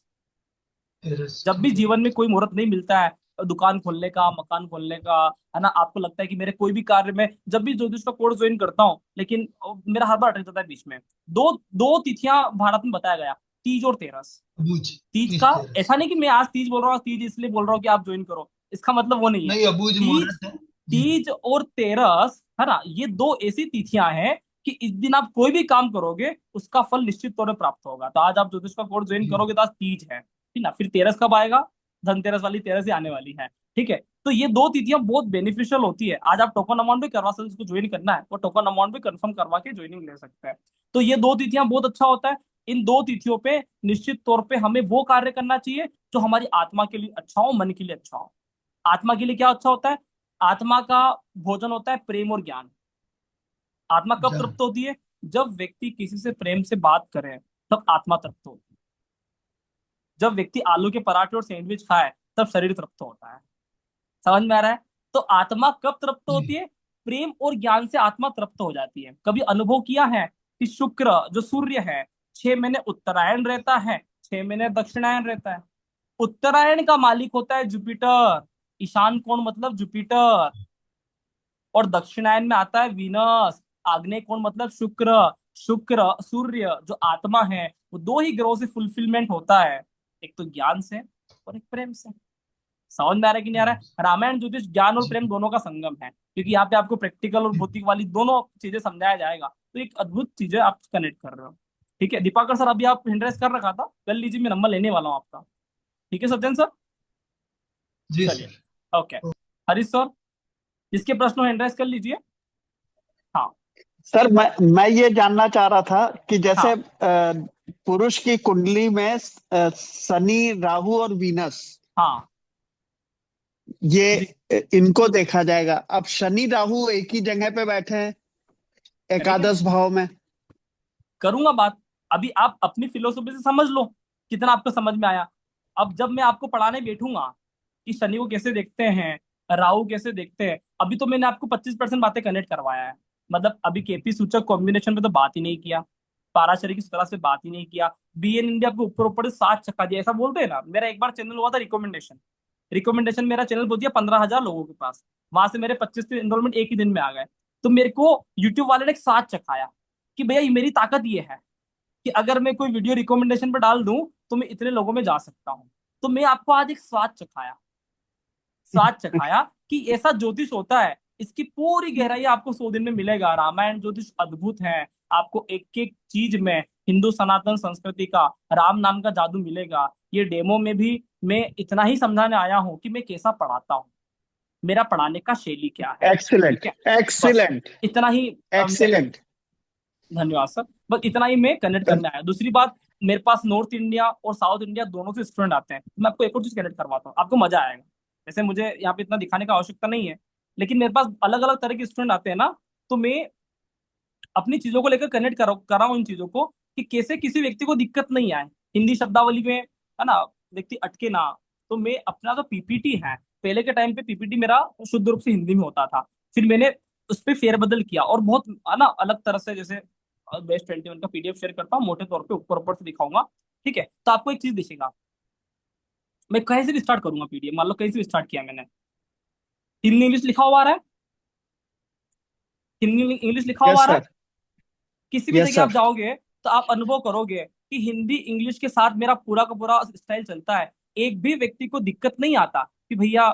तेरस, जब भी ठीक है। जीवन में कोई मुहूर्त नहीं मिलता है, दुकान खोलने का, मकान खोलने का, है ना, आपको लगता है कि मेरे कोई भी कार्य में, जब भी ज्योतिष का कोर्स ज्वाइन करता हूँ, लेकिन मेरा हर बार अटक जाता है बीच में। दो दो तिथियां भारत में बताया गया, तीज और तेरस। अबूझ, तीज तीस का, तेरस। ऐसा नहीं कि मैं आज तीज बोल रहा हूँ, तीज इसलिए बोल रहा हूँ कि आप ज्वाइन करो, इसका मतलब वो नहीं है। नहीं, अबूझ तीज, मुहूर्त है। जी तीज और तेरस, है ना, ये दो ऐसी तिथियां हैं कि इस दिन आप कोई भी काम करोगे उसका फल निश्चित तौर पर प्राप्त होगा। तो आज आप ज्योतिष का कोर्स ज्वाइन जी करोगे तो आज तीज है, ठीक ना? फिर तेरस कब आएगा? धनतेरस वाली तेरस ही आने वाली है। ठीक है, तो ये दो तिथियां बहुत बेनिफिशियल होती है। आज आप टोकन अमाउंट भी करवा सकते हैं, जिसको ज्वाइन करना है वो टोकन अमाउंट भी कंफर्म करवा के ज्वाइनिंग ले सकते हैं। तो ये दो तिथियां बहुत अच्छा होता है। इन दो तिथियों पे निश्चित तौर पे हमें वो कार्य करना चाहिए जो हमारी आत्मा के लिए अच्छा हो, मन के लिए अच्छा हो। आत्मा के लिए क्या अच्छा होता है? आत्मा का भोजन होता है प्रेम और ज्ञान। आत्मा कब जान। तृप्त होती है? जब व्यक्ति किसी से प्रेम से बात करे, तब आत्मा तृप्त होती है। जब व्यक्ति आलू के पराठे और सैंडविच खाए, तब शरीर तृप्त होता है। समझ में आ रहा है? तो आत्मा कब तृप्त जी होती है? प्रेम और ज्ञान से आत्मा तृप्त हो जाती है। कभी अनुभव किया है कि शुक्र जो सूर्य है, 6 महीने उत्तरायण रहता है, 6 महीने दक्षिणायन रहता है। उत्तरायण का मालिक होता है जुपिटर, ईशान कोण मतलब जुपिटर। और दक्षिणायन में आता है वीनस, आग्नेय कोण मतलब शुक्र। शुक्र सूर्य जो आत्मा है, वो दो ही ग्रहों से फुलफिलमेंट होता है, एक तो ज्ञान से और एक प्रेम से। समझ में आ रहा है कि नहीं आ रहा है? रामायण ज्योतिष ज्ञान और जी प्रेम दोनों का संगम है, क्योंकि यहाँ पे आपको प्रैक्टिकल और भौतिक वाली दोनों चीजें समझाया जाएगा। तो एक अद्भुत चीज है, आप कनेक्ट कर रहे हो। ठीक है दीपाकर सर, अभी आप हैंड कर रखा था, कर लीजिए, मैं नंबर लेने वाला हूँ आपका। ठीक है सत्येंद्र सर? जी चलिए। सर। ओके। हरीश सर, जिसके प्रश्न हैंड कर लीजिए। हाँ। सर मैं ये जानना चाह रहा था कि जैसे हाँ। पुरुष की कुंडली में शनि, राहु और वीनस, हाँ ये जी, इनको देखा जाएगा। अब शनि राहु एक ही जगह पे बैठे हैं करेंगे, एकादश भाव में। करूंगा बात। अभी आप अपनी फिलोसफी से समझ लो कितना आपको समझ में आया। अब जब मैं आपको पढ़ाने बैठूंगा कि शनि को कैसे देखते हैं, राहु कैसे देखते हैं, अभी तो मैंने आपको 25% बातें कनेक्ट करवाया है। मतलब अभी केपी सूचक कॉम्बिनेशन पे तो बात ही नहीं किया, पाराशरी की तरह से बात ही नहीं किया, बीएन इंडिया आपको ऊपर ऊपर से 7 चक्का दिया, ऐसा बोलते हैं ना। मेरा एक बार चैनल हुआ था रिकमेंडेशन, रिकमेंडेशन मेरा चैनल पहुंच गया 15,000 लोगों के पास। वहां से मेरे 25 एनरोलमेंट एक ही दिन में आ गए। तो मेरे को यूट्यूब वाले ने एक 7 चखाया कि भैया ये मेरी ताकत ये है कि अगर मैं कोई वीडियो रिकमेंडेशन पर डाल दूं तो मैं इतने लोगों में जा सकता हूँ। तो मैं आपको आज एक स्वाद चखाया, स्वाद चखाया कि ऐसा ज्योतिष होता है। इसकी पूरी गहराई आपको 100 दिन में मिलेगा। रामायण ज्योतिष अद्भुत है। आपको एक एक चीज में हिंदू सनातन संस्कृति का, राम नाम का जादू मिलेगा। ये डेमो में भी मैं इतना ही समझाने आया हूँ कि मैं कैसा पढ़ाता हूँ, मेरा पढ़ाने का शैली क्या है। ठीक एक्सीलेंट, है, बस एक्सीलेंट, इतना ही। मैं, एक्सीलेंट। धन्यवाद सर, बस इतना ही मैं कनेक्ट करने आया। दूसरी बात, मेरे पास नॉर्थ इंडिया और साउथ इंडिया दोनों से स्टूडेंट आते हैं, तो मैं आपको एक और चीज कनेक्ट करवाता हूँ, आपको मजा आएगा। जैसे मुझे यहाँ पे इतना दिखाने का आवश्यकता नहीं है, लेकिन मेरे पास अलग अलग तरह के स्टूडेंट आते हैं ना, तो मैं अपनी चीजों को लेकर कनेक्ट कराऊं इन चीजों को, कि कैसे किसी व्यक्ति को दिक्कत नहीं आए हिंदी शब्दावली में, है ना, व्यक्ति अटके ना। तो मैं अपना जो पीपीटी है, पहले के टाइम पे पीपीटी मेरा शुद्ध रूप से हिंदी में होता था, फिर मैंने उस पर फेरबदल किया और बहुत, है ना, अलग तरह से, जैसे बेस्ट 21 का पीडीएफ शेयर करता हूँ, मोटे तौर पे ऊपर ऊपर से दिखाऊंगा। ठीक है, तो आपको एक चीज दिखेगा। मैं कहीं से भी स्टार्ट करूंगा पीडीएफ, मान लो कहीं से भी स्टार्ट किया मैंने, हिंदी इंग्लिश लिखा हुआ आ रहा है, हिंदी इंग्लिश लिखा हुआ यस आ रहा है। सर, किसी भी यस जगह आप सर। जाओगे तो आप अनुभव करोगे कि हिंदी इंग्लिश के साथ मेरा पूरा का पूरा स्टाइल चलता है। एक भी व्यक्ति को दिक्कत नहीं आता कि भैया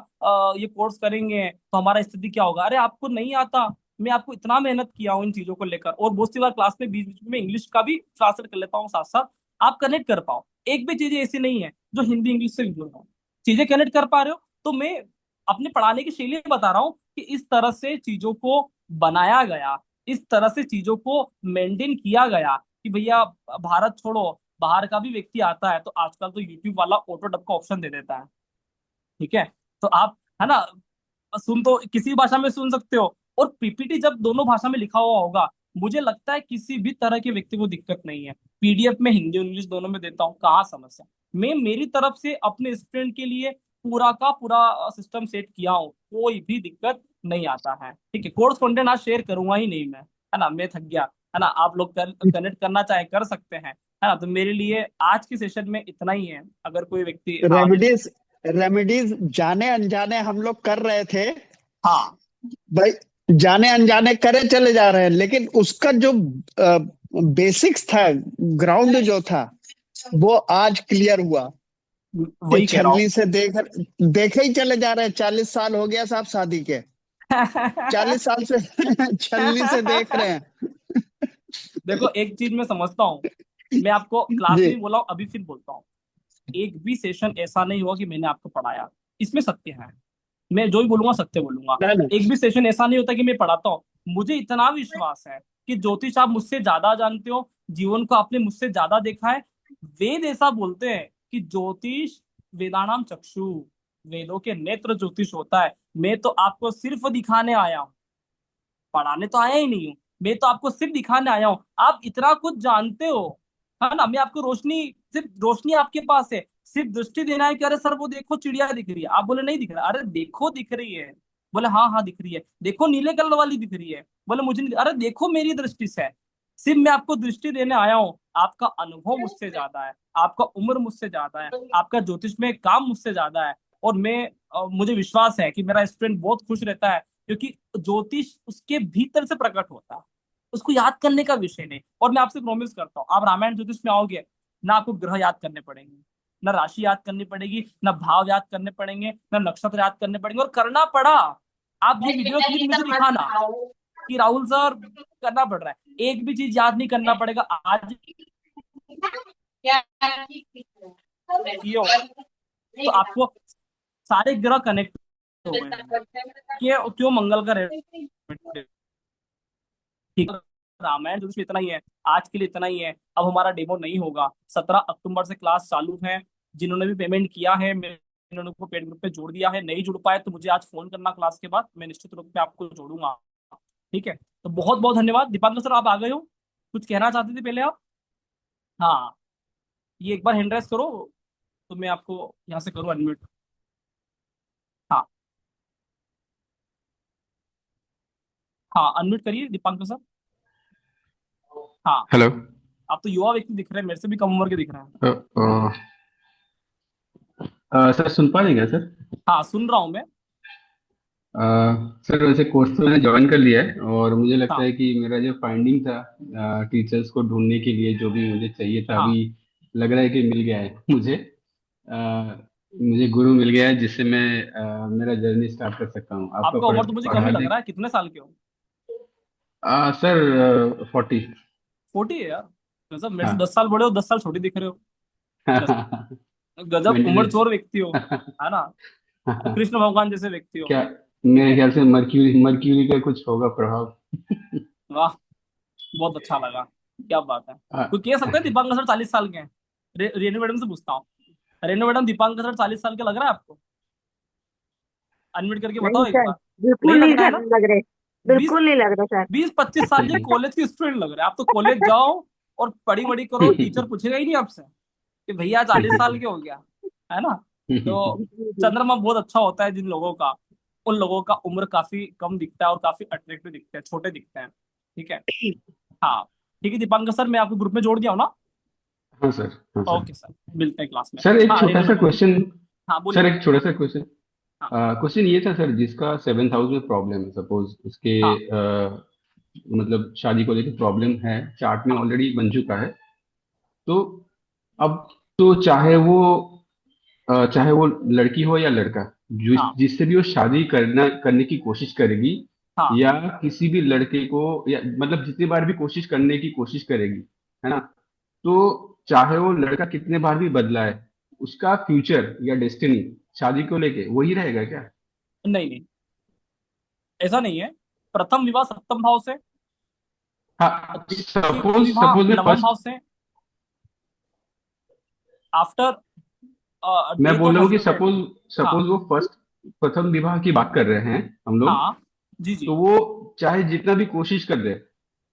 ये कोर्स करेंगे तो हमारा स्थिति क्या होगा। अरे आपको नहीं आता, मैं आपको इतना मेहनत किया हूँ इन चीजों को लेकर, और बहुत सी बार क्लास में बीच बीच में इंग्लिश का भी ट्रांसलेट कर लेता हूँ साथ साथ, आप कनेक्ट कर पाओ। एक भी चीजें ऐसी नहीं है जो हिंदी इंग्लिश से जुड़ हो, चीजें कनेक्ट कर पा रहे हो। तो मैं अपने पढ़ाने की शैली बता रहा हूँ कि इस तरह से चीजों को बनाया गया, इस तरह से चीजों को मेंटेन किया गया कि भैया भारत छोड़ो, बाहर का भी व्यक्ति आता है तो आजकल तो यूट्यूब वाला ऑटो डब का ऑप्शन दे देता है। ठीक है, तो आप, है ना, सुन तो किसी भाषा में सुन सकते हो, और पीपीटी जब दोनों भाषा में लिखा हुआ होगा, मुझे लगता है किसी भी तरह के व्यक्ति को दिक्कत नहीं है। पीडीएफ में हिंदी और इंग्लिश दोनों में देता हूँ, कहाँ समस्या। मैं मेरी तरफ से अपने स्टूडेंट के लिए पूरा का पूरा सिस्टम सेट किया हूँ, कोई भी दिक्कत नहीं आता है। ठीक है, कोर्स कंटेंट आज शेयर करूंगा ही नहीं मैं, है ना, मैं थक गया। है ना, आप लोग कनेक्ट करना चाहे कर सकते हैं, है ना। तो मेरे लिए आज की सेशन में इतना ही है। अगर कोई व्यक्ति, हाँ अभी, रेमेडीज रेमेडीज जाने अनजाने हम लोग कर रहे थे हाँ भाई, जाने अनजाने करे चले जा रहे हैं, लेकिन उसका जो बेसिक्स था, ग्राउंड जो था, वो आज क्लियर हुआ कि वही कह रहा छलनी से देखे ही चले जा रहे हैं। 40 साल हो गया साहब शादी के, 40 साल से छलनी से देख रहे हैं। देखो एक चीज मैं समझता हूँ, मैं आपको क्लास जी। में भी बोला हूँ, अभी फिर बोलता हूँ, एक भी सेशन ऐसा नहीं हुआ कि मैंने आपको पढ़ाया, इसमें सत्य है, मैं जो भी बोलूंगा सत्य बोलूंगा। ना ना। एक भी सेशन ऐसा नहीं होता कि मैं पढ़ाता हूँ। मुझे इतना विश्वास है कि ज्योतिष आप मुझसे ज्यादा जानते हो, जीवन को आपने मुझसे ज्यादा देखा है। वेद ऐसा बोलते हैं कि ज्योतिष वेदानाम चक्षु, वेदों के नेत्र ज्योतिष होता है। मैं तो आपको सिर्फ दिखाने आया हूँ, पढ़ाने तो आया ही नहीं हूँ, मैं तो आपको सिर्फ दिखाने आया हूँ। आप इतना कुछ जानते हो, है ना, मैं आपको रोशनी, सिर्फ रोशनी आपके पास है, सिर्फ दृष्टि देना है कि अरे सर वो देखो चिड़िया दिख रही है, आप बोले नहीं दिख रहा, अरे देखो दिख रही है, बोले हाँ हाँ दिख रही है, देखो नीले कलर वाली दिख रही है, बोले मुझे नहीं, अरे देखो मेरी दृष्टि से है। सिर्फ मैं आपको दृष्टि देने आया हूँ, आपका अनुभव मुझसे ज्यादा है, आपका उम्र मुझसे ज्यादा है, आपका ज्योतिष में काम मुझसे ज्यादा है। और मैं, मुझे विश्वास है कि मेरा स्टूडेंट बहुत खुश रहता है, क्योंकि ज्योतिष उसके भीतर से प्रकट होता है, उसको याद करने का विषय नहीं। और मैं आपसे प्रॉमिस करता हूँ, आप रामायण ज्योतिष में आओगे ना, आपको ग्रह याद करने पड़ेंगे, ना राशि याद करनी पड़ेगी, ना भाव याद करने पड़ेंगे, ना नक्षत्र याद करने पड़ेंगे। और करना पड़ा, आप ये वीडियो क्लिप मुझे दिखाना कि राहुल सर करना पड़ रहा है, एक भी चीज याद नहीं करना पड़ेगा। आज किए हो तो आपको सारे ग्रह कनेक्ट हो गए हैं, क्यों क्यों मंगल का ठीक है। रामायण ज्योतिष में इतना ही है, आज के लिए इतना ही है। अब हमारा डेमो नहीं होगा, 17 अक्टूबर से क्लास चालू है। जिन्होंने भी पेमेंट किया है, मैंने उनको पेड ग्रुप पे जोड़ दिया है, नहीं जुड़ पाए तो मुझे आज फोन करना, क्लास के बाद मैं निश्चित रूप में आपको जोड़ूंगा। ठीक है, तो बहुत बहुत धन्यवाद। दीपांकर सर आप आ गए हो, कुछ कहना चाहते थे पहले आप? हाँ, ये एक बार हैंड रेस करो तो मैं आपको यहाँ से करूँ अनम्यूट। हाँ हाँ, अनम्यूट करिए दीपांकर सर। हाँ, हेलो। आप तो युवा व्यक्ति दिख रहे हैं, मेरे से भी कम उम्र के दिख रहे हैं। सर सुन पा रहे क्या सर? हाँ सुन रहा हूँ मैं। सर वैसे कोर्स तो मैंने ज्वाइन कर लिया है, और मुझे लगता हाँ है कि मेरा जो फाइंडिंग था टीचर्स को ढूंढने के लिए, जो भी मुझे चाहिए था, हाँ, अभी लग रहा है कि मिल गया है मुझे। मुझे गुरु मिल गया है जिससे मैं मेरा जर्नी स्टार्ट कर सकता हूँ आपका आपका उम्र तो मुझे कम ही लग पढ़ाने। रहा है, कितने साल के हो? सर 40। 40 है यार, मतलब मेरे से हाँ। 10 साल बड़े हो, 10 साल छोटी दिख रहे हो। गजब उम्र मेंटेनेंस। चोर व्यक्ति हो, है ना, कृष्ण भगवान जैसे व्यक्ति हो। क्या, ठीक मेरे है, ख्याल से मर्क्यूरी मर्क्यूरी का कुछ होगा प्रभाव। वाह, बहुत अच्छा लगा, क्या बात है। हाँ। कोई कह सकता है दीपांकर सर 40 साल के हैं? रेनू मैडम से पूछता हूँ, रेनू मैडम दीपांकर सर 40 साल के लग रहा है आपको? अनम्यूट करके नहीं बताओ एक सर, बार। नहीं बिल्कुल लग नहीं रहा है सर ना? लग रहे, बीस बिल्कुल नहीं लग रहा सर। 20-25 साल के कॉलेज के स्टूडेंट लग रहे हैं आप तो। कॉलेज जाओ और पढ़ी बड़ी करो, टीचर पूछेगा ही नहीं आपसे कि भैया 40 साल के हो गया, है ना। तो जी जी। चंद्रमा बहुत अच्छा होता है जिन लोगों का, उन लोगों का उम्र काफी कम दिखता है और काफी अट्रैक्टिव दिखते हैं, छोटे दिखते हैं। ठीक है, हाँ, ठीक है दीपांकर सर, मैं आपको ग्रुप में जोड़ दिया हूँ ना? हाँ सर। हाँ सर। ओके सर, मिलते हैं क्लास में। सर एक हाँ छोटा रेनू सा मैडम, क्वेश्चन। हाँ बोलिए सर बोलिए। एक छोटा सा क्वेश्चन। हाँ क्वेश्चन ये था सर, जिसका 7th हाउस में प्रॉब्लम है, सपोज उसके हाँ मतलब शादी को लेकर प्रॉब्लम है, चार्ट में हाँ ऑलरेडी बन चुका है, तो अब तो चाहे वो लड़की हो या लड़का, जो हाँ जिससे भी वो शादी करने की कोशिश करेगी, हाँ या किसी भी लड़के को, या मतलब जितनी बार भी कोशिश करने की कोशिश करेगी, है ना, तो चाहे वो लड़का कितने बार भी बदलाए, उसका फ्यूचर या डेस्टिनी शादी को लेके वही रहेगा क्या? नहीं नहीं, ऐसा नहीं है। प्रथम विवाह सप्तम भाव से, हाँ, द्वितीय सपोज विवाह सपोज मैं नवम फर्स्ट भाव से, आफ्टर मैं डेथ बोल ऑफ रहा हूँ कि हस्बैंड। सपोज हाँ सपोज वो फर्स्ट प्रथम विवाह की बात कर रहे हैं हम लोग, हाँ जी जी। तो वो चाहे जितना भी कोशिश कर दे,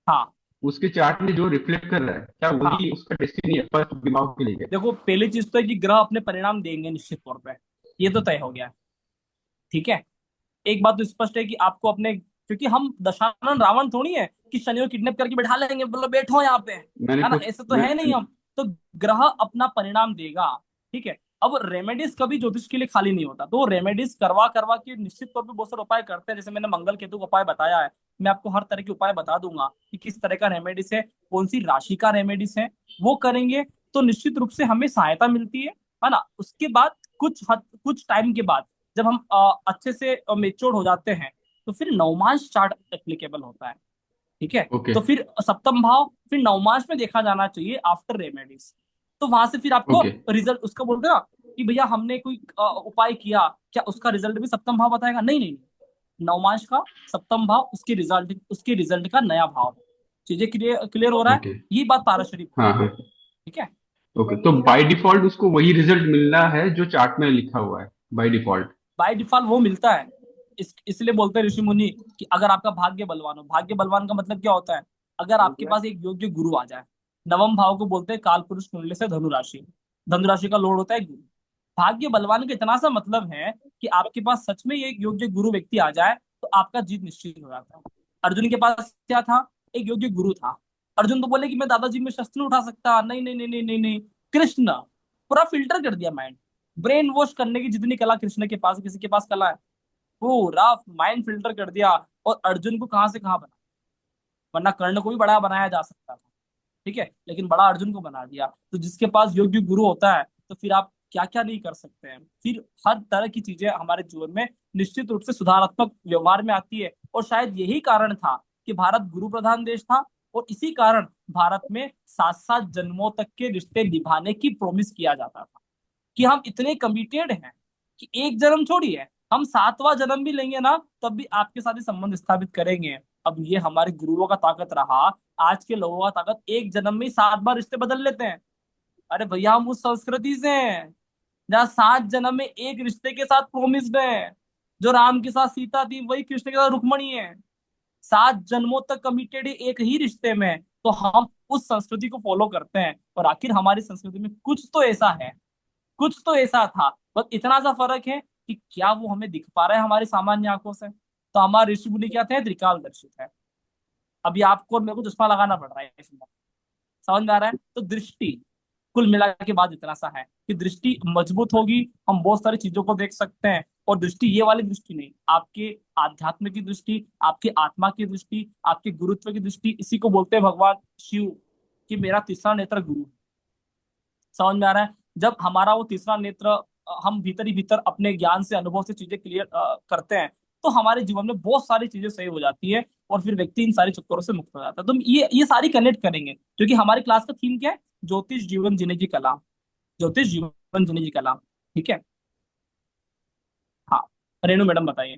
हाँ उसके चार्ट में जो रिफ्लेक्ट कर रहा है, क्या हाँ, वही उसका डेस्टिनी है फर्स्ट विवाह के लिए? देखो पहली चीज तो है कि ग्रह अपने परिणाम देंगे निश्चित तौर पे, ये तो तय हो गया है। ठीक है, एक बात तो स्पष्ट है कि आपको अपने, क्योंकि हम दशानन रावण थोड़ी है कि शनि को किडनैप करके बैठा लेंगे, बोलो बैठो यहाँ पे, मैंने है ना, कुछ ऐसे तो मैं है नहीं हम। तो ग्रह अपना परिणाम देगा। ठीक है, अब रेमेडीज कभी ज्योतिष के लिए खाली नहीं होता, तो रेमेडीज करवा करवा के निश्चित तौर पे बहुत सारे उपाय करते हैं। जैसे मैंने मंगल केतु का उपाय बताया है, मैं आपको हर तरह के उपाय बता दूंगा कि किस तरह का रेमेडीज है, कौन सी राशि का रेमेडीज है, वो करेंगे तो निश्चित रूप से हमें सहायता मिलती है ना। उसके बाद कुछ टाइम के बाद जब हम अच्छे से मेच्योर हो जाते हैं, तो फिर नवमांश चार्ट एप्लीकेबल होता है। ठीक है, ओके तो फिर सप्तम भाव फिर नवमांश में देखा जाना चाहिए आफ्टर रेमेडीज। तो वहां से फिर आपको ओके रिजल्ट उसका बोलते हैं ना कि भैया हमने कोई उपाय किया, क्या उसका रिजल्ट भी सप्तम भाव बताएगा? नहीं नहीं नहीं। नवमांश का सप्तम भाव उसके रिजल्ट का नया भाव है। चीजें क्लियर क्लियर हो रहा है? ओके। ये बात पारस्परिक है। हाँ हाँ। ठीक है, ओके, तो बाय डिफॉल्ट उसको वही रिजल्ट मिलना है जो चार्ट में लिखा हुआ है, बाय डिफॉल्ट? बाय डिफॉल्ट वो मिलता है। इसलिए बोलते हैं ऋषि मुनि कि अगर आपका भाग्य बलवान हो, भाग्य बलवान का मतलब क्या होता है? अगर आपके पास एक योग्य गुरु आ जाए। नवम भाव को बोलते हैं काल पुरुष कुंडली से धनु राशि, धनु राशि का लॉर्ड होता है गुरु। भाग्य बलवान का इतना सा मतलब है कि आपके पास सच में ये एक योग्य गुरु व्यक्ति आ जाए, तो आपका जीत निश्चित हो जाता है। अर्जुन के पास क्या था? एक योग्य गुरु था। अर्जुन तो बोले कि मैं दादाजी में शस्त्र नहीं उठा सकता, नहीं नहीं नहीं नहीं नहीं नहीं। कृष्ण पूरा फिल्टर कर दिया माइंड, ब्रेन वॉश करने की जितनी कला कृष्ण के पास, किसी के पास कला है? पूरा माइंड फिल्टर कर दिया, और अर्जुन को कहां से कहां बना। वरना कर्ण को भी बड़ा बनाया जा सकता था, ठीक है, लेकिन बड़ा अर्जुन को बना दिया। तो जिसके पास योग्य गुरु होता है, तो फिर आप क्या क्या नहीं कर सकते हैं। फिर हर तरह की चीजें हमारे जीवन में निश्चित रूप से सुधारात्मक व्यवहार में आती है। और शायद यही कारण था कि भारत गुरु प्रधान देश था, और इसी कारण भारत में 7 7 जन्मों तक के रिश्ते निभाने की प्रॉमिस किया जाता था, कि हम इतने कमिटेड हैं कि एक जन्म छोड़िए, हम 7वां जन्म भी लेंगे ना, तब भी आपके साथ ही संबंध स्थापित करेंगे। अब ये हमारे गुरुओं का ताकत रहा। आज के लोगों का ताकत एक जन्म में ही 7 बार रिश्ते बदल लेते हैं। अरे भैया हम उस संस्कृति से हैं जहाँ 7 जन्म में एक रिश्ते के साथ प्रोमिस्ड है। जो राम के साथ सीता थी, वही कृष्ण के साथ रुक्मणी है। 7 जन्मों तक कमिटेड एक ही रिश्ते में, तो हम उस संस्कृति को फॉलो करते हैं। और आखिर हमारी संस्कृति में कुछ तो ऐसा है, कुछ तो ऐसा था, बस इतना सा फर्क है कि क्या वो हमें दिख पा रहा है हमारी सामान्य आंखों से। तो हमारे ऋषि मुनि क्या थे? त्रिकालदर्शी है। अभी आपको और मेरे को चश्मा लगाना पड़ रहा है इसमें, समझ में आ रहा है? तो दृष्टि कुल मिला के बाद इतना सा है कि दृष्टि मजबूत होगी, हम बहुत सारी चीजों को देख सकते हैं। और दृष्टि ये वाली दृष्टि नहीं, आपके आध्यात्म की दृष्टि, आपके आत्मा की दृष्टि, आपके गुरुत्व की दृष्टि, इसी को बोलते हैं भगवान शिव कि मेरा तीसरा नेत्र गुरु है। समझ में आ रहा है? जब हमारा वो तीसरा नेत्र हम भीतर ही भीतर अपने ज्ञान से, अनुभव से चीजें क्लियर करते हैं, तो हमारे जीवन में बहुत सारी चीजें सही हो जाती है, और फिर व्यक्ति इन सारी चक्करों से मुक्त हो जाता है। तो हम ये सारी कनेक्ट करेंगे, क्योंकि हमारी क्लास का थीम क्या है? ज्योतिष जीवन जीने की कला। ज्योतिष जीवन जीने की कला। ठीक है, हाँ, रेणु मैडम बताइए।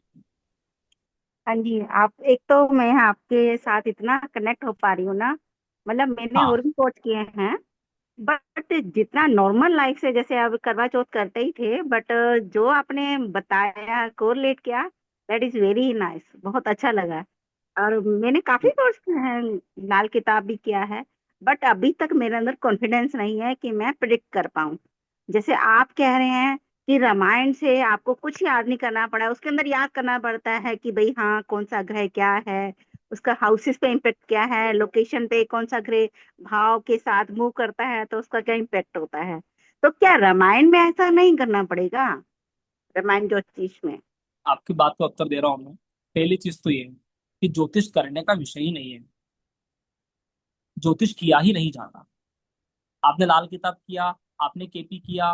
हाँ जी। आप एक तो मैं आपके साथ इतना कनेक्ट हो पा रही हूँ ना, मतलब मैंने हाँ और भी कोच किए हैं, बट जितना नॉर्मल लाइफ से, जैसे अब करवा चौथ करते ही थे, बट जो आपने बताया, कोरिलेट किया, दैट इज वेरी नाइस, बहुत अच्छा लगा। और मैंने काफी कोर्स किए हैं, लाल किताब भी किया है, बट अभी तक मेरे अंदर कॉन्फिडेंस नहीं है कि मैं प्रिडिक्ट कर पाऊं। जैसे आप कह रहे हैं कि रामायण से आपको कुछ याद नहीं करना पड़ा, उसके अंदर याद करना पड़ता है कि भाई हाँ, कौन सा ग्रह क्या है, उसका हाउसेस पे इम्पेक्ट क्या है, लोकेशन पे कौन सा ग्रह भाव के साथ मूव करता है तो उसका क्या इम्पेक्ट होता है। तो क्या रामायण में ऐसा नहीं करना पड़ेगा, रामायण ज्योतिष में? आपकी बात का उत्तर दे रहा हूँ मैं। पहली चीज तो ये है कि ज्योतिष करने का विषय ही नहीं है, ज्योतिष किया ही नहीं जाता। आपने लाल किताब किया, आपने केपी किया,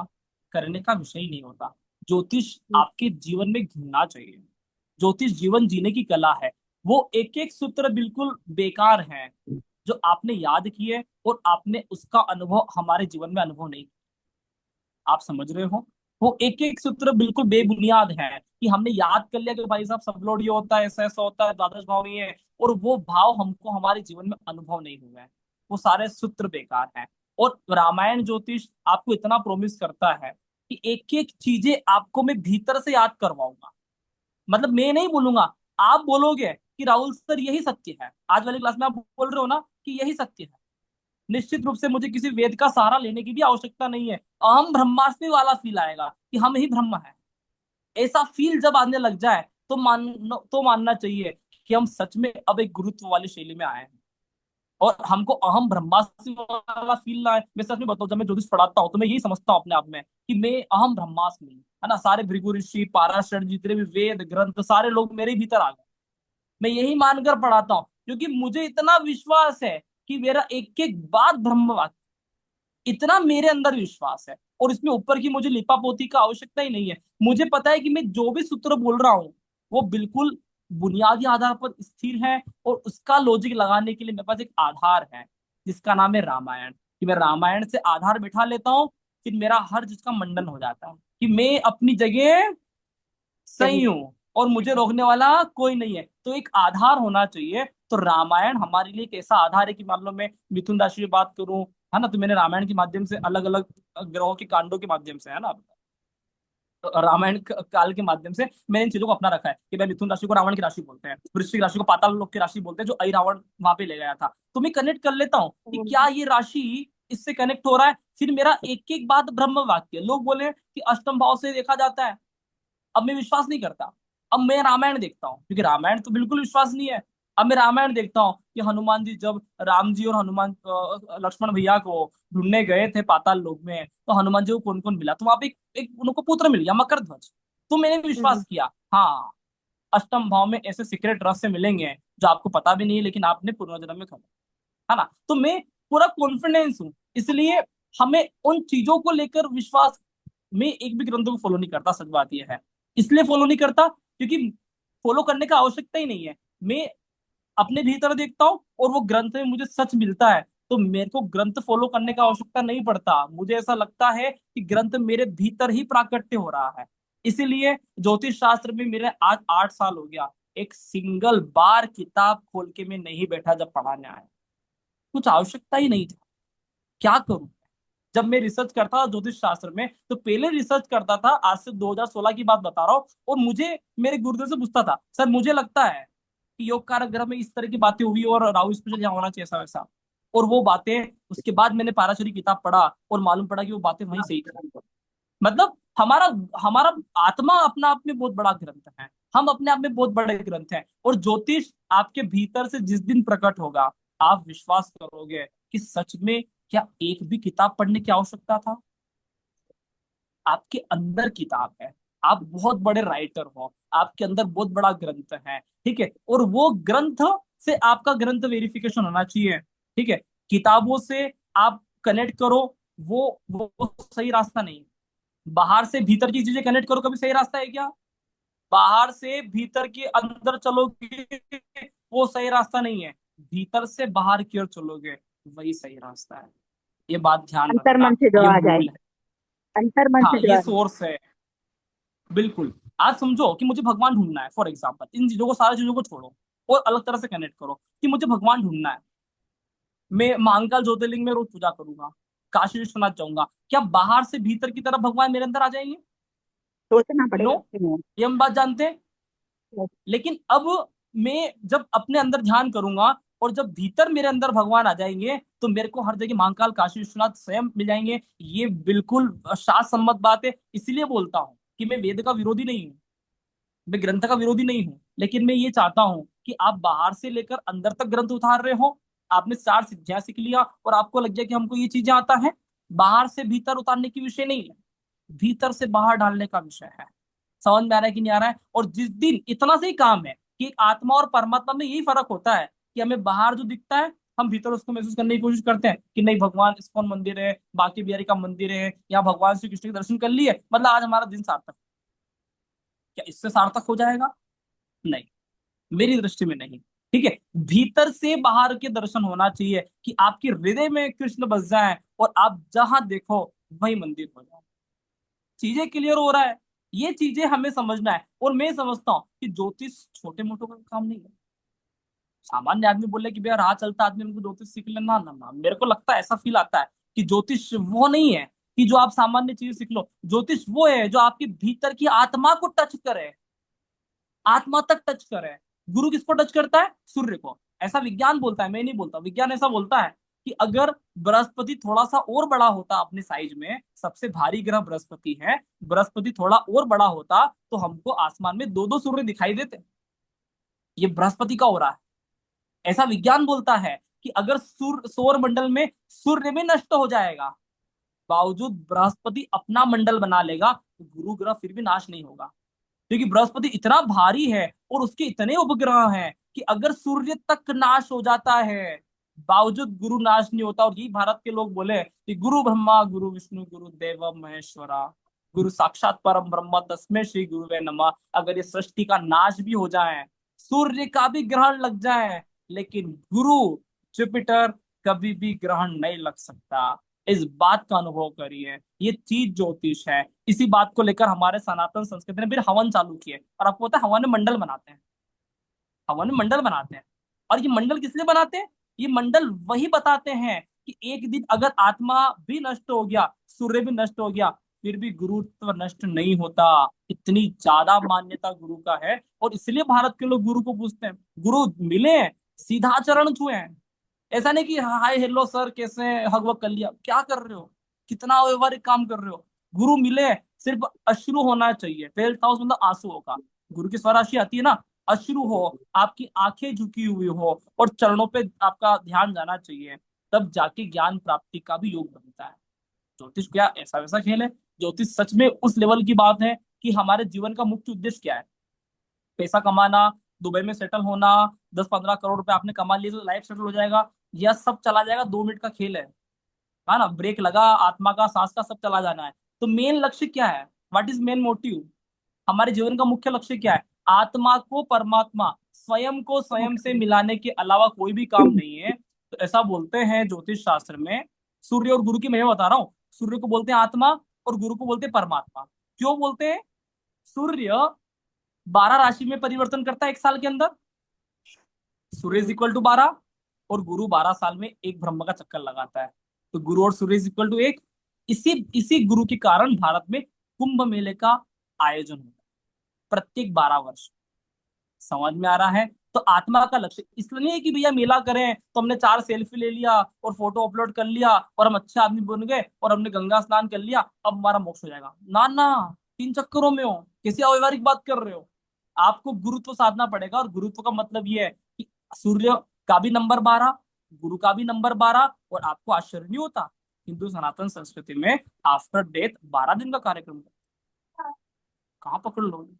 करने का विषय ही नहीं होता। ज्योतिष आपके जीवन में घुलना चाहिए। ज्योतिष जीवन जीने की कला है। वो एक एक सूत्र बिल्कुल बेकार है जो आपने याद किए और आपने उसका अनुभव हमारे जीवन में अनुभव नहीं। आप समझ रहे हो? वो एक एक सूत्र बिल्कुल बेबुनियाद है कि हमने याद कर लिया कि भाई साहब सब लोड ये होता है, ऐसा ऐसा होता है, द्वादश भाव ये है, और वो भाव हमको हमारे जीवन में अनुभव नहीं हुए हैं। वो सारे सूत्र बेकार हैं। और रामायण ज्योतिष आपको इतना प्रोमिस करता है कि एक एक चीजें आपको मैं भीतर से याद करवाऊंगा। मतलब मैं नहीं बोलूंगा, आप बोलोगे कि राहुल सर यही सत्य है। आज वाली क्लास में आप बोल रहे हो ना कि यही सत्य है। निश्चित रूप से मुझे किसी वेद का सहारा लेने की भी आवश्यकता नहीं है। अहम ब्रह्मास्मि वाला फील आएगा कि हम ही ब्रह्म है। ऐसा फील जब आने लग जाए तो मानना चाहिए कि हम सच में अब एक गुरुत्व वाली शैली में आए हैं। और हमको अहम ब्रह्मास्मि वाला फील ना है। मैं सच में बताऊं, जब मैं ज्योतिष पढ़ाता हूँ तो मैं यही समझता हूँ अपने आप में कि मैं अहम ब्रह्मास्मि, है ना। सारे भृगु ऋषि, पाराशर, जितने भी वेद ग्रंथ, सारे लोग मेरे भीतर आ गए। मैं यही मानकर पढ़ाता हूँ क्योंकि मुझे इतना विश्वास है कि मेरा एक एक बात ब्रह्मवाक्य, इतना मेरे अंदर विश्वास है। और इसमें ऊपर की मुझे लिपापोती का आवश्यकता ही नहीं है। मुझे पता है कि मैं जो भी सूत्र बोल रहा हूँ वो बिल्कुल बुनियादी आधार पर स्थिर है। और उसका लॉजिक लगाने के लिए मेरे पास एक आधार है जिसका नाम है रामायण। कि मैं रामायण से आधार बिठा लेता हूँ, फिर मेरा हर चीज का मंडन हो जाता है कि मैं अपनी जगह सही हूँ और मुझे रोकने वाला कोई नहीं है। तो एक आधार होना चाहिए। तो रामायण हमारे लिए एक ऐसा आधार है कि मान लो मैं मिथुन राशि की बात करूं, है ना, तो मैंने रामायण के माध्यम से अलग अलग ग्रहों के कांडों के माध्यम से, है ना, तो रामायण काल के माध्यम से मैंने इन चीजों को अपना रखा है कि भाई मिथुन राशि को रावण की राशि बोलते हैं, वृश्चिक राशि को पाताल लोक की राशि बोलते हैं, जो आई रावण वहां पे ले गया था। तो मैं कनेक्ट कर लेता हूँ कि क्या ये राशि इससे कनेक्ट हो रहा है। फिर मेरा एक एक बात ब्रह्म वाक्य। लोग बोले कि अष्टम भाव से देखा जाता है, अब मैं विश्वास नहीं करता। अब मैं रामायण देखता हूँ क्योंकि रामायण तो बिल्कुल विश्वास नहीं है। अब मैं रामायण देखता हूँ कि हनुमान जी जब राम जी और हनुमान लक्ष्मण भैया को ढूंढने गए थे पाताल लोक में, तो हनुमान जी को कौन कौन मिला, तो वहां पे एक उनको पुत्र मिल गया, मकर ध्वज। तो मैंने विश्वास किया, हाँ, अष्टम भाव में ऐसे सीक्रेट रहस्य मिलेंगे जो आपको पता भी नहीं है लेकिन आपने पूर्वजन्म में खा, है ना। तो मैं पूरा कॉन्फिडेंस हूँ। इसलिए हमें उन चीजों को लेकर विश्वास, मैं एक भी ग्रंथों को फॉलो नहीं करता, सच बात यह है। इसलिए फॉलो नहीं करता क्योंकि फॉलो करने का आवश्यकता ही नहीं है। मैं अपने भीतर देखता हूँ और वो ग्रंथ में मुझे सच मिलता है, तो मेरे को ग्रंथ फॉलो करने का आवश्यकता नहीं पड़ता। मुझे ऐसा लगता है कि ग्रंथ मेरे भीतर ही प्राकट्य हो रहा है। इसीलिए ज्योतिष शास्त्र में मेरे आज 8 साल हो गया, एक सिंगल बार किताब खोल के मैं नहीं बैठा जब पढ़ाने आया। कुछ आवश्यकता ही नहीं था। क्या करूं? जब मैं रिसर्च करता था ज्योतिष शास्त्र में, तो पहले रिसर्च करता था, आज से 2016 की बात बता रहा हूँ, और मुझे मेरे गुरुदेव से पूछता था, सर मुझे लगता है कि योग कारक ग्रह में इस तरह की बातें हुई और राहु स्पेशल यहाँ होना चाहिए, ऐसा वैसा। और वो बातें, उसके बाद मैंने पाराशरी किताब पढ़ा और मालूम पड़ा कि वो बातें वहीं सही थी। मतलब हमारा हमारा आत्मा अपना आप में बहुत बड़ा ग्रंथ है। हम अपने आप में बहुत बड़े ग्रंथ हैं। और ज्योतिष आपके भीतर से जिस दिन प्रकट होगा, आप विश्वास करोगे कि सच में क्या एक भी किताब पढ़ने की आवश्यकता था। आपके अंदर किताब है, आप बहुत बड़े राइटर हो, आपके अंदर बहुत बड़ा ग्रंथ है, ठीक है। और वो ग्रंथ से आपका ग्रंथ वेरिफिकेशन होना चाहिए, ठीक है। किताबों से आप कनेक्ट करो, वो सही रास्ता नहीं है। बाहर से भीतर की चीजें कनेक्ट करो, कभी सही रास्ता है क्या? बाहर से भीतर के अंदर चलोगे वो सही रास्ता नहीं है। भीतर से बाहर की ओर चलोगे वही सही रास्ता है। ये बात ध्यान अंतर रखना। मन से जो ये आ जाए, मूल है। अंतर मन हाँ, से जो ये आ जाए। सोर्स है। बिल्कुल। आज समझो कि मुझे भगवान ढूंढना है, फॉर एग्जाम्पल, इन चीजों को, सारी चीजों को छोड़ो और अलग तरह से कनेक्ट करो कि मुझे भगवान ढूंढना है। मैं महाकाल ज्योतिर्लिंग में रोज पूजा करूंगा, काशी विश्वनाथ जाऊंगा, क्या बाहर से भीतर की तरफ भगवान मेरे अंदर आ जाएंगे? सोचना नो। पड़ेगा कि नहीं। ये हम बात जानते हैं। लेकिन अब मैं जब अपने अंदर ध्यान करूंगा और जब भीतर मेरे अंदर भगवान आ जाएंगे, तो मेरे को हर जगह महाकाल काशी विश्वनाथ स्वयं मिल जाएंगे। ये बिल्कुल शास्त्र सम्मत बात है। इसलिए बोलता हूँ कि मैं वेद का विरोधी नहीं हूँ, मैं ग्रंथ का विरोधी नहीं हूँ, लेकिन मैं ये चाहता हूँ कि आप बाहर से लेकर अंदर तक ग्रंथ उतार रहे हो। आपने 4 सिद्धियां सीख लिया और आपको लग गया कि हमको ये चीजें आता है। बाहर से भीतर उतारने की विषय नहीं है, भीतर से बाहर डालने का विषय है। समझ में आ रहा है कि नहीं आ रहा है? और जिस दिन इतना से ही काम है कि आत्मा और परमात्मा में यही फर्क होता है कि हमें बाहर जो दिखता है हम भीतर उसको महसूस करने की कोशिश करते हैं कि नहीं, भगवान इस्कॉन मंदिर है, बांके बिहारी का मंदिर है, या भगवान श्री कृष्ण के दर्शन कर लिए, मतलब आज हमारा दिन सार्थक। क्या इससे सार्थक हो जाएगा? नहीं, मेरी दृष्टि में नहीं। ठीक है, भीतर से बाहर के दर्शन होना चाहिए कि आपके हृदय में कृष्ण बस जाए और आप जहां देखो वही मंदिर हो जाए। चीजें क्लियर हो रहा है? ये चीजें हमें समझना है। और मैं समझता हूँ कि ज्योतिष छोटे मोटों का काम नहीं है। सामान्य आदमी बोले कि भैया राह चलता आदमी हमको ज्योतिष सीख लेना, ना ना, मेरे को लगता है, ऐसा फील आता है कि ज्योतिष वो नहीं है कि जो आप सामान्य चीज सीख लो। ज्योतिष वो है जो आपके भीतर की आत्मा को टच करे, आत्मा तक टच करे। गुरु किसको टच करता है? सूर्य को। ऐसा विज्ञान बोलता है, मैं नहीं बोलता, विज्ञान ऐसा बोलता है कि अगर बृहस्पति थोड़ा सा और बड़ा होता अपने साइज में, सबसे भारी ग्रह बृहस्पति है, बृहस्पति थोड़ा और बड़ा होता तो हमको आसमान में दो दो सूर्य दिखाई देते। ये बृहस्पति का हो रहा है। ऐसा विज्ञान बोलता है कि अगर सौर मंडल में सूर्य भी नष्ट हो जाएगा, बावजूद बृहस्पति अपना मंडल बना लेगा, तो गुरु ग्रह फिर भी नाश नहीं होगा। क्योंकि बृहस्पति इतना भारी है और उसके इतने उपग्रह हैं कि अगर सूर्य तक नाश हो जाता है, बावजूद गुरु नाश नहीं होता। और यही भारत के लोग बोले कि गुरु ब्रह्मा गुरु विष्णु गुरु देव महेश्वरा, गुरु साक्षात परम ब्रह्म तस्मै श्री गुरुवे नमः। अगर ये सृष्टि का नाश भी हो जाए, सूर्य का भी ग्रहण लग जाए, लेकिन गुरु जुपिटर कभी भी ग्रहण नहीं लग सकता। इस बात का अनुभव करिए, ये चीज ज्योतिष है। इसी बात को लेकर हमारे सनातन संस्कृति ने फिर हवन चालू किए। और आपको पता है हवन में मंडल बनाते हैं, हवन में मंडल बनाते हैं। और ये मंडल किस लिए बनाते हैं? ये मंडल वही बताते हैं कि एक दिन अगर आत्मा भी नष्ट हो गया, सूर्य भी नष्ट हो गया, फिर भी गुरुत्व नष्ट नहीं होता। इतनी ज्यादा मान्यता गुरु का है। और इसलिए भारत के लोग गुरु को पूछते हैं। गुरु मिले हैं, सीधा चरण छुए हैं। ऐसा नहीं कि हाय हेलो सर कैसे हैं, हग वग कर लिया, क्या कर रहे हो, कितना व्यवहारिक काम कर रहे हो। गुरु मिले, सिर्फ अश्रु होना चाहिए। 12th हाउस मतलब आंसू होगा। गुरु की स्वराशि आती है ना, अश्रु हो, आपकी आंखें झुकी हुई हो और चरणों पे आपका ध्यान जाना चाहिए, तब जाके ज्ञान प्राप्ति का भी योग बनता है। ज्योतिष क्या ऐसा वैसा खेल है? ज्योतिष सच में उस लेवल की बात है कि हमारे जीवन का मुख्य उद्देश्य क्या है? पैसा कमाना, दुबई में सेटल होना, 10-15 करोड़ रुपए आपने कमा लिए तो लाइफ सेटल हो जाएगा, या सब चला जाएगा? 2 मिनट का खेल है ना, ब्रेक लगा, आत्मा का सांस का सब चला जाना है। तो मेन लक्ष्य क्या है? What is main motive? हमारे जीवन का मुख्य लक्ष्य क्या है? आत्मा को परमात्मा, स्वयं को स्वयं से मिलाने के अलावा कोई भी काम नहीं है। तो ऐसा बोलते हैं ज्योतिष शास्त्र में। सूर्य और गुरु की मैं बता रहा हूँ। सूर्य को बोलते हैं आत्मा और गुरु को बोलते हैं परमात्मा। क्यों बोलते हैं? सूर्य 12 राशि में परिवर्तन करता है एक साल के अंदर, सूर्य इज इक्वल टू 12, और गुरु 12 साल में एक ब्रह्म का चक्कर लगाता है। तो गुरु और सूर्य इज इक्वल टू 1। इसी इसी गुरु के कारण भारत में कुंभ मेले का आयोजन होता है प्रत्येक 12 वर्ष। समझ में आ रहा है? तो आत्मा का लक्ष्य इसलिए नहीं है कि भैया मेला करें तो हमने 4 सेल्फी ले लिया और फोटो अपलोड कर लिया और हम अच्छे आदमी बन गए और हमने गंगा स्नान कर लिया, अब हमारा मोक्ष हो जाएगा। ना ना, 3 चक्करों में हो, किसी अव्यवहारिक बात कर रहे हो। आपको गुरुत्व साधना पड़ेगा। और गुरुत्व का मतलब ये है कि सूर्य का भी नंबर 12, गुरु का भी नंबर 12। और आपको आश्चर्य नहीं होता, हिंदू सनातन संस्कृति में आफ्टर डेथ 12 दिन का कार्यक्रम होता है। कहाँ पकड़ लोगे?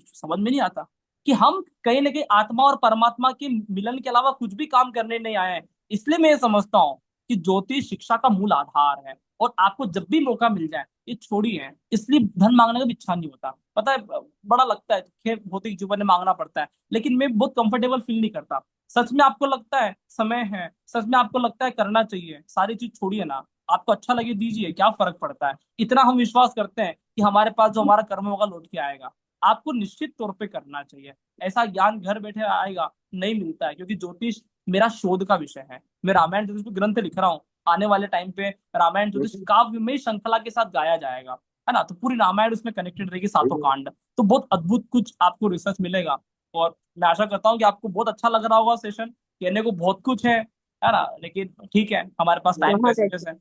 समझ में नहीं आता कि हम कहीं ना कहीं आत्मा और परमात्मा के मिलन के अलावा कुछ भी काम करने नहीं आए हैं। इसलिए मैं ये समझता हूँ कि ज्योतिष शिक्षा का मूल आधार है। और आपको जब भी मौका मिल जाए ये छोड़िए। इसलिए धन मांगने का भी इच्छा नहीं होता, पता है, बड़ा लगता है, खैर भौतिक जीवन में मांगना पड़ता है, लेकिन मैं बहुत कंफर्टेबल फील नहीं करता। सच में आपको लगता है समय है, सच में आपको लगता है करना चाहिए, सारी चीज छोड़िए ना। आपको अच्छा लगे दीजिए, क्या फर्क पड़ता है। इतना हम विश्वास करते हैं कि हमारे पास जो हमारा कर्म होगा लौट के आएगा। आपको निश्चित तौर पे करना चाहिए। ऐसा ज्ञान घर बैठे आएगा नहीं मिलता है, क्योंकि ज्योतिष मेरा शोध का विषय है। मैं रामायण ज्योतिष पे ग्रंथ लिख रहा हूँ। आने वाले टाइम पे रामायण ज्योतिष काव्य में श्रृंखला के साथ गाया जाएगा, है ना। तो पूरी रामायण उसमें कनेक्टेड रहेगी, 7 कांड। तो बहुत अद्भुत कुछ आपको रिसर्च मिलेगा। और मैं आशा करता हूँ कि आपको बहुत अच्छा लग रहा होगा सेशन। कहने को बहुत कुछ है ना, लेकिन ठीक है, हमारे पास टाइम बहुत प्रेसेंटेज अच्छा है।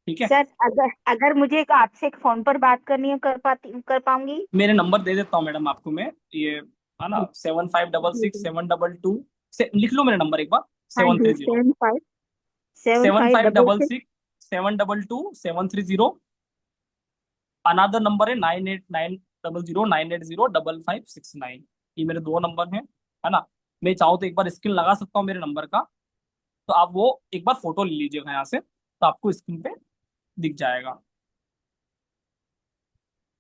ठीक है, सर। अगर अगर मुझे आपसे एक फोन पर बात करनी हो, कर पाऊंगी? मेरे नंबर दे देता हूँ मैडम आपको मैं, ये है ना, 7566 जी। 722 से लिख लो मेरा नंबर एक बार। हाँ सेवन जी, थ्री जीरो 7576। 756 722 730। अनदर नंबर है 989009805569। ये मेरे 2 नंबर हैं, है ना। मैं चाहूँ तो एक बार स्क्रीन लगा सकता हूँ मेरे नंबर का। तो आप वो एक बार फोटो ले लीजिएगा यहाँ से, तो आपको स्क्रीन पे दिख जाएगा।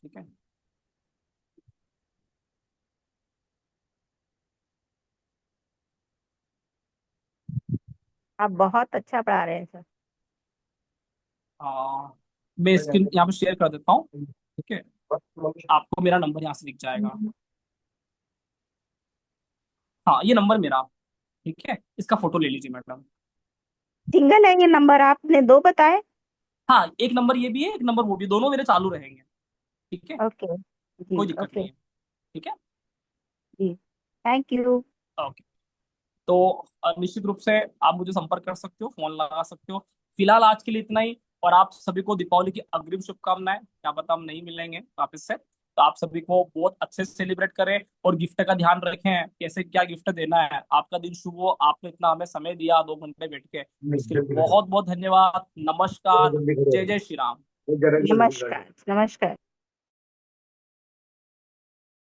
ठीक है। आप बहुत अच्छा पढ़ा रहे हैं सर। मैं स्क्रीन यहाँ पे शेयर कर देता हूँ। ठीक है, आपको मेरा नंबर यहाँ से दिख जाएगा। हाँ, ये नंबर मेरा। ठीक है, इसका फोटो ले लीजिए मैडम। सिंगल है ये नंबर, आपने दो बताए। हाँ, एक नंबर ये भी है, एक नंबर वो भी, दोनों मेरे चालू रहेंगे। ठीक है, ओके जी। कोई दिक्कत ओके नहीं है। ठीक है। जी, थैंक यू। ओके। तो निश्चित रूप से आप मुझे संपर्क कर सकते हो, फोन लगा सकते हो। फिलहाल आज के लिए इतना ही। और आप सभी को दीपावली की अग्रिम शुभकामनाएं। क्या पता हम नहीं मिलेंगे वापस से, तो आप सभी को बहुत अच्छे से सेलिब्रेट करें और गिफ्ट का ध्यान रखें, कैसे क्या गिफ्ट देना है। आपका दिन शुभ हो, आपने इतना हमें समय दिया 2 घंटे बैठ के, उसके लिए बहुत बहुत धन्यवाद। नमस्कार। जय जय श्री राम। नमस्कार नमस्कार।